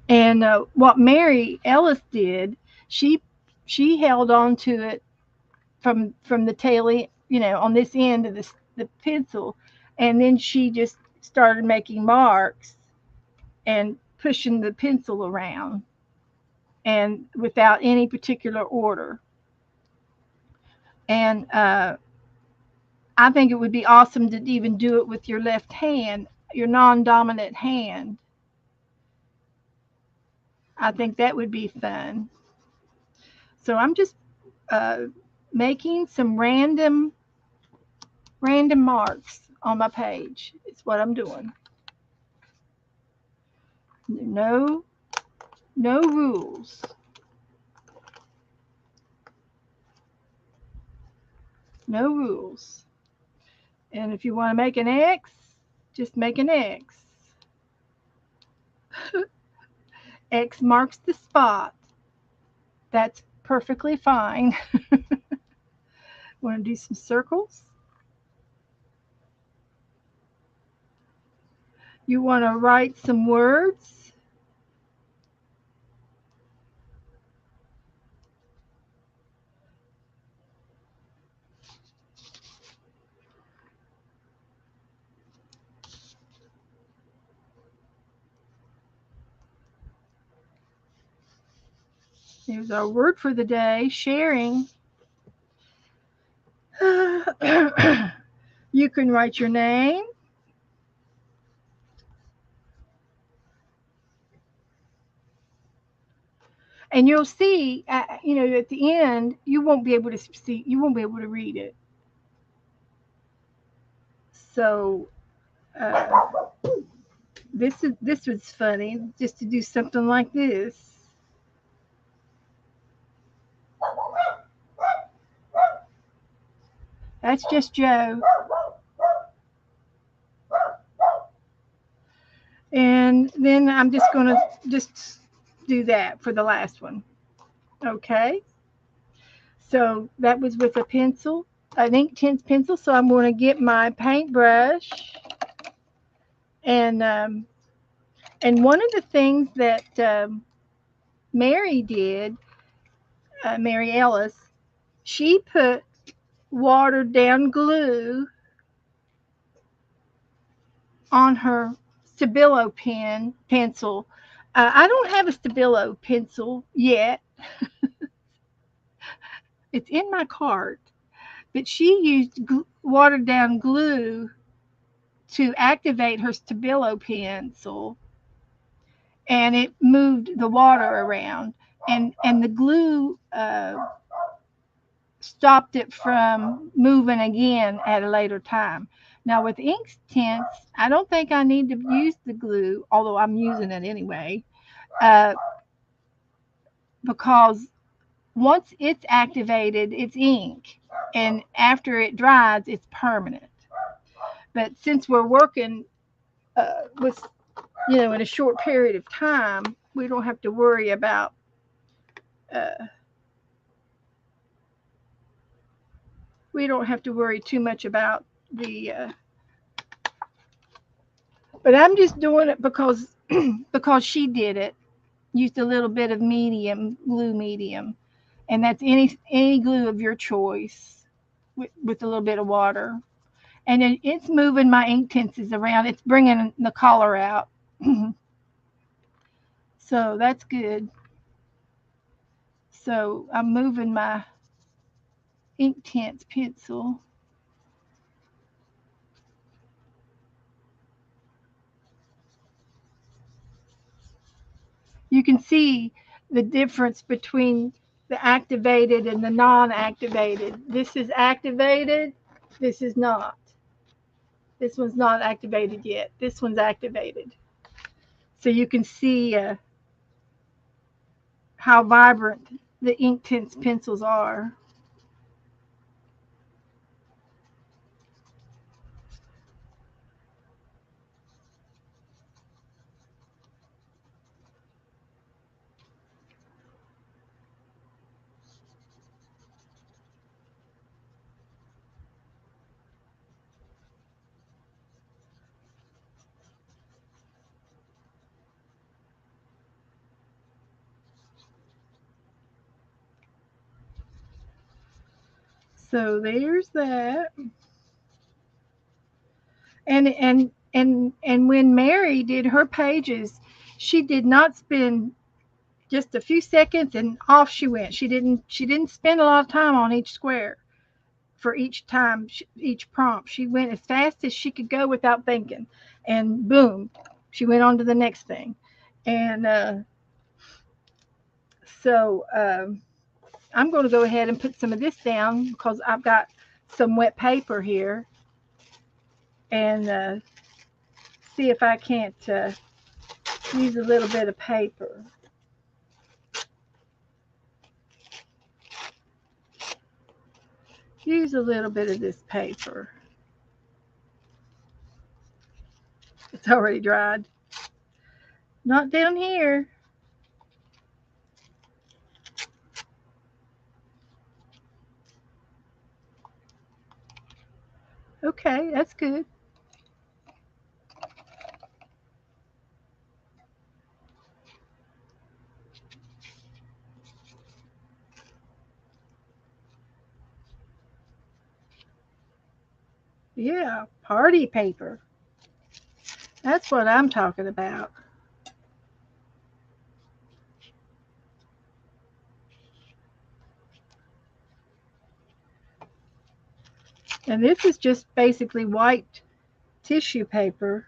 And what Mary Ellis did, she held on to it from the tail end, on this end of the pencil, and then she just started making marks and pushing the pencil around, and without any particular order. And I think it would be awesome to even do it with your left hand, your non-dominant hand. I think that would be fun. So I'm just uh, making some random marks on my page. It's what I'm doing. No rules. No rules. And if you want to make an X, just make an X. X marks the spot. That's perfectly fine. Want to do some circles? You want to write some words? Here's our word for the day, sharing. You can write your name. And you'll see, at the end, you won't be able to see, you won't be able to read it. So this was funny, just to do something like this. That's just Joe. And then I'm just going to just do that for the last one. Okay. So that was with a pencil, an ink tints pencil. So I'm going to get my paintbrush. And one of the things that Mary did, Mary Ellis, she put watered down glue on her Stabilo pencil. I don't have a Stabilo pencil yet. It's in my cart. But she used watered down glue to activate her Stabilo pencil, and it moved the water around, and the glue stopped it from moving again at a later time. Now with ink tints, I don't think I need to use the glue, although I'm using it anyway, because once it's activated, it's ink, and after it dries, it's permanent. But since we're working with, in a short period of time, we don't have to worry about we don't have to worry too much about the. But I'm just doing it because because she did it. Used a little bit of medium glue medium, and that's any glue of your choice with a little bit of water. And it's moving my ink tints around. It's bringing the color out. So that's good. So I'm moving my ink tints pencil. You can see the difference between the activated and the non-activated. This is activated. This is not. This one's not activated yet. This one's activated. So you can see how vibrant the ink tints pencils are. So there's that. And when Mary did her pages, she did not spend just a few seconds and off she went. She didn't spend a lot of time on each square for each time, each prompt. She went as fast as she could go without thinking, and boom, she went on to the next thing. And so I'm going to go ahead and put some of this down because I've got some wet paper here, and see if I can't use a little bit of paper. Use a little bit of this paper. It's already dried. Not down here. Okay, that's good. Yeah, party paper. That's what I'm talking about. And this is just basically white tissue paper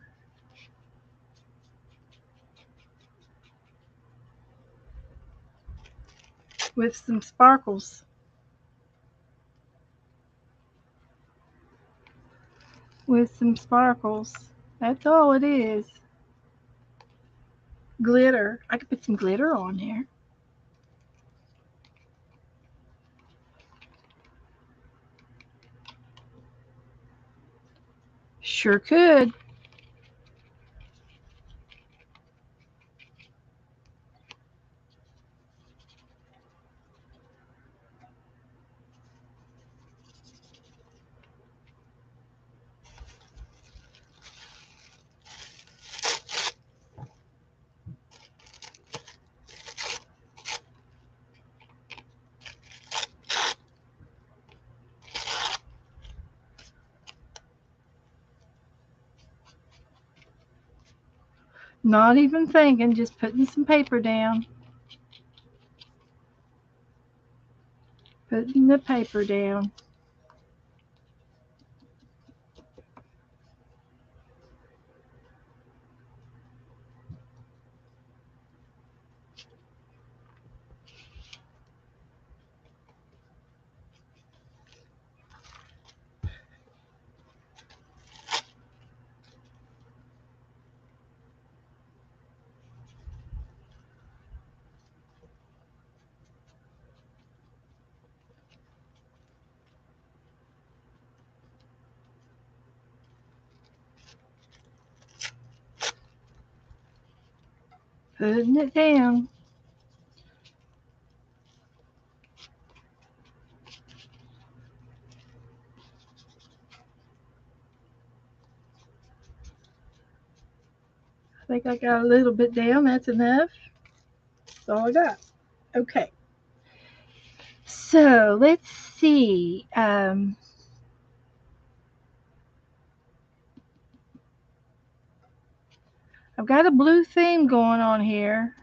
with some sparkles. With some sparkles. That's all it is. Glitter. I could put some glitter on there. Sure could. Not even thinking, just putting some paper down. Putting the paper down. Putting it down. think I got a little bit down. That's enough. That's all I got. Okay. So let's see. I've got a blue theme going on here.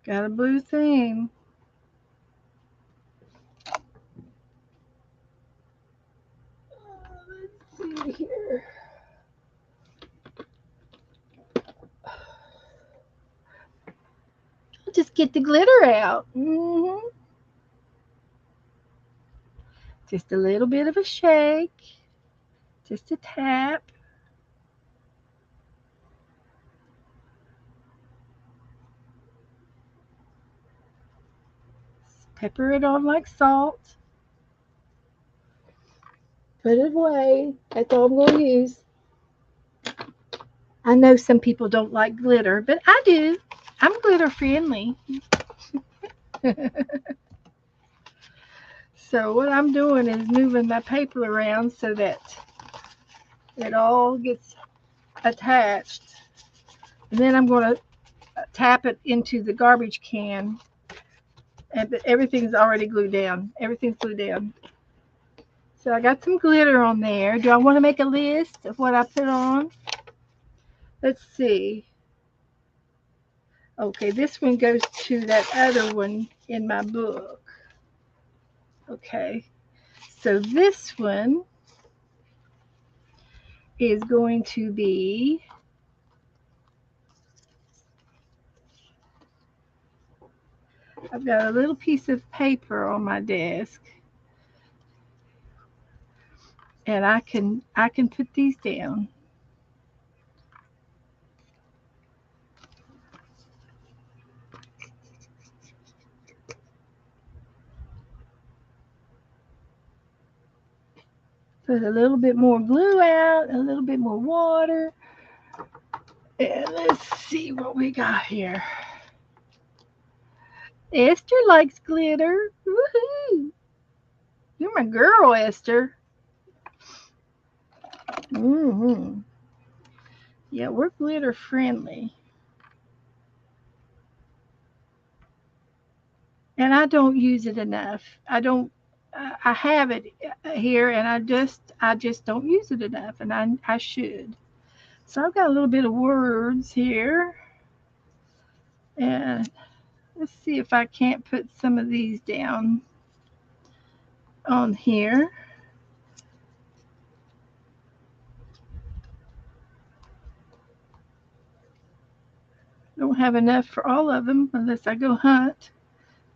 Got a blue theme. Let's see here. I'll just get the glitter out. Just a little bit of a shake. Just a tap. Pepper it on like salt. Put it away. That's all I'm going to use. I know some people don't like glitter, but I do. I'm glitter friendly. So what I'm doing is moving my paper around so that it all gets attached. And then I'm going to tap it into the garbage can. And everything's already glued down. Everything's glued down. So I got some glitter on there. Do I want to make a list of what I put on? Let's see. Okay, this one goes to that other one in my book. Okay, so this one is going to be I've got a little piece of paper on my desk, and I can put these down. Put a little bit more glue out, a little bit more water, and let's see what we got here. Esther likes glitter. Woohoo! You're my girl, Esther. Yeah, we're glitter friendly. And I don't use it enough. I have it here, and I just don't use it enough, and I should. So I've got a little bit of words here, and let's see if I can't put some of these down on here. Don't have enough for all of them unless I go hunt.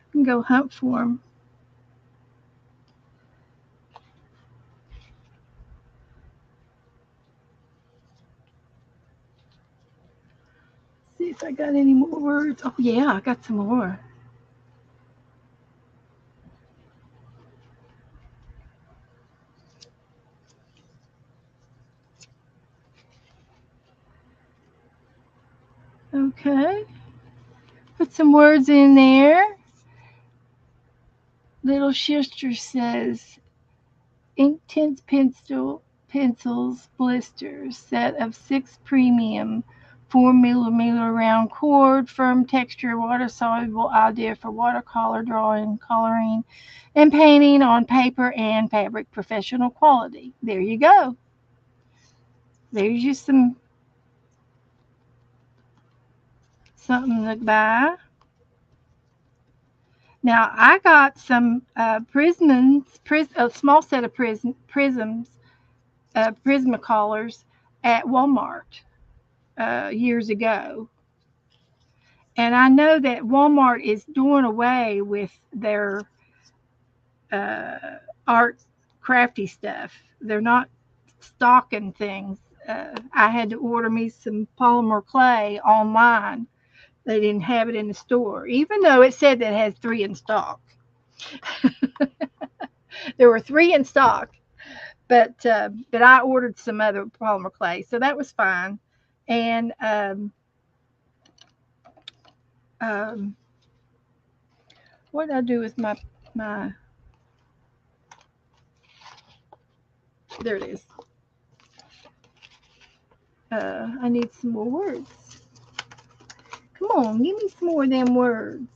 I can go hunt for them. See if I got any more words. Oh yeah, I got some more. Okay. Put some words in there. Little sister says ink tints pencils blisters set of 6 premium 4mm round cord, firm texture, water soluble, idea for watercolor drawing, coloring, and painting on paper and fabric, professional quality. There you go. There's just something to buy. Now I got some a small set of prisms, Prismacolors at Walmart years ago. And I know that Walmart is doing away with their uh, art crafty stuff. They're not stocking things. I had to order me some polymer clay online. They didn't have it in the store, even though it said that it has 3 in stock. There were 3 in stock, but I ordered some other polymer clay, so that was fine. And um, What did I do with my there it is. I need some more words. Come on, give me some more of them words.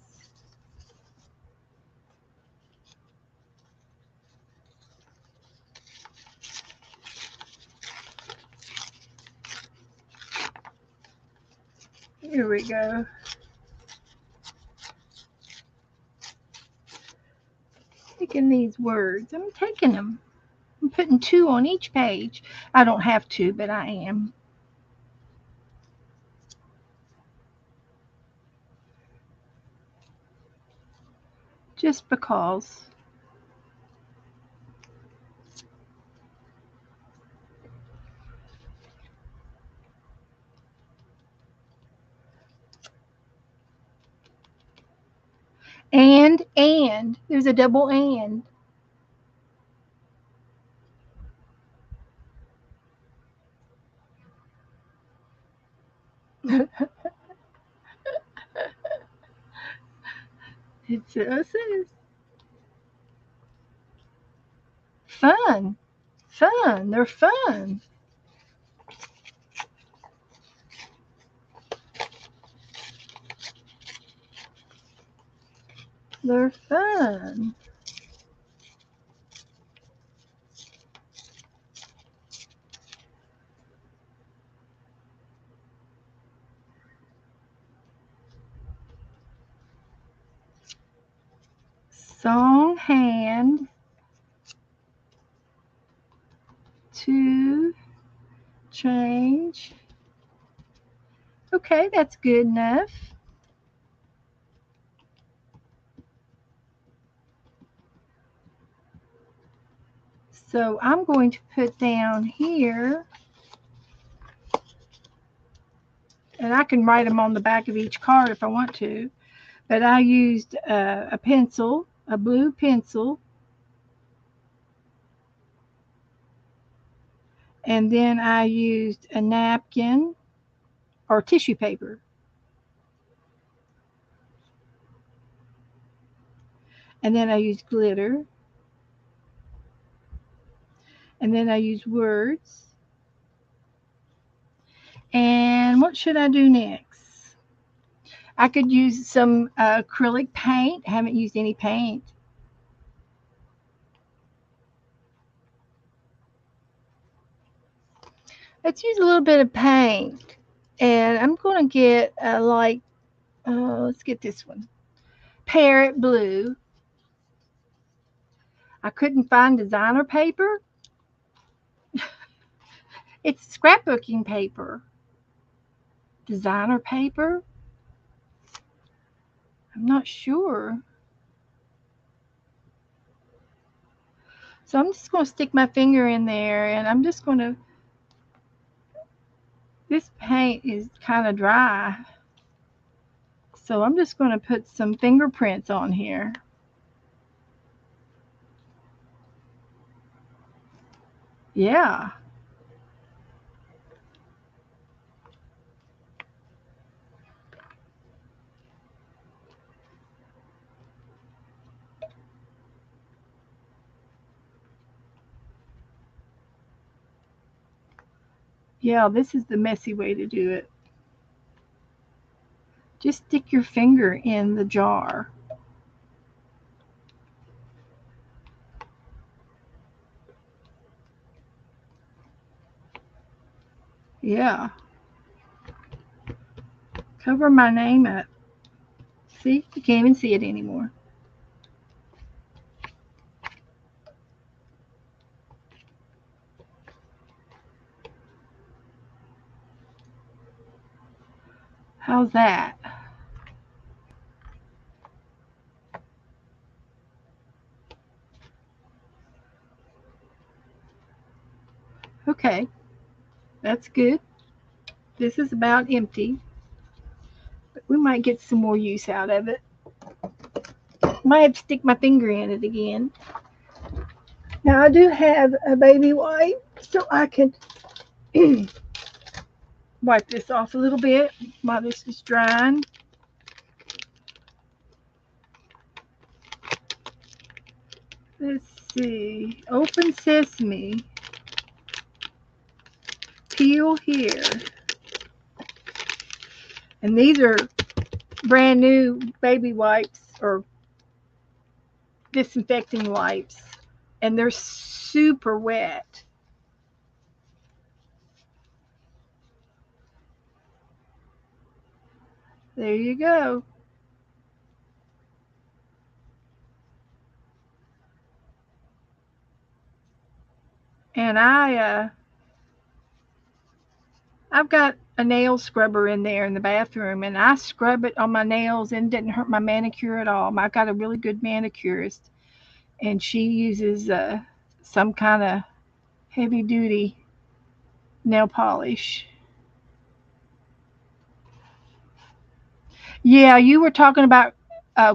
Here we go. Taking these words. I'm taking them. I'm putting 2 on each page. I don't have to, but I am. Just because. And. There's a double and. It says fun. Fun. They're fun. They're fun. Song hand to change. Okay, that's good enough. So I'm going to put down here, and I can write them on the back of each card if I want to, but I used a pencil, a blue pencil, and then I used a napkin or tissue paper. And then I used glitter. And then I used words. And what should I do next? I could use some acrylic paint. I haven't used any paint. Let's use a little bit of paint. And I'm going to get let's get this one. Parrot blue. I couldn't find designer paper. It's scrapbooking paper. Designer paper? I'm not sure. So I'm just going to stick my finger in there, and I'm just going to, this paint is kind of dry. So I'm just going to put some fingerprints on here. Yeah. Yeah, this is the messy way to do it. Just stick your finger in the jar. Yeah. Cover my name up. See? You can't even see it anymore. How's that? Okay. That's good. This is about empty. But we might get some more use out of it. Might have to stick my finger in it again. Now I do have a baby wipe, so I can wipe this off a little bit while this is drying. Let's see. Open sesame. Peel here. And these are brand new baby wipes or disinfecting wipes. And they're super wet. There you go. And I've got a nail scrubber in there in the bathroom, and I scrub it on my nails, and it didn't hurt my manicure at all. I've got a really good manicurist, and she uses some kind of heavy duty nail polish. Yeah, you were talking about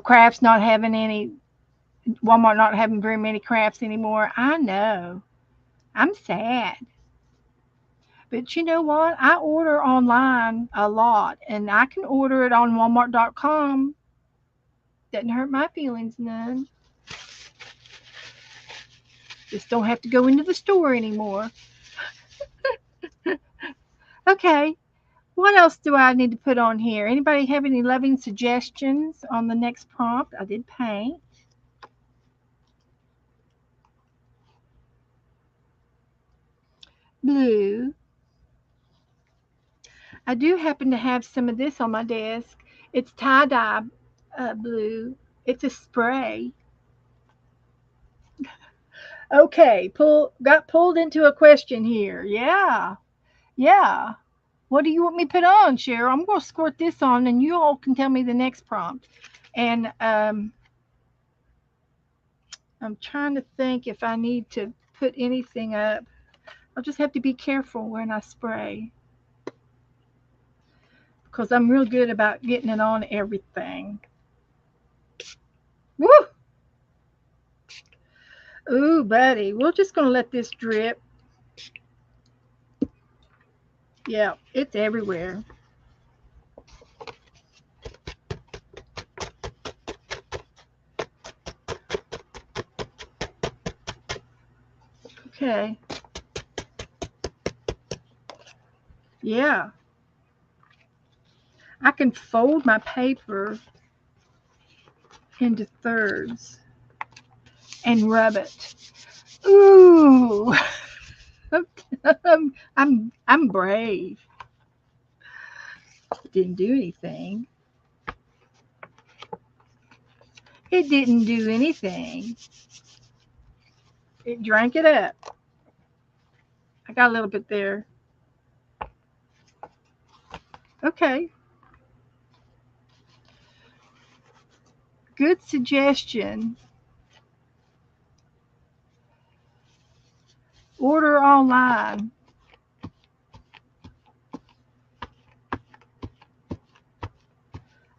crafts not having any, Walmart not having very many crafts anymore. I know. I'm sad. But you know what? I order online a lot, and I can order it on Walmart.com. Doesn't hurt my feelings none. Just don't have to go into the store anymore. Okay, what else do I need to put on here? Anybody have any loving suggestions on the next prompt? I did paint. Blue. I do happen to have some of this on my desk. It's tie-dye blue. It's a spray. Okay, got pulled into a question here. Yeah, yeah. What do you want me to put on, Cheryl? I'm going to squirt this on, and you all can tell me the next prompt. And I'm trying to think if I need to put anything up. I'll just have to be careful when I spray because I'm real good about getting it on everything. Woo! Ooh, buddy. We're just going to let this drip. Yeah, it's everywhere. Okay. Yeah. I can fold my paper into thirds and rub it. Ooh. I'm brave. Didn't do anything. It didn't do anything. It drank it up. I got a little bit there. Okay. Good suggestion. Order online.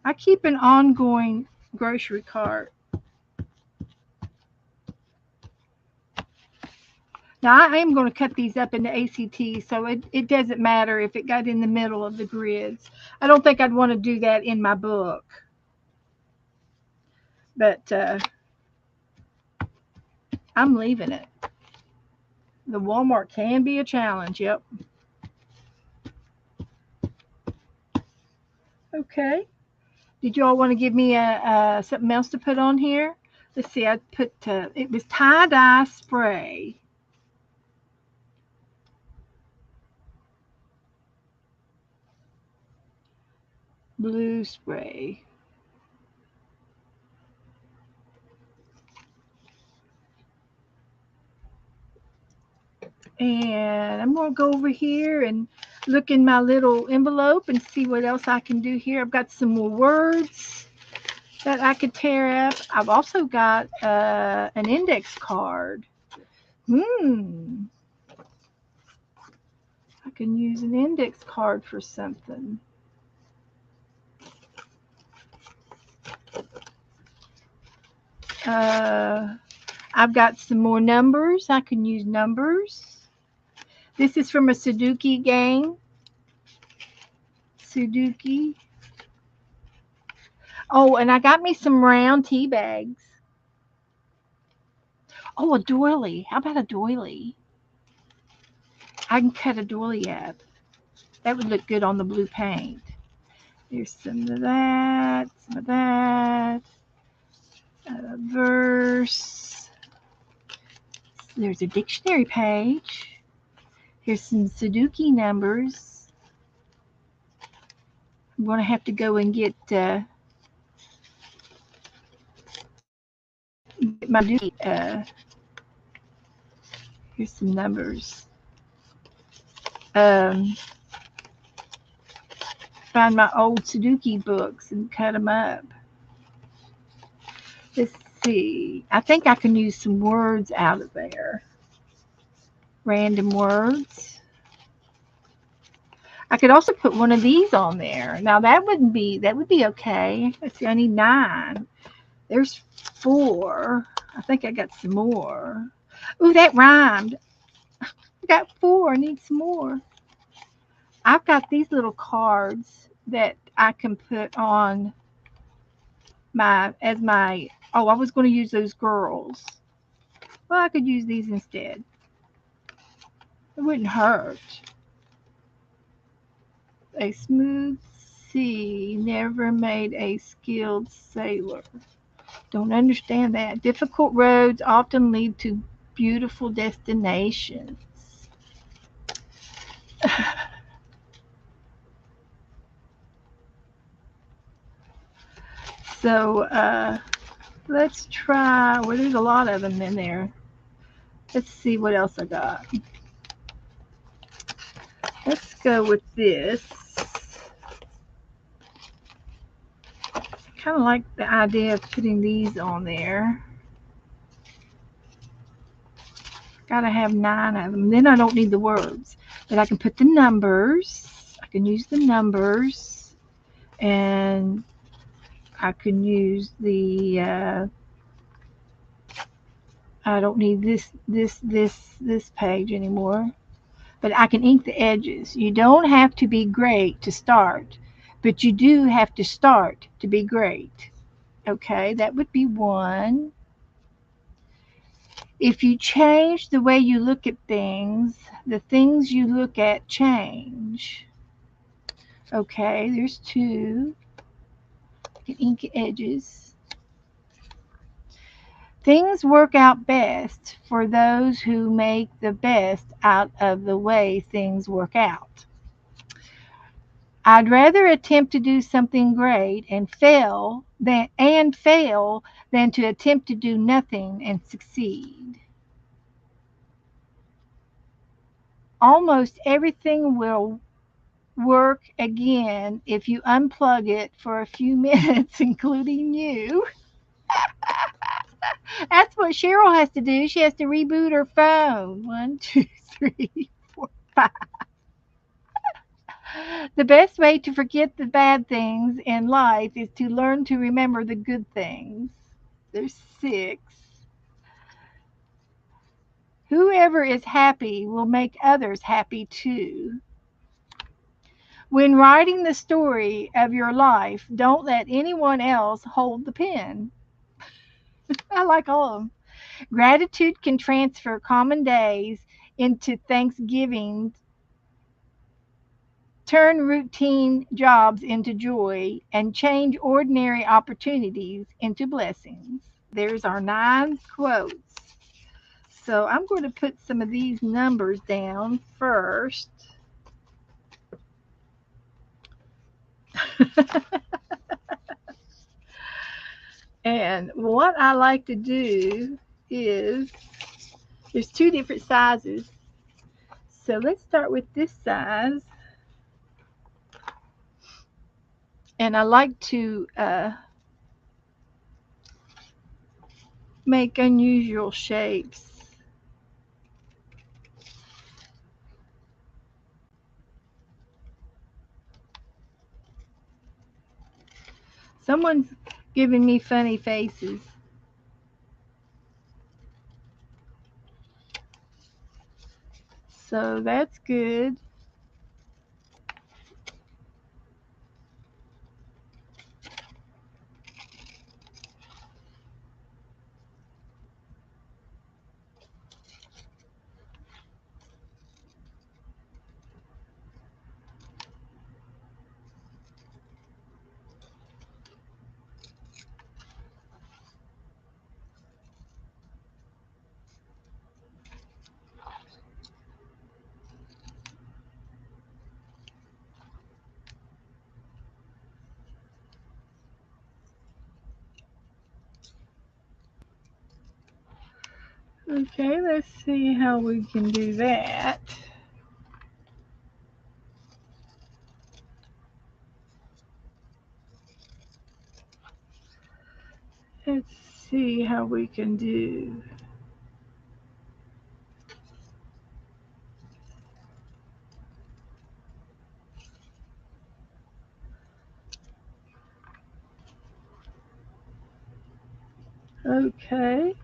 I keep an ongoing grocery cart. Now, I am going to cut these up into ACT, so it doesn't matter if it got in the middle of the grids. I don't think I'd want to do that in my book. But I'm leaving it. The Walmart can be a challenge, yep. Okay. Did you all want to give me something else to put on here? Let's see, I put, it was tie-dye spray. Blue spray. And I'm going to go over here and look in my little envelope and see what else I can do here. I've got some more words that I could tear up. I've also got an index card. I can use an index card for something. I've got some more numbers. I can use numbers. This is from a Sudoku game. Sudoku. Oh, and I got me some round tea bags. Oh, a doily. How about a doily? I can cut a doily up. That would look good on the blue paint. Here's some of that, some of that. Verse. There's a dictionary page. Here's some Sudoku numbers. I'm going to have to go and get my Sudoku. Here's some numbers. Um, Find my old Sudoku books and cut them up. Let's see. I think I can use some words out of there. Random words. I could also put one of these on there. Now that would be okay. Let's see, I need 9. There's 4. I think I got some more. Ooh, that rhymed. I got 4. I need some more. I've got these little cards that I can put on my. Oh, I was going to use those girls. Well, I could use these instead. It wouldn't hurt. A smooth sea never made a skilled sailor. Don't understand that. Difficult roads often lead to beautiful destinations. So let's try. Well, there's a lot of them in there. Let's see what else I got. Let's go with this. Kind of like the idea of putting these on there. Gotta have 9 of them. Then I don't need the words. But I can put the numbers. I can use the numbers. And I can use the I don't need this page anymore. But I can ink the edges. You don't have to be great to start, but you do have to start to be great. Okay, that would be 1. If you change the way you look at things, the things you look at change. Okay, there's 2. You can ink edges. Things work out best for those who make the best out of the way things work out. I'd rather attempt to do something great and fail than to attempt to do nothing and succeed. Almost everything will work again if you unplug it for a few minutes, including you. That's what Cheryl has to do. She has to reboot her phone. 1, 2, 3, 4, 5. The best way to forget the bad things in life is to learn to remember the good things. There's 6. Whoever is happy will make others happy too. When writing the story of your life, don't let anyone else hold the pen. I like all of them. Gratitude can transfer common days into Thanksgiving, turn routine jobs into joy, and change ordinary opportunities into blessings. There's our 9 quotes. So I'm going to put some of these numbers down first. And what I like to do is there's 2 different sizes. So let's start with this size. And I like to make unusual shapes. Someone's giving me funny faces. So that's good. Okay, let's see how we can do that. Let's see how we can do. Okay.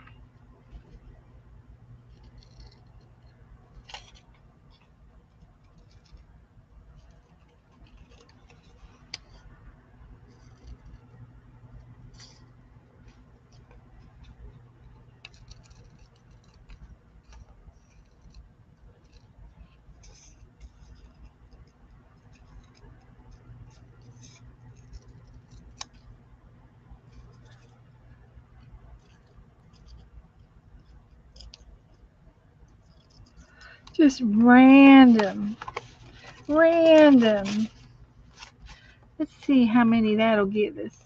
Just random. Random. Let's see how many that'll give us.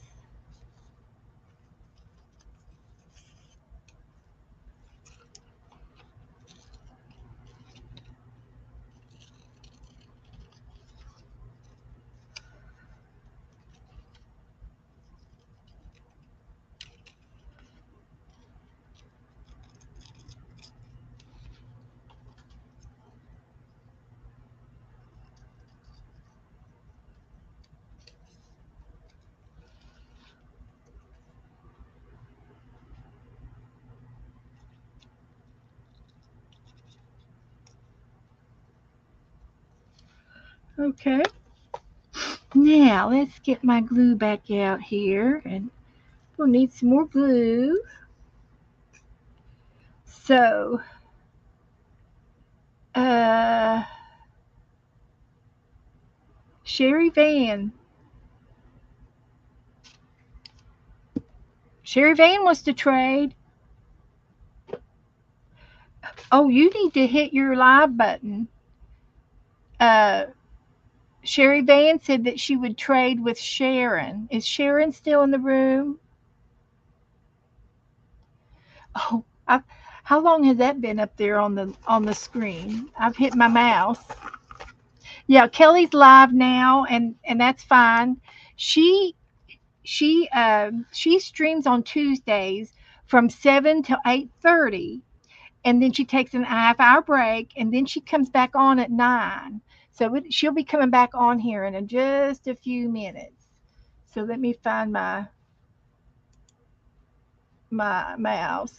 Okay. Now let's get my glue back out here, and we'll need some more glue. So, uh, Sherry Van. Sherry Van wants to trade. Oh, you need to hit your live button. Uh, Sherry Van said that she would trade with Sharon. Is Sharon still in the room? Oh, how long has that been up there on the screen? I've hit my mouse. Yeah, Kelly's live now, and that's fine. She she streams on Tuesdays from 7 to 8:30, and then she takes an half-hour break, and then she comes back on at 9. So she'll be coming back on here in just a few minutes. So let me find my mouse,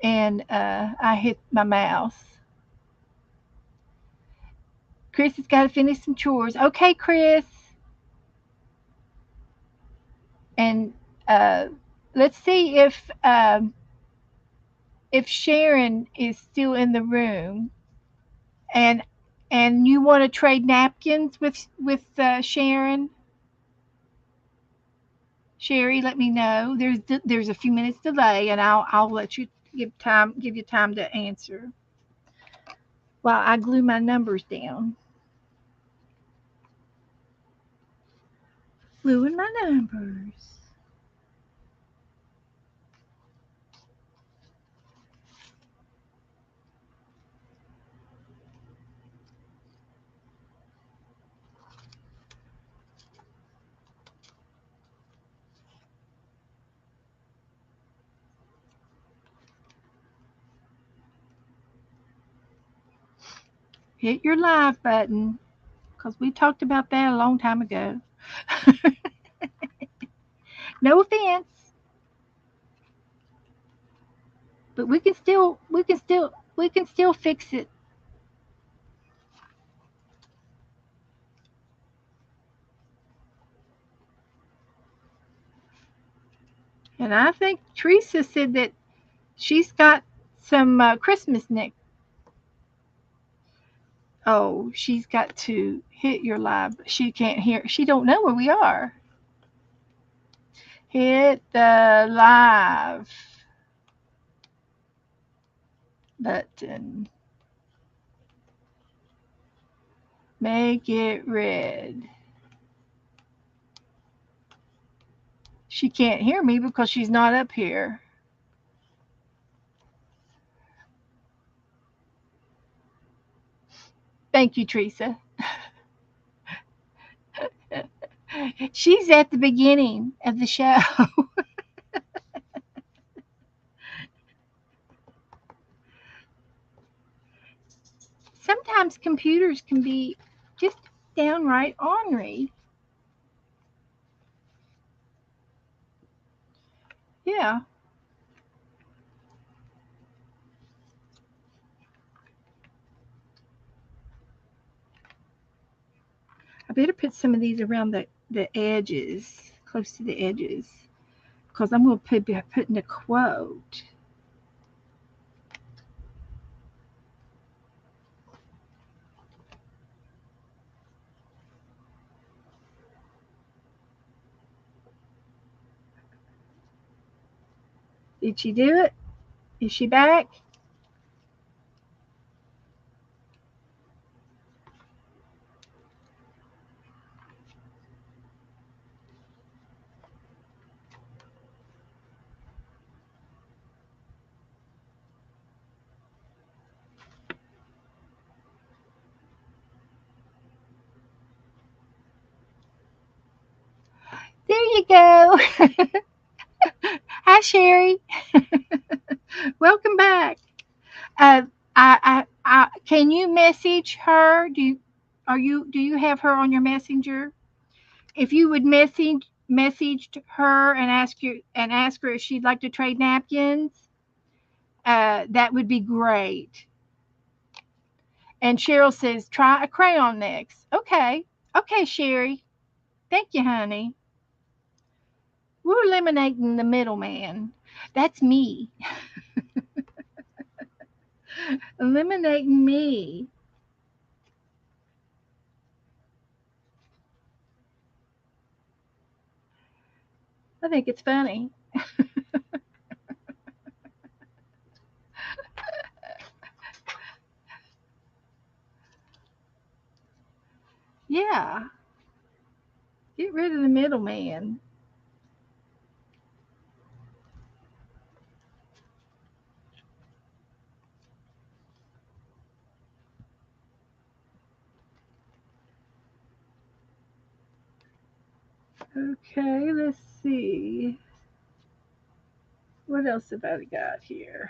and I hit my mouse. Chris has got to finish some chores. Okay, Chris, and uh, let's see if Sharon is still in the room, and you want to trade napkins with Sharon. Sherry, let me know. There's a few minutes delay, and I'll let you give you time to answer while I glue my numbers down. Gluing my numbers. Hit your live button because we talked about that a long time ago. No offense, but we can still fix it. And I think Teresa said that she's got some Christmas next. Oh, she's got to hit your live. She can't hear. She don't know where we are. Hit the live button. Make it red. She can't hear me because she's not up here. Thank you, Teresa. She's at the beginning of the show. Sometimes computers can be just downright ornery. Yeah. I better put some of these around the edges, close to the edges, because I'm going to be putting a quote. Did she do it? Is she back? There you go. Hi, Sherry. Welcome back. Uh, can you message her? Do you have her on your messenger? If you would message her and ask her if she'd like to trade napkins, that would be great. And Cheryl says, try a crayon next. Okay. Okay, Sherry. Thank you, honey. We're eliminating the middleman. That's me. Eliminating me. I think it's funny. Yeah. Get rid of the middleman. Okay, let's see. What else have I got here?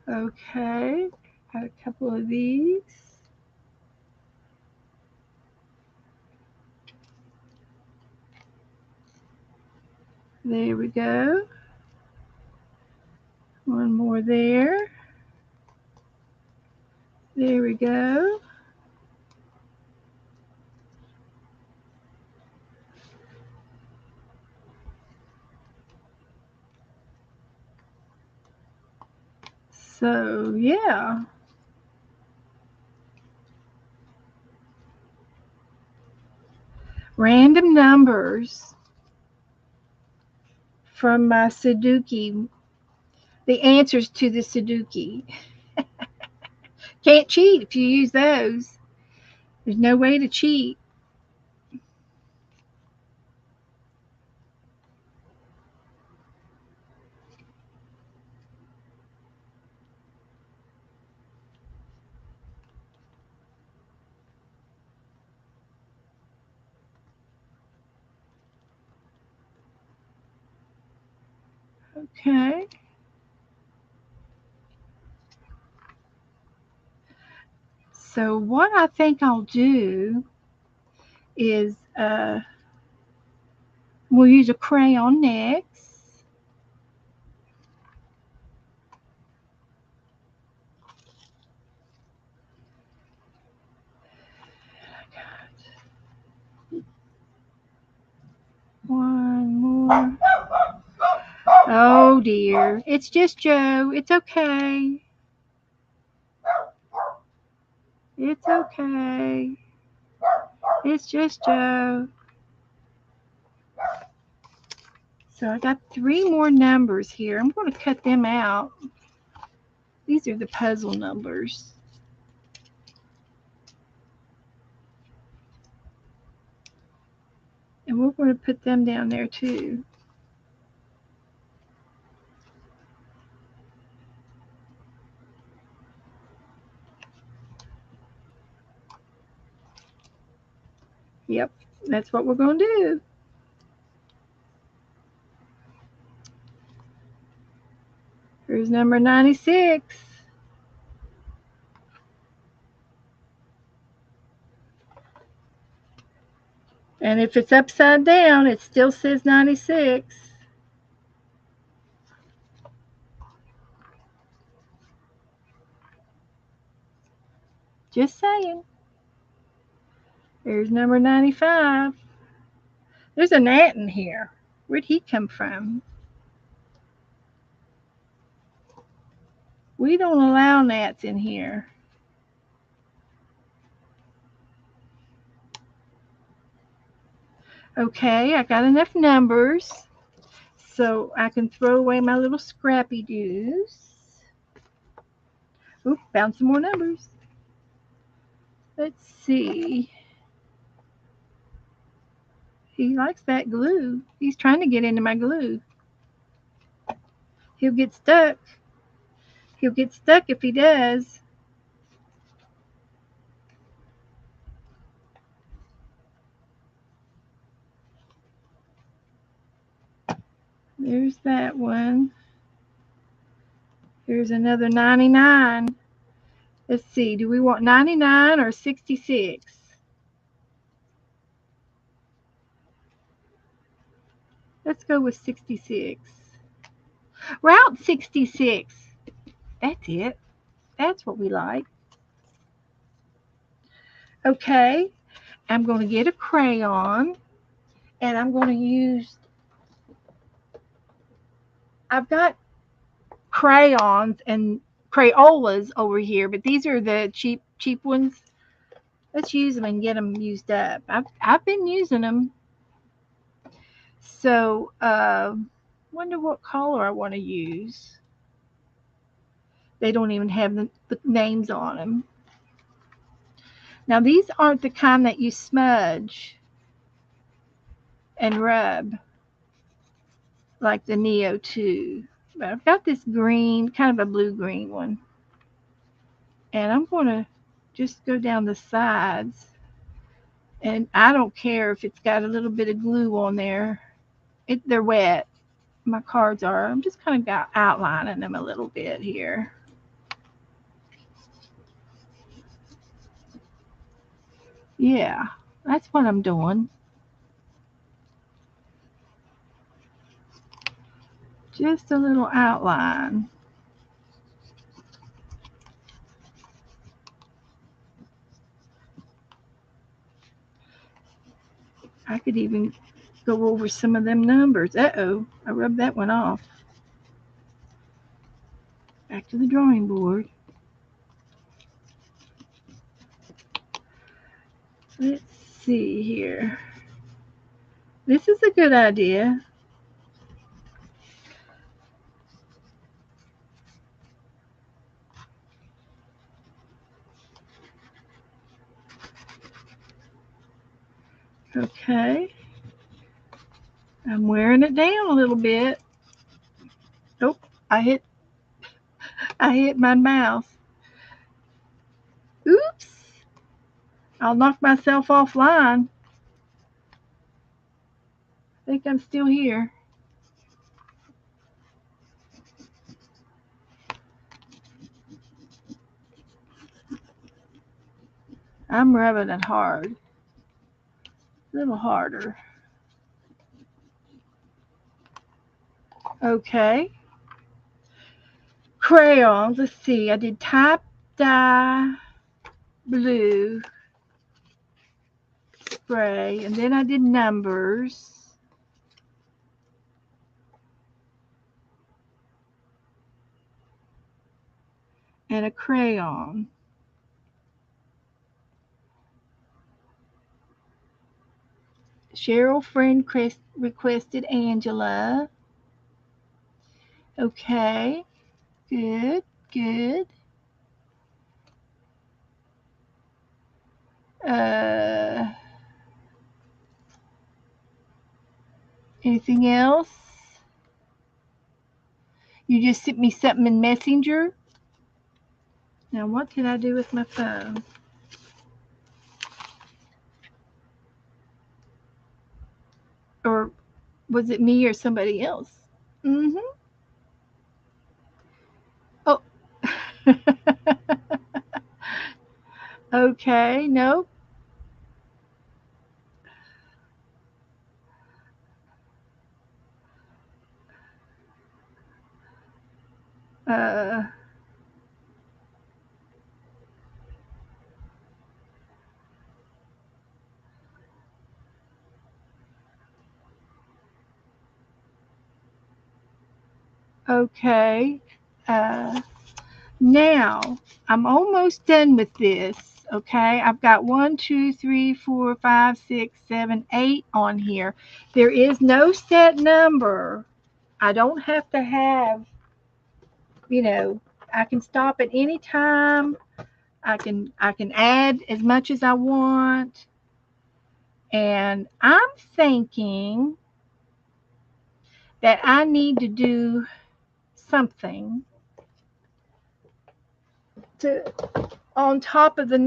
Okay, got a couple of these. There we go. One more there. There we go. So, yeah. Random numbers from my Sudoku. The answers to the Sudoku. Can't cheat if you use those. There's no way to cheat. Okay. So, what I think I'll do is we'll use a crayon next. One more. Oh dear. It's just Joe. It's okay. It's okay. It's just Joe. So I got three more numbers here. I'm going to cut them out. These are the puzzle numbers. And we're going to put them down there too. Yep, that's what we're going to do. Here's number 96. And if it's upside down, it still says 96. Just saying. Here's number 95. There's a gnat in here. Where'd he come from? We don't allow gnats in here. Okay, I got enough numbers so I can throw away my little scrappy doos. Oop, found some more numbers. Let's see. He likes that glue. He's trying to get into my glue. He'll get stuck. He'll get stuck if he does. There's that one. Here's another 99. Let's see. Do we want 99 or 66? Let's go with 66. Route 66. That's it. That's what we like. Okay. I'm going to get a crayon. And I'm going to use... I've got crayons and Crayolas over here, but these are the cheap ones. Let's use them and get them used up. I've been using them. So, wonder what color I want to use. They don't even have the names on them. Now, these aren't the kind that you smudge and rub like the Neo 2. But I've got this green, kind of a blue-green one. And I'm going to just go down the sides. And I don't care if it's got a little bit of glue on there. They're wet. My cards are. I'm just kind of outlining them a little bit here. Yeah, that's what I'm doing. Just a little outline. I could even go over some of them numbers. Uh-oh, I rubbed that one off. Back to the drawing board. Let's see here. This is a good idea. Okay. I'm wearing it down a little bit. Nope, I hit my mouse. Oops. I'll knock myself offline. I think I'm still here. I'm rubbing it hard. A little harder. Okay. Crayons. Let's see. I did type dye blue spray, and then I did numbers. And a crayon. Cheryl friend requested Angela. Okay. Good. Good. Anything else? You just sent me something in Messenger. Now, what did I do with my phone? Or was it me or somebody else? Mm-hmm. Oh. Okay, nope. Uh, okay. Uh, Now I'm almost done with this. Okay, I've got 1, 2, 3, 4, 5, 6, 7, 8 on here. There is no set number. I don't have to have, you know, I can stop at any time. I can add as much as I want. And I'm thinking that I need to do something to on top of the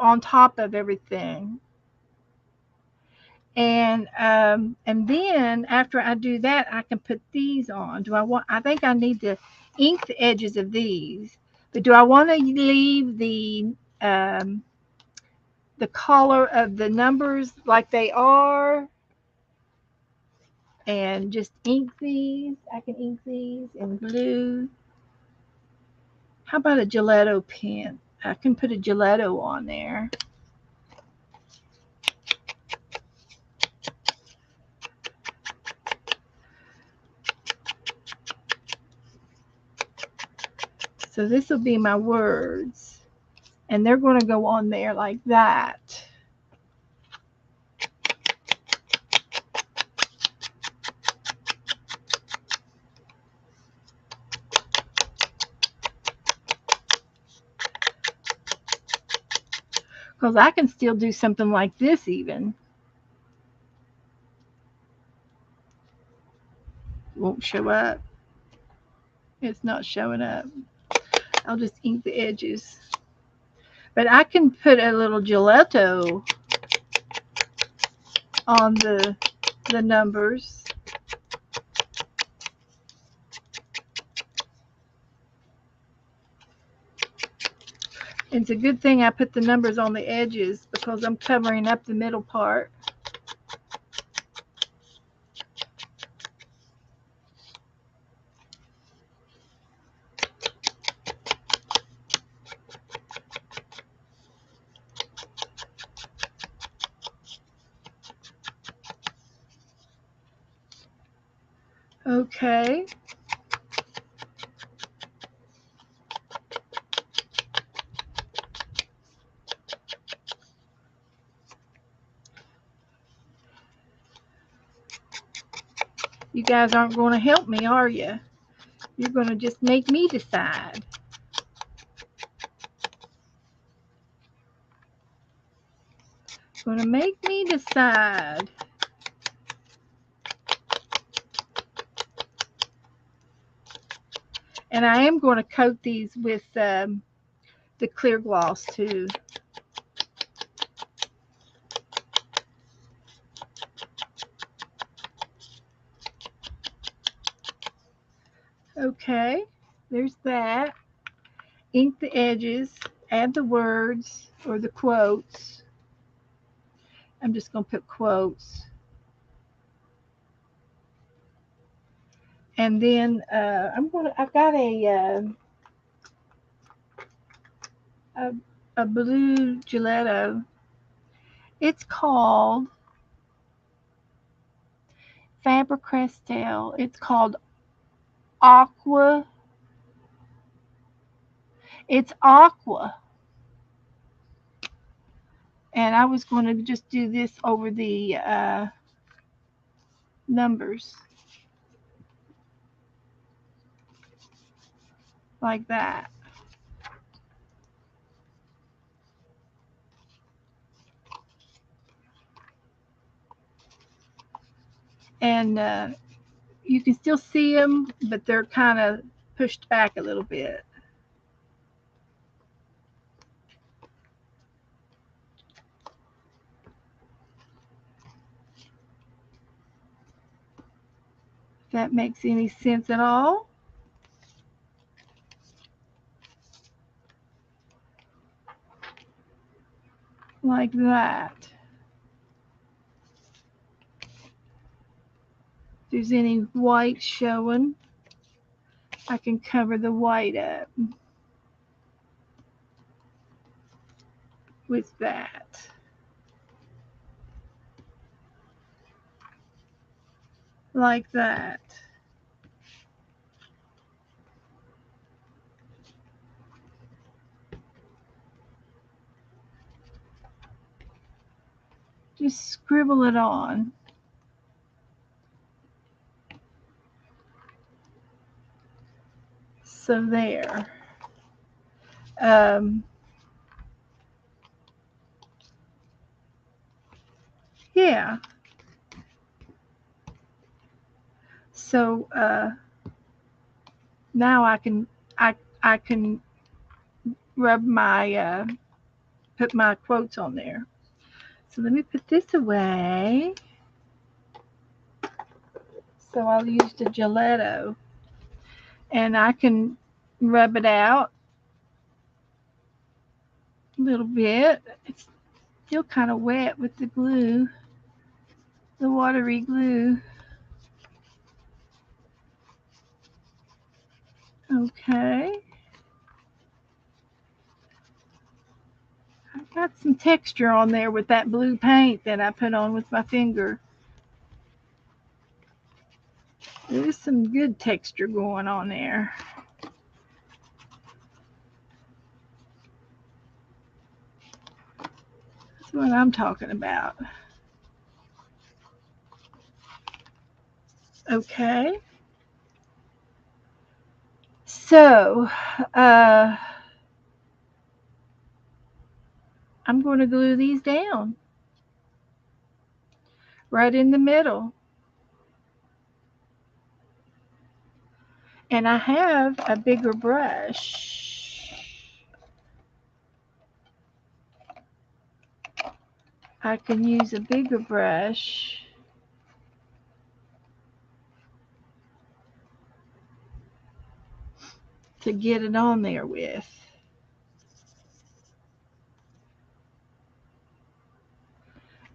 on top of everything. And then after I do that, I can put these on. I think I need to ink the edges of these, but do I want to leave um, the color of the numbers like they are and just ink these? I can ink these in blue. How about a gelato pen? I can put a gelato on there. So this will be my words, and they're going to go on there like that. Because I can still do something like this even. It won't show up. It's not showing up. I'll just ink the edges. But I can put a little gelato on the numbers. It's a good thing I put the numbers on the edges because I'm covering up the middle part. Okay. You guys aren't going to help me, are you? You're going to just make me decide. Going to make me decide. And I am going to coat these with the clear gloss too. Okay, there's that. Ink the edges, add the words or the quotes. I'm just going to put quotes. And then I've got a, a blue gelato. It's called Faber-Castell. It's called Aqua. It's Aqua. And I was going to just do this over the numbers like that. And you can still see them, but they're kind of pushed back a little bit. If that makes any sense at all. Like that. If there's any white showing, I can cover the white up with that. Like that. Just scribble it on. So there. Yeah. So now I can rub my put my quotes on there. So let me put this away. So I'll use the Gelato, and I can rub it out a little bit. It's still kind of wet with the glue, the watery glue. Okay. I got some texture on there with that blue paint that I put on with my finger. There's some good texture going on there. That's what I'm talking about. Okay. So, I'm going to glue these down right in the middle. And I have a bigger brush. I can use a bigger brush to get it on there with.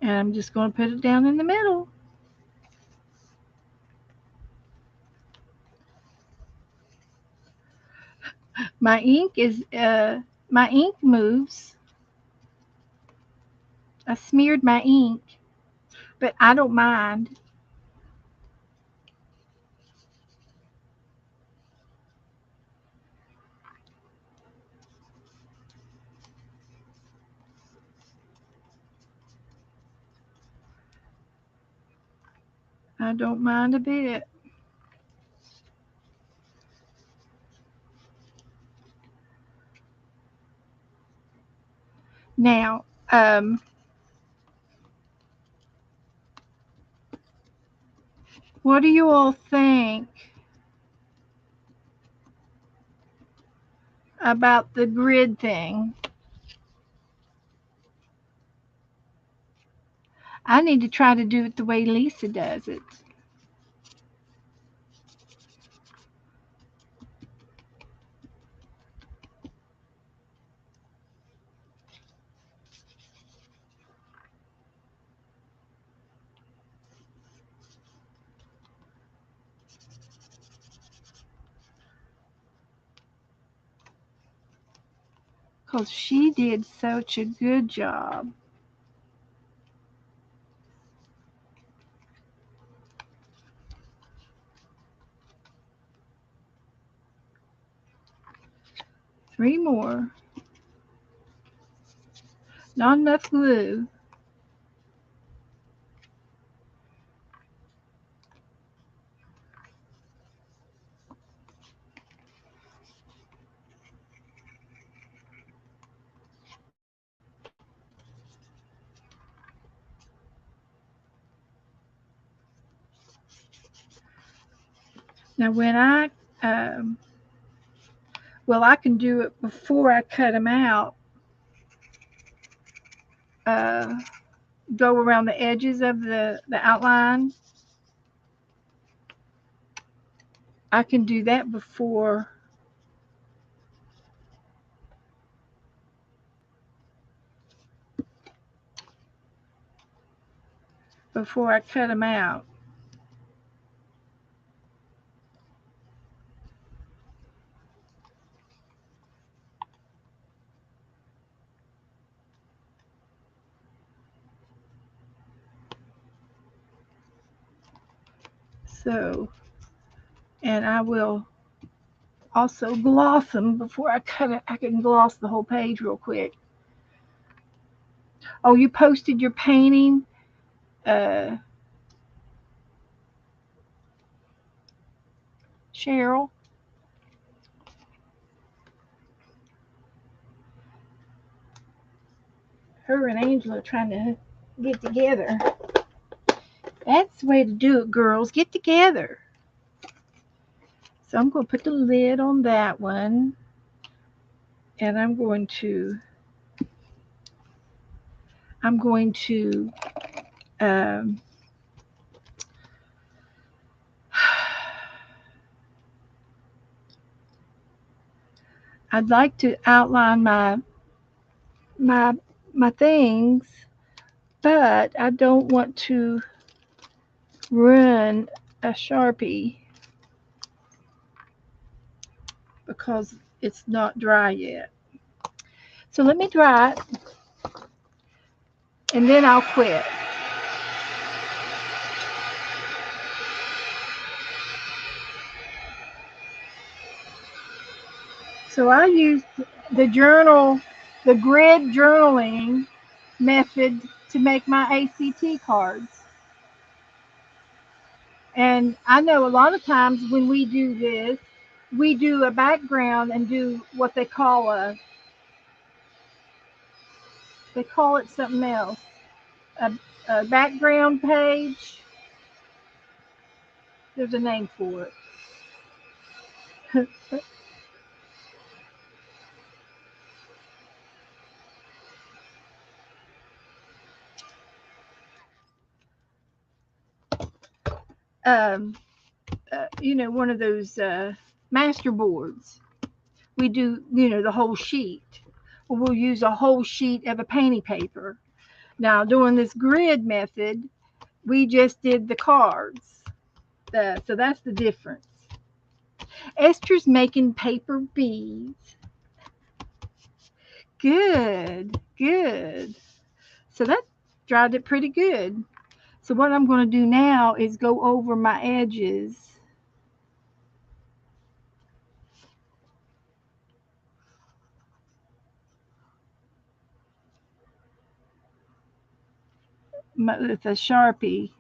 And I'm just going to put it down in the middle. My ink moves. I smeared my ink, but I don't mind. I don't mind a bit. Now, what do you all think about the grid thing? I need to try to do it the way Lisa does it. Because she did such a good job. Three more. Not enough glue. Now when I can do it before I cut them out. Go around the edges of the outline. I can do that before I cut them out. So, and I will also gloss them before I cut it. I can gloss the whole page real quick. Oh, you posted your painting, uh, Cheryl? Her and Angela are trying to get together. That's the way to do it, girls. Get together. So I'm going to put the lid on that one, and I'm going to um, I'd like to outline my my things, but I don't want to run a Sharpie because it's not dry yet. So let me dry it, and then I'll quit. So I used the grid journaling method to make my ACT cards. And I know a lot of times when we do this, we do a background and do what they call it something else, a, a background page. There's a name for it. um, one of those master boards. We do, the whole sheet. Or we'll use a whole sheet of a painting paper. Now, doing this grid method, we just did the cards. So that's the difference. Esther's making paper beads. Good, good. So that dried it pretty good. So what I'm going to do now is go over my edges. With a Sharpie.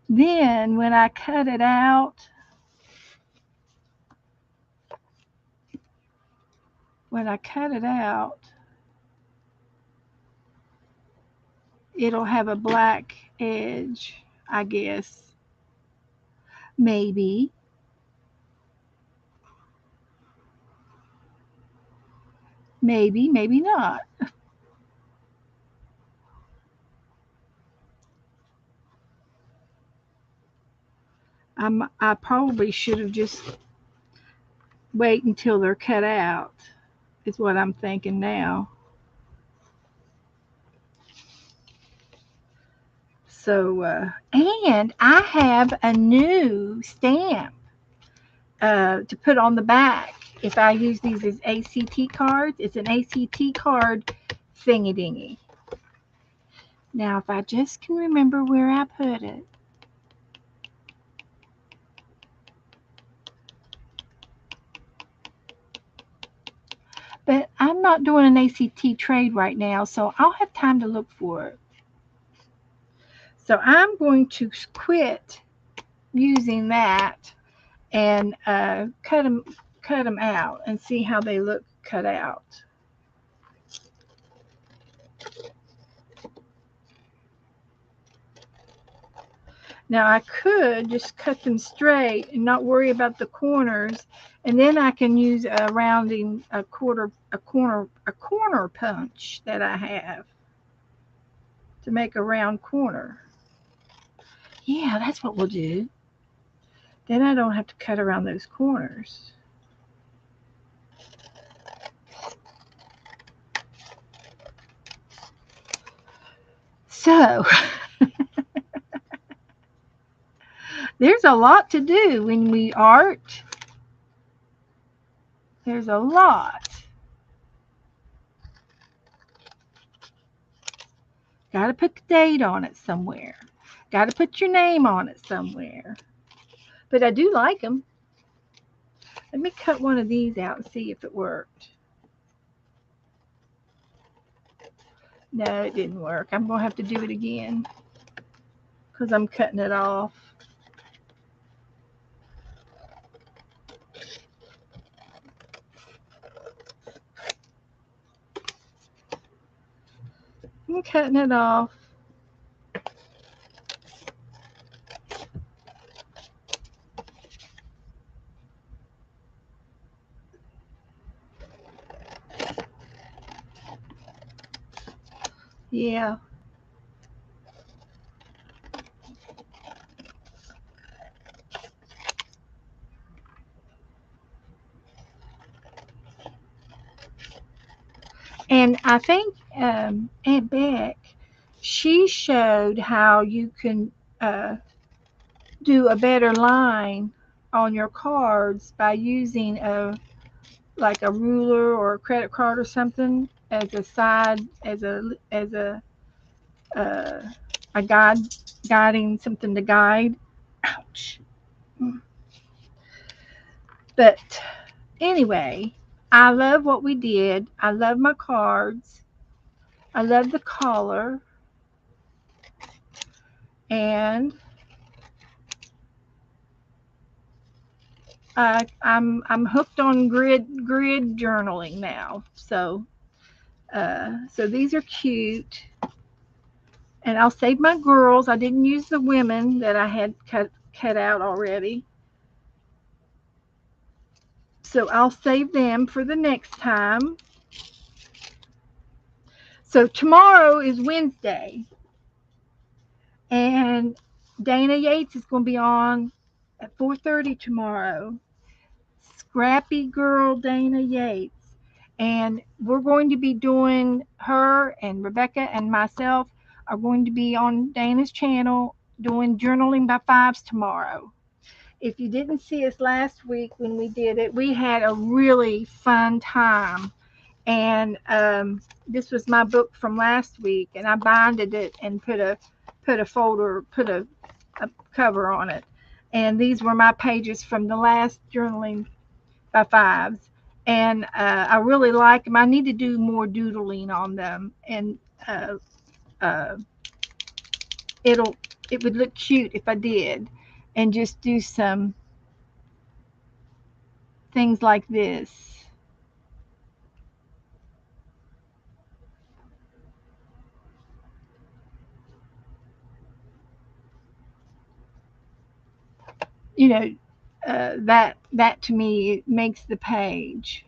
Then when I cut it out, it'll have a black edge, I guess. Maybe. Maybe not. I probably should have just wait until they're cut out. Is what I'm thinking now. So, and I have a new stamp to put on the back. If I use these as ACT cards, it's an ACT card thingy dingy. Now, if I just can remember where I put it. But I'm not doing an ACT trade right now, so I'll have time to look for it. So I'm going to quit using that and cut them out and see how they look cut out. Now I could just cut them straight and not worry about the corners, and then I can use a rounding a corner punch that I have to make a round corner. Yeah, that's what we'll do. Then I don't have to cut around those corners. So there's a lot to do when we art. There's a lot. Got to put the date on it somewhere. Got to put your name on it somewhere. But I do like them. Let me cut one of these out and see if it worked. No, it didn't work. I'm going to have to do it again because I'm cutting it off. I'm cutting it off. Yeah. And I think Aunt Beck, she showed how you can do a better line on your cards by using like a ruler or a credit card or something as a side uh, a guiding something to guide. Ouch. But anyway, I love what we did. I love my cards. I love the color, and I'm hooked on grid journaling now. So these are cute, and I'll save my girls. I didn't use the women that I had cut out already, so I'll save them for the next time. So tomorrow is Wednesday, and Dana Yates is going to be on at 4:30 tomorrow. Scrappy girl Dana Yates, and we're going to be doing, her and Rebecca and myself are going to be on Dana's channel doing journaling by fives tomorrow. If you didn't see us last week when we did it, we had a really fun time. And this was my book from last week, and I binded it and put a cover on it. And these were my pages from the last journaling by fives, and I really like them. I need to do more doodling on them, and uh, uh, it'll it would look cute if I did, and just do some things like this. You know, that to me makes the page.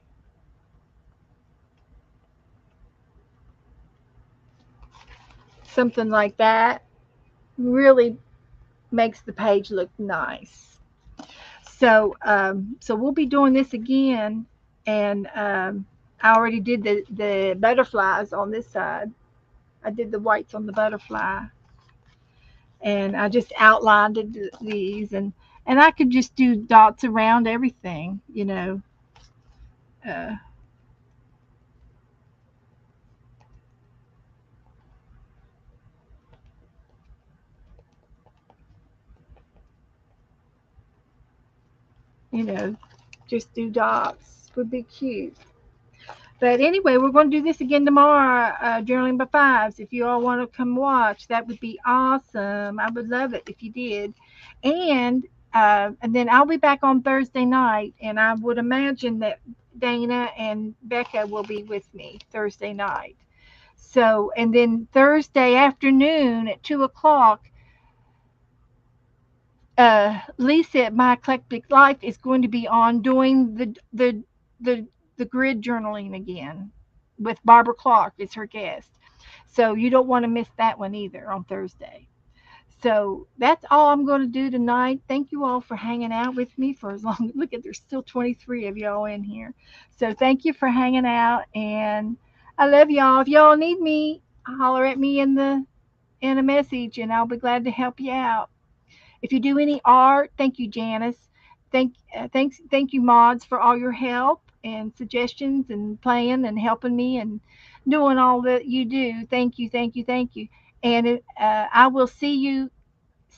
Something like that really makes the page look nice. So we'll be doing this again, and I already did the butterflies on this side. I did the whites on the butterfly, and I just outlined these, and I could just do dots around everything, uh, you know, just do dots would be cute. But anyway, we're going to do this again tomorrow, journaling by fives. If you all want to come watch, that would be awesome. I would love it if you did. And then I'll be back on Thursday night, and I would imagine that Dana and Becca will be with me Thursday night. So, and then Thursday afternoon at 2 o'clock, Lisa at My Eclectic Life is going to be on doing the grid journaling again with Barbara Clark as her guest. So you don't want to miss that one either on Thursday. So that's all I'm going to do tonight. Thank you all for hanging out with me for as long. Look at there's still 23 of y'all in here. So thank you for hanging out, and I love y'all. If y'all need me, holler at me in a message, and I'll be glad to help you out. If you do any art, thank you, Janice. Thank you, mods, for all your help and suggestions and playing and helping me and doing all that you do. Thank you, thank you, thank you. And I will see you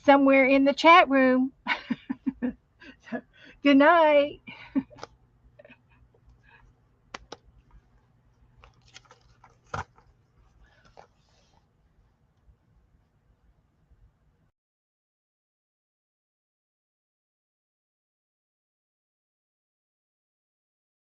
somewhere in the chat room. Good night.